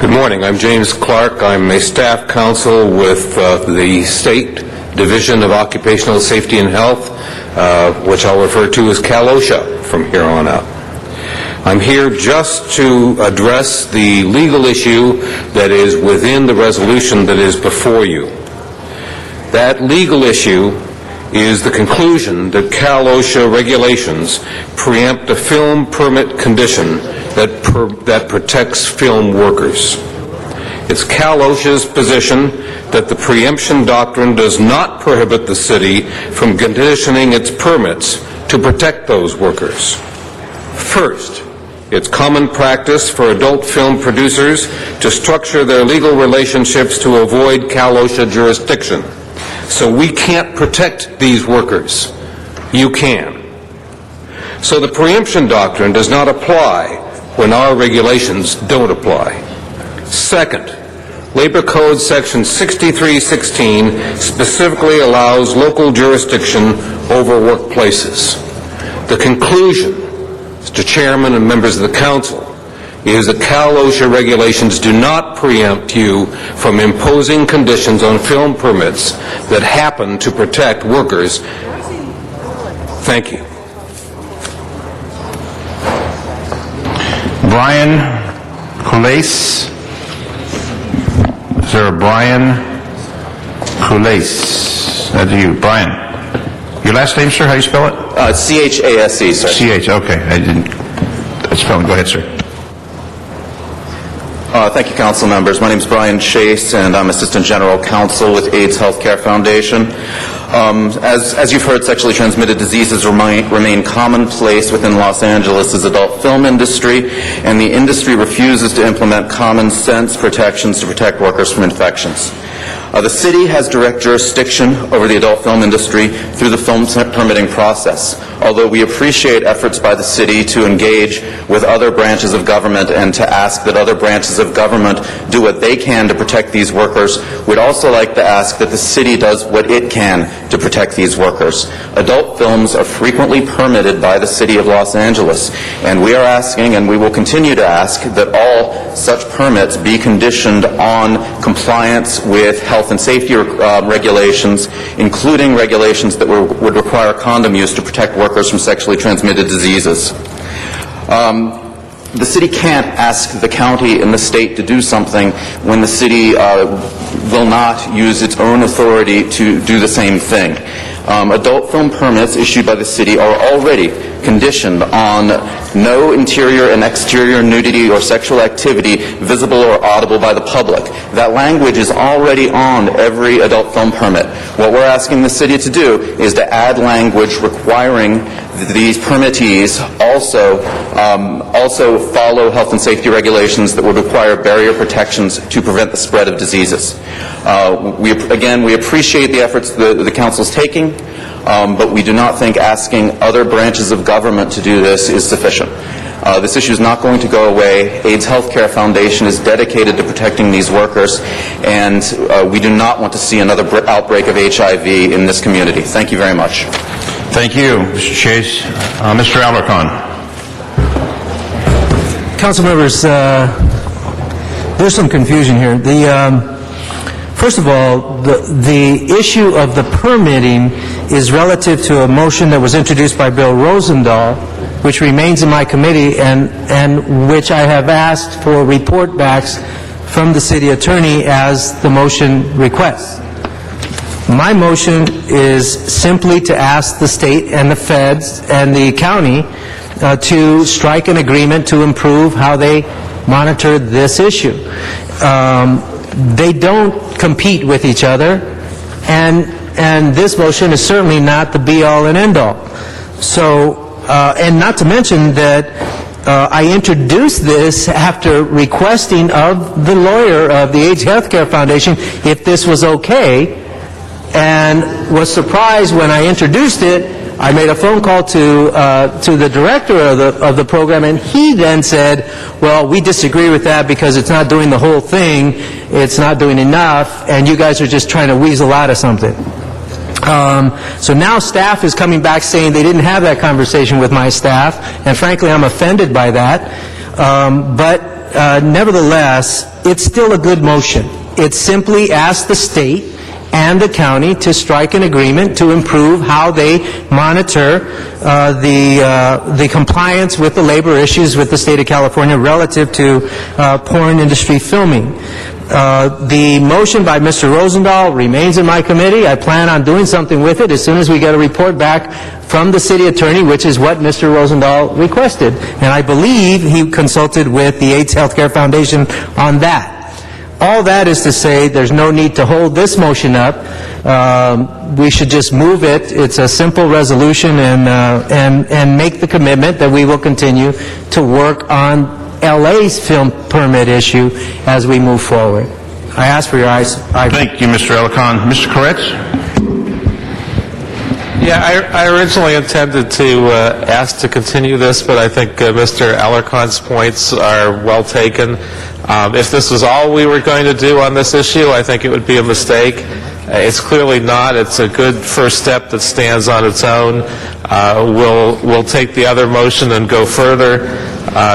Good morning. I'm James Clark. I'm a staff counsel with the State Division of Occupational Safety and Health, which I'll refer to as CalOSHA from here on out. I'm here just to address the legal issue that is within the resolution that is before you. That legal issue is the conclusion that CalOSHA regulations preempt a film permit condition that protects film workers. It's CalOSHA's position that the preemption doctrine does not prohibit the city from conditioning its permits to protect those workers. First, it's common practice for adult film producers to structure their legal relationships to avoid CalOSHA jurisdiction. So we can't protect these workers. You can. So the preemption doctrine does not apply when our regulations don't apply. Second, Labor Code Section 6316 specifically allows local jurisdiction over workplaces. The conclusion, Mr. Chairman and members of the Council, is that CalOSHA regulations do not preempt you from imposing conditions on film permits that happen to protect workers. Thank you. Brian Colais. Is there a Brian Colais? That's you. Brian. Your last name, sir? How do you spell it? C-H-A-S-E, sir. C-H, okay. I didn't... Spelling. Go ahead, sir. Thank you, council members. My name is Brian Chase, and I'm Assistant General Counsel with AIDS Healthcare Foundation. As you've heard, sexually transmitted diseases remain commonplace within Los Angeles' adult film industry, and the industry refuses to implement common sense protections to protect workers from infections. The city has direct jurisdiction over the adult film industry through the film permitting process. Although we appreciate efforts by the city to engage with other branches of government and to ask that other branches of government do what they can to protect these workers, we'd also like to ask that the city does what it can to protect these workers. Adult films are frequently permitted by the city of Los Angeles, and we are asking, and we will continue to ask, that all such permits be conditioned on compliance with health health and safety regulations, including regulations that would require condom use to protect workers from sexually transmitted diseases. The city can't ask the county and the state to do something when the city will not use its own authority to do the same thing. Adult film permits issued by the city are already conditioned on no interior and exterior nudity or sexual activity visible or audible by the public. That language is already on every adult film permit. What we're asking the city to do is to add language requiring these permittees also follow health and safety regulations that would require barrier protections to prevent the spread of diseases. We appreciate the efforts the council's taking, but we do not think asking other branches of government to do this is sufficient. This issue is not going to go away. AIDS Healthcare Foundation is dedicated to protecting these workers, and we do not want to see another outbreak of HIV in this community. Thank you very much. Thank you, Mr. Chase. Mr. Alarcon. Council members, there's some confusion here. First of all, the issue of the permitting is relative to a motion that was introduced by Bill Rosendahl, which remains in my committee, and which I have asked for report backs from the city attorney as the motion requests. My motion is simply to ask the state and the feds and the county to strike an agreement to improve how they monitor this issue. They don't compete with each other, and this motion is certainly not the be-all and end-all. So, and not to mention that I introduced this after requesting of the lawyer of the AIDS Healthcare Foundation if this was okay, and was surprised when I introduced it. I made a phone call to the director of the program, and he then said, well, we disagree with that because it's not doing the whole thing, it's not doing enough, and you guys are just trying to weasel out of something. So now staff is coming back saying they didn't have that conversation with my staff, and frankly I'm offended by that. But nevertheless, it's still a good motion. It simply asks the state and the county to strike an agreement to improve how they monitor the compliance with the labor issues with the state of California relative to porn industry filming. The motion by Mr. Rosendahl remains in my committee. I plan on doing something with it as soon as we get a report back from the city attorney, which is what Mr. Rosendahl requested. And I believe he consulted with the AIDS Healthcare Foundation on that. All that is to say there's no need to hold this motion up. We should just move it. It's a simple resolution, and make the commitment that we will continue to work on LA's film permit issue as we move forward. I ask for your eyes. Thank you, Mr. Alarcon. Mr. Koretz? Yeah, I originally intended to ask to continue this, but I think Mr. Alarcon's points are well taken. If this was all we were going to do on this issue, I think it would be a mistake. It's clearly not. It's a good first step that stands on its own. We'll take the other motion and go further.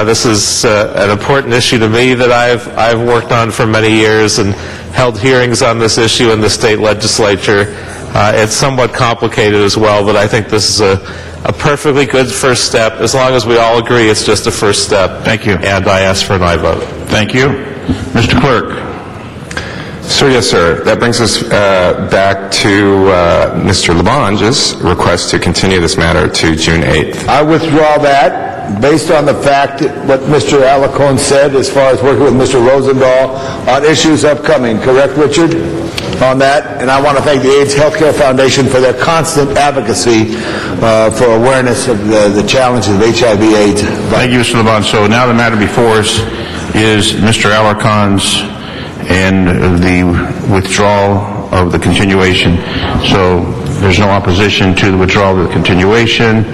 This is an important issue to me that I've worked on for many years and held hearings on this issue in the state legislature. It's somewhat complicated as well, but I think this is a perfectly good first step. As long as we all agree it's just a first step. Thank you. And I ask for my vote. Thank you. Mr. Clerk? Sir, yes, sir. That brings us back to Mr. Labange's request to continue this matter to June 8th. I withdraw that based on the fact that what Mr. Alarcon said as far as working with Mr. Rosendahl on issues upcoming. Correct, Richard, on that? And I want to thank the AIDS Healthcare Foundation for their constant advocacy for awareness of the challenges of HIV/AIDS. Thank you, Mr. Labange. So now the matter before us is Mr. Alarcon's and the withdrawal of the continuation. So there's no opposition to the withdrawal of the continuation,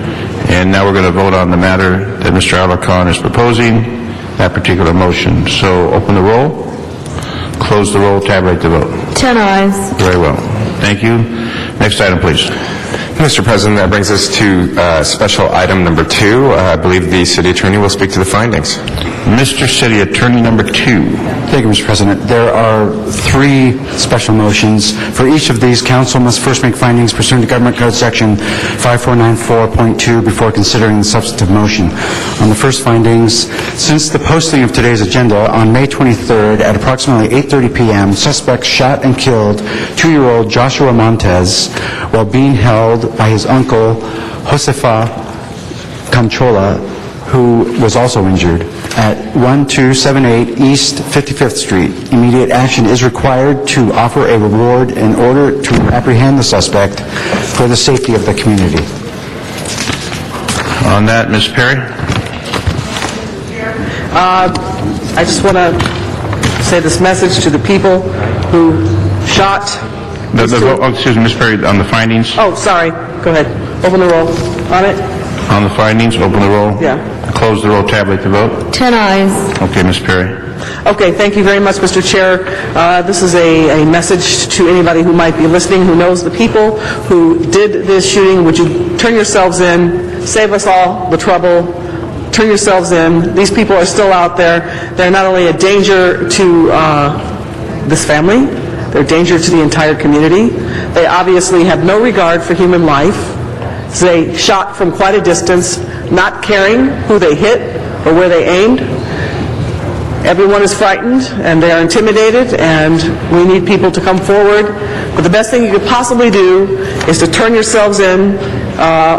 and now we're going to vote on the matter that Mr. Alarcon is proposing, that particular motion. So open the roll, close the roll, tabulate the vote. 10 ayes. Very well. Thank you. Next item, please. Mr. President, that brings us to special item number 2. I believe the city attorney will speak to the findings. Mr. City Attorney number 2. Thank you, Mr. President. There are 3 special motions. For each of these, council must first make findings pursuant to Government Code Section 5494.2 before considering the substantive motion. On the first findings, since the posting of today's agenda on May 23rd at approximately 8:30 p.m., suspects shot and killed 2-year-old Joshua Montez while being held by his uncle, Josefa Conchola, who was also injured, at 1278 East 55th Street. Immediate action is required to offer a reward in order to apprehend the suspect for the safety of the community. On that, Ms. Perry? I just want to say this message to the people who shot... Excuse me, Ms. Perry, on the findings? Oh, sorry. Go ahead. Open the roll. On it? On the findings, open the roll. Yeah. Close the roll, tabulate the vote. 10 ayes. Okay, Ms. Perry. Okay, thank you very much, Mr. Chair. This is a message to anybody who might be listening, who knows the people who did this shooting. Would you turn yourselves in, save us all the trouble, turn yourselves in. These people are still out there. They're not only a danger to this family, they're a danger to the entire community. They obviously have no regard for human life. They shot from quite a distance, not caring who they hit or where they aimed. Everyone is frightened and they are intimidated, and we need people to come forward. But the best thing you could possibly do is to turn yourselves in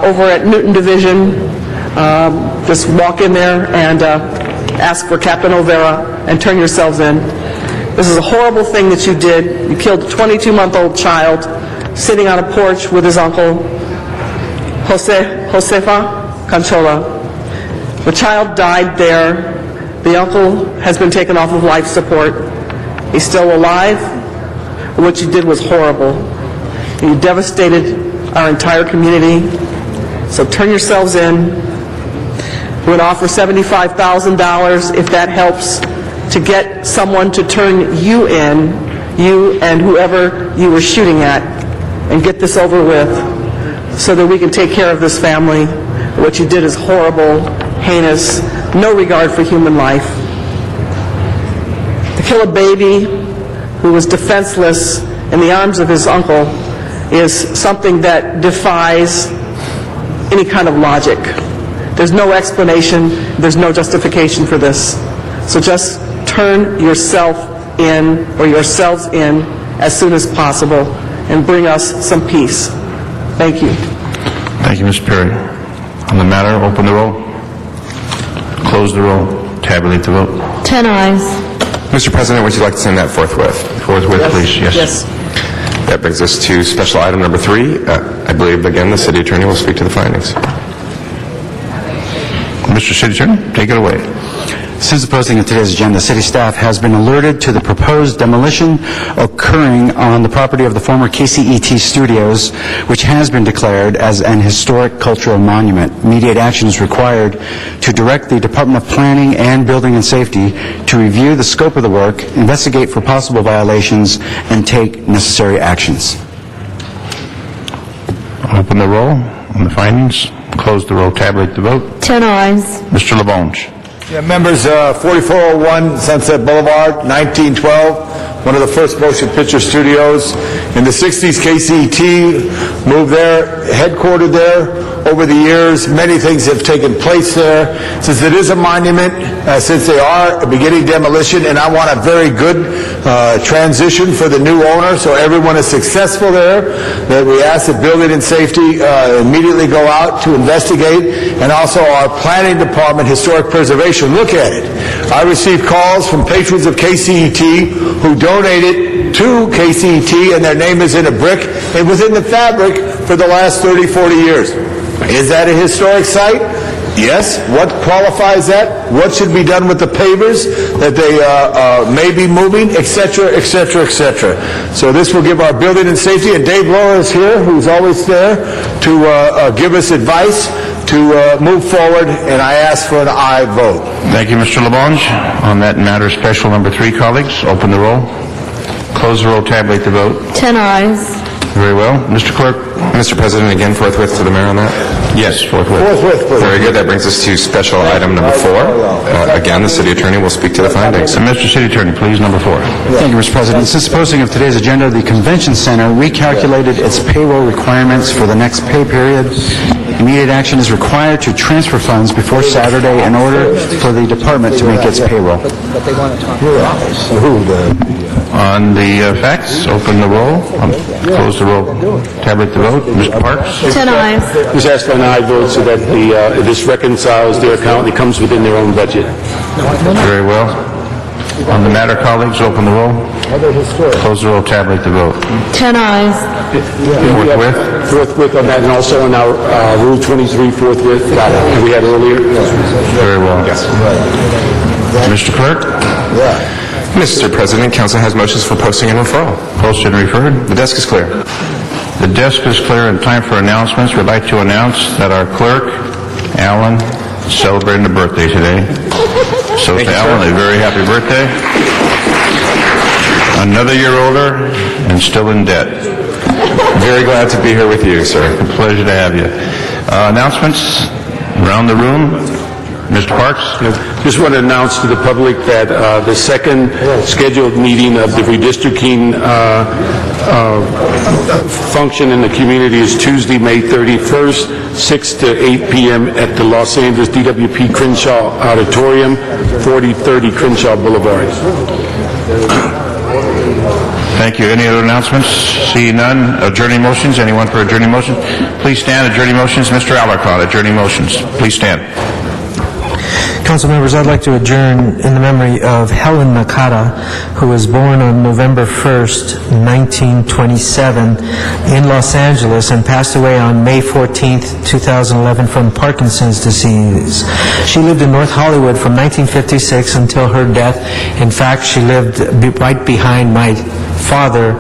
over at Newton Division. Just walk in there and ask for Captain O'Vera and turn yourselves in. This is a horrible thing that you did. You killed a 22-month-old child sitting on a porch with his uncle, Josefa Conchola. The child died there. The uncle has been taken off of life support. He's still alive. What you did was horrible. You devastated our entire community. So turn yourselves in. We're going to offer $75,000 if that helps to get someone to turn you in, you and whoever you were shooting at, and get this over with so that we can take care of this family. What you did is horrible, heinous, no regard for human life. To kill a baby who was defenseless in the arms of his uncle is something that defies any kind of logic. There's no explanation, there's no justification for this. So just turn yourself in, or yourselves in, as soon as possible and bring us some peace. Thank you. Thank you, Ms. Perry. On the matter, open the roll. Close the roll. Tabulate the vote. 10 ayes. Mr. President, would you like to send that forthwith? Forthwith, please. Yes. That brings us to special item number 3. I believe, again, the city attorney will speak to the findings. Mr. City Attorney, take it away. Since the posting of today's agenda, city staff has been alerted to the proposed demolition occurring on the property of the former KCET Studios, which has been declared as an historic cultural monument. Immediate action is required to direct the Department of Planning and Building and Safety to review the scope of the work, investigate for possible violations, and take necessary actions. Open the roll on the findings. Close the roll. Tabulate the vote. 10 ayes. Mr. LaBonge. Yeah, members, 4401 Sunset Boulevard, 1912, one of the first motion picture studios. In the 60s, KCET moved there, headquartered there. Over the years, many things have taken place there. Since it is a monument, since they are beginning demolition, and I want a very good transition for the new owner, so everyone is successful there, that we ask that Building and Safety immediately go out to investigate, and also our Planning Department, Historic Preservation, look at it. I received calls from patrons of KCET who donated to KCET, and their name is in a brick and within the fabric for the last 30, 40 years. Is that a historic site? Yes. What qualifies that? What should be done with the pavers that they may be moving, etc., etc., etc. So this will give our Building and Safety, and Dave Laura is here, who's always there, to give us advice to move forward, and I ask for an aye vote. Thank you, Mr. LaBonge. On that matter, special number 3, colleagues, open the roll. Close the roll. Tabulate the vote. 10 ayes. Very well. Mr. Clerk? Mr. President, again, forthwith to the mayor on that? Yes, forthwith. Forthwith, please. Very good. That brings us to special item number 4. Again, the city attorney will speak to the findings. Mr. City Attorney, please, number 4. Thank you, Mr. President. Since the posting of today's agenda, the Convention Center recalculated its payroll requirements for the next pay period. Immediate action is required to transfer funds before Saturday in order for the department to make its payroll. On the facts, open the roll, close the roll, tabulate the vote. Mr. Parks? 10 ayes. Ms. asked for an aye vote so that this reconciles their account. It comes within their own budget. Very well. On the matter, colleagues, open the roll, close the roll, tabulate the vote. 10 ayes. Forthwith? Forthwith on that, and also on our Rule 23 forthwith that we had earlier. Very well. Mr. Clerk? Mr. President, council has motions for posting and referral. Posted and referred? The desk is clear. The desk is clear and time for announcements. We'd like to announce that our clerk, Alan, is celebrating a birthday today. So to Alan, a very happy birthday. Another year older and still in debt. Very glad to be here with you, sir. A pleasure to have you. Announcements around the room. Mr. Parks? Just want to announce to the public that the second scheduled meeting of the redistricting function in the community is Tuesday, May 31st, 6 to 8 p.m. at the Los Angeles DWP Crenshaw Auditorium, 4030 Crenshaw Boulevard. Thank you. Any other announcements? See none. Adjourning motions? Anyone for adjourning motions? Please stand. Adjourning motions. Mr. Alarcon, adjourning motions. Please stand. Council members, I'd like to adjourn in the memory of Helen Nakata, who was born on November 1st, 1927 in Los Angeles and passed away on May 14th, 2011 from Parkinson's disease. She lived in North Hollywood from 1956 until her death. In fact, she lived right behind my father,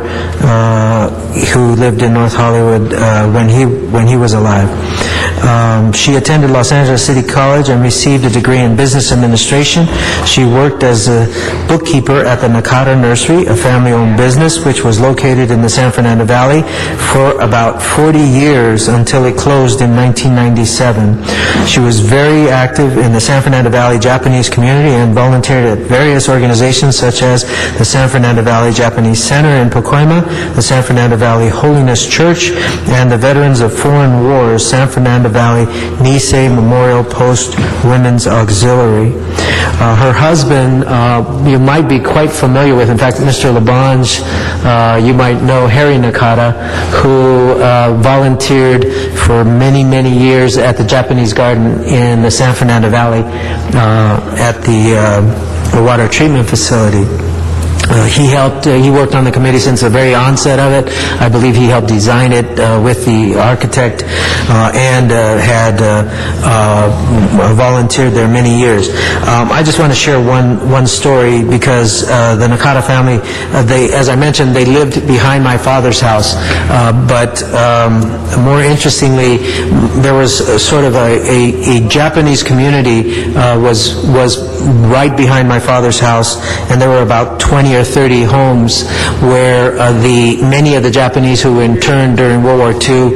who lived in North Hollywood when he was alive. She attended Los Angeles City College and received a degree in business administration. She worked as a bookkeeper at the Nakata Nursery, a family-owned business which was located in the San Fernando Valley for about 40 years until it closed in 1997. She was very active in the San Fernando Valley Japanese community and volunteered at various organizations such as the San Fernando Valley Japanese Center in Pacoima, the San Fernando Valley Holiness Church, and the Veterans of Foreign Wars San Fernando Valley Nisei Memorial Post Women's Auxiliary. Her husband, you might be quite familiar with. In fact, Mr. Labange, you might know Harry Nakata, who volunteered for many, many years at the Japanese Garden in the San Fernando Valley at the water treatment facility. He worked on the committee since the very onset of it. I believe he helped design it with the architect and had volunteered there many years. I just want to share one story because the Nakata family, as I mentioned, they lived behind my father's house. But more interestingly, there was sort of a Japanese community was right behind my father's house, and there were about 20 or 30 homes where many of the Japanese who interned during World War II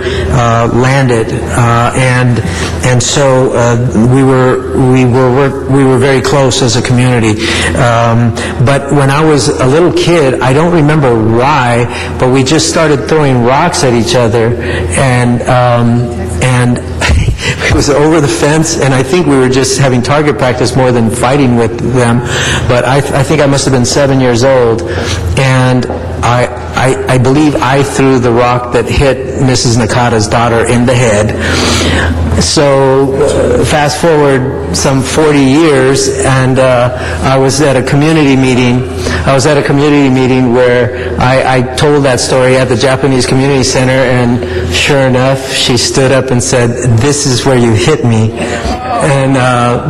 landed, and so we were very close as a community. But when I was a little kid, I don't remember why, but we just started throwing rocks at each other, and it was over the fence, and I think we were just having target practice more than fighting with them. But I think I must have been 7 years old, and I believe I threw the rock that hit Mrs. Nakata's daughter in the head. So fast forward some 40 years, and I was at a community meeting. I was at a community meeting where I told that story at the Japanese Community Center, and sure enough, she stood up and said, "This is where you hit me." And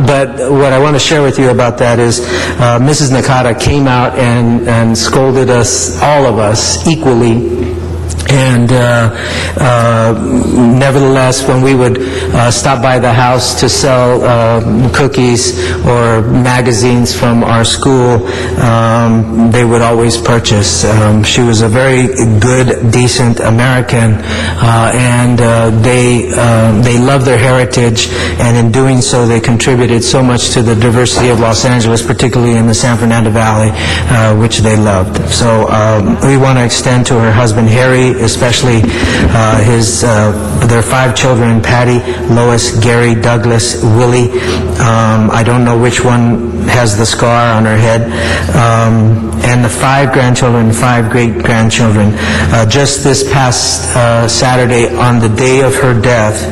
but what I want to share with you about that is Mrs. Nakata came out and scolded us, all of us, equally. And nevertheless, when we would stop by the house to sell cookies or magazines from our school, they would always purchase. She was a very good, decent American, and they loved their heritage, and in doing so, they contributed so much to the diversity of Los Angeles, particularly in the San Fernando Valley, which they loved. So we want to extend to her husband, Harry, especially their 5 children, Patty, Lois, Gary, Douglas, Willie. I don't know which one has the scar on her head. And the 5 grandchildren, 5 great-grandchildren. Just this past Saturday, on the day of her death,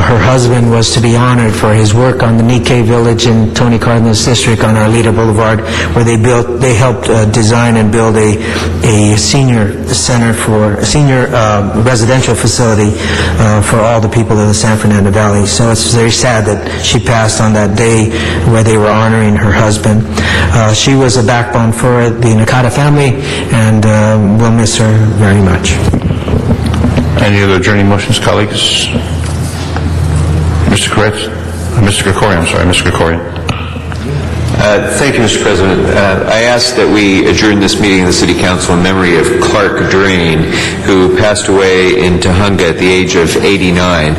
her husband was to be honored for his work on the Nikkei Village in Tony Cardinal's district on Arleta Boulevard, where they helped design and build a senior center for a senior residential facility for all the people of the San Fernando Valley. So it's very sad that she passed on that day where they were honoring her husband. She was a backbone for the Nakata family, and we'll miss her very much. Any other adjourning motions, colleagues? Mr. Koretz? Mr. Krikorian, I'm sorry, Mr. Krikorian. Thank you, Mr. President. I ask that we adjourn this meeting of the City Council in memory of Clark Drain, who passed away in Tujunga at the age of 89.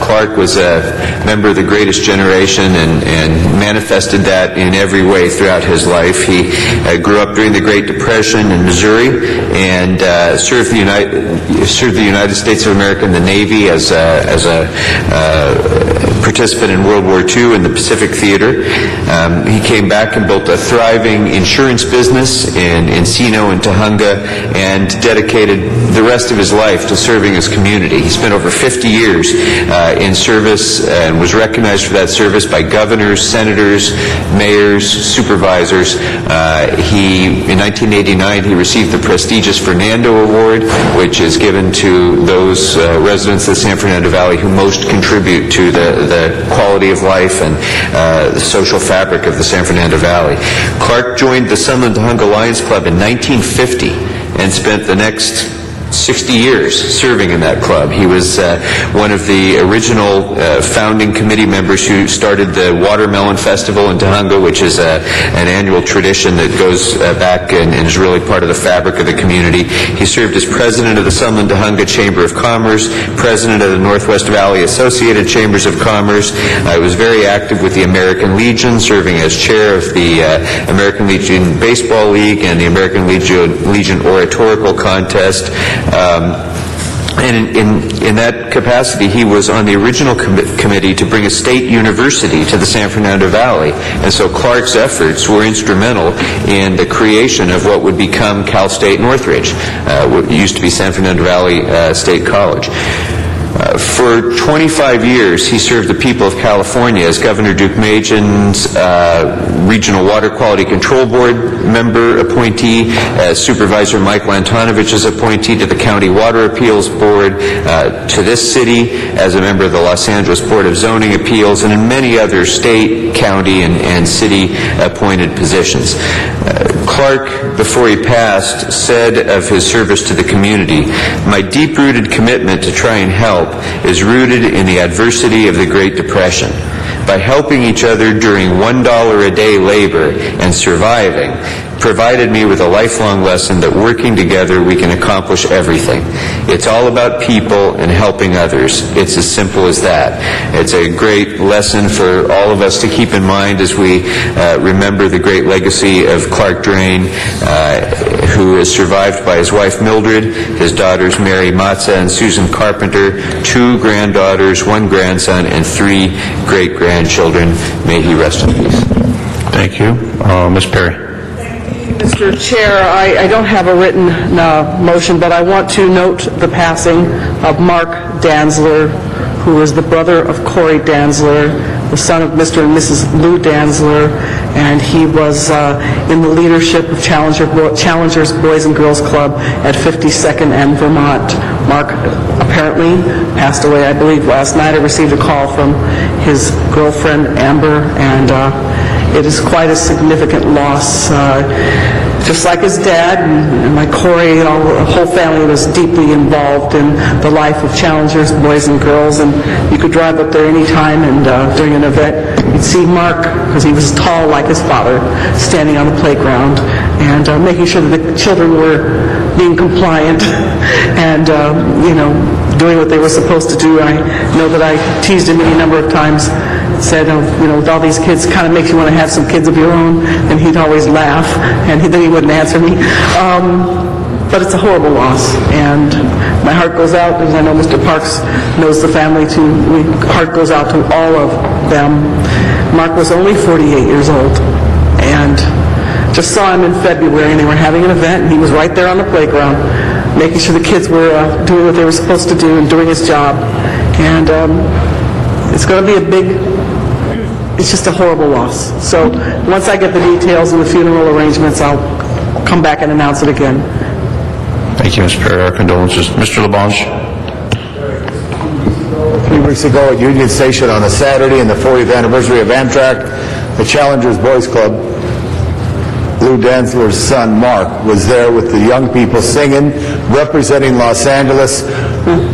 Clark was a member of the greatest generation and manifested that in every way throughout his life. He grew up during the Great Depression in Missouri and served the United States of America in the Navy as a participant in World War II in the Pacific Theater. He came back and built a thriving insurance business in Encino and Tujunga and dedicated the rest of his life to serving his community. He spent over 50 years in service and was recognized for that service by governors, senators, mayors, supervisors. In 1989, he received the prestigious Fernando Award, which is given to those residents of the San Fernando Valley who most contribute to the quality of life and the social fabric of the San Fernando Valley. Clark joined the Sunland Tujunga Lions Club in 1950 and spent the next 60 years serving in that club. He was one of the original founding committee members who started the Watermelon Festival in Tujunga, which is an annual tradition that goes back and is really part of the fabric of the community. He served as president of the Sunland Tujunga Chamber of Commerce, president of the Northwest Valley Associated Chambers of Commerce. He was very active with the American Legion, serving as chair of the American Legion Baseball League and the American Legion Oratorical Contest. And in that capacity, he was on the original committee to bring a state university to the San Fernando Valley. And so Clark's efforts were instrumental in the creation of what would become Cal State Northridge, what used to be San Fernando Valley State College. For 25 years, he served the people of California as Governor Duke Majan's Regional Water Quality Control Board member appointee, as Supervisor Mike Lantonovich's appointee to the County Water Appeals Board, to this city as a member of the Los Angeles Board of Zoning Appeals, and in many other state, county, and city appointed positions. Clark, before he passed, said of his service to the community, "My deep-rooted commitment to try and help is rooted in the adversity of the Great Depression. By helping each other during $1 a day labor and surviving, provided me with a lifelong lesson that working together we can accomplish everything. It's all about people and helping others. It's as simple as that." It's a great lesson for all of us to keep in mind as we remember the great legacy of Clark Drain, who is survived by his wife Mildred, his daughters Mary Matza and Susan Carpenter, 2 granddaughters, 1 grandson, and 3 great-grandchildren. May he rest in peace. Thank you. Ms. Perry. Mr. Chair, I don't have a written motion, but I want to note the passing of Mark Danzler, who was the brother of Corey Danzler, the son of Mr. and Mrs. Lou Danzler, and he was in the leadership of Challengers Boys and Girls Club at 52nd and Vermont. Mark apparently passed away, I believe, last night. I received a call from his girlfriend, Amber, and it is quite a significant loss just like his dad, and my Corey, and the whole family was deeply involved in the life of Challengers, boys and girls, and you could drive up there anytime, and during an event, you'd see Mark, because he was tall like his father, standing on the playground, and making sure that the children were being compliant, and, doing what they were supposed to do. I know that I teased him any number of times, said, with all these kids, kind of makes you want to have some kids of your own, and he'd always laugh, and then he wouldn't answer me. But it's a horrible loss, and my heart goes out, as I know Mr. Parks knows the family too. My heart goes out to all of them. Mark was only 48 years old, and just saw him in February, and they were having an event, and he was right there on the playground, making sure the kids were doing what they were supposed to do and doing his job. And it's going to be it's just a horrible loss. So once I get the details and the funeral arrangements, I'll come back and announce it again. Thank you, Ms. Perry. Our condolences. Mr. LaBonge. 3 weeks ago at Union Station on a Saturday in the 40th anniversary of Amtrak, the Challengers Boys Club, Lou Danzler's son, Mark, was there with the young people singing, representing Los Angeles,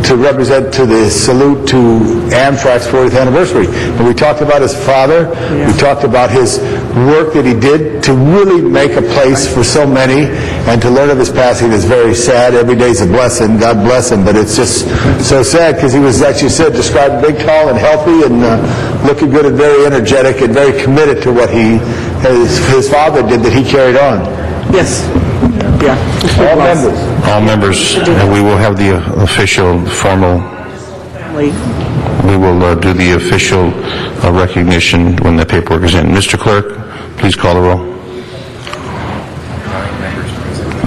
to represent to the salute to Amtrak's 40th anniversary. And we talked about his father. We talked about his work that he did to really make a place for so many, and to learn of his passing is very sad. Every day's a blessing. God bless him. But it's just so sad because he was, like you said, described big, tall, and healthy, and looking good and very energetic and very committed to what his father did that he carried on. Yes. Yeah. All members. All members, and we will have the official formal, we will do the official recognition when the paperwork is in. Mr. Clerk, please call the roll.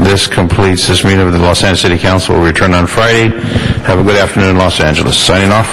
This completes this meeting of the Los Angeles City Council. We'll return on Friday. Have a good afternoon in Los Angeles. Signing off.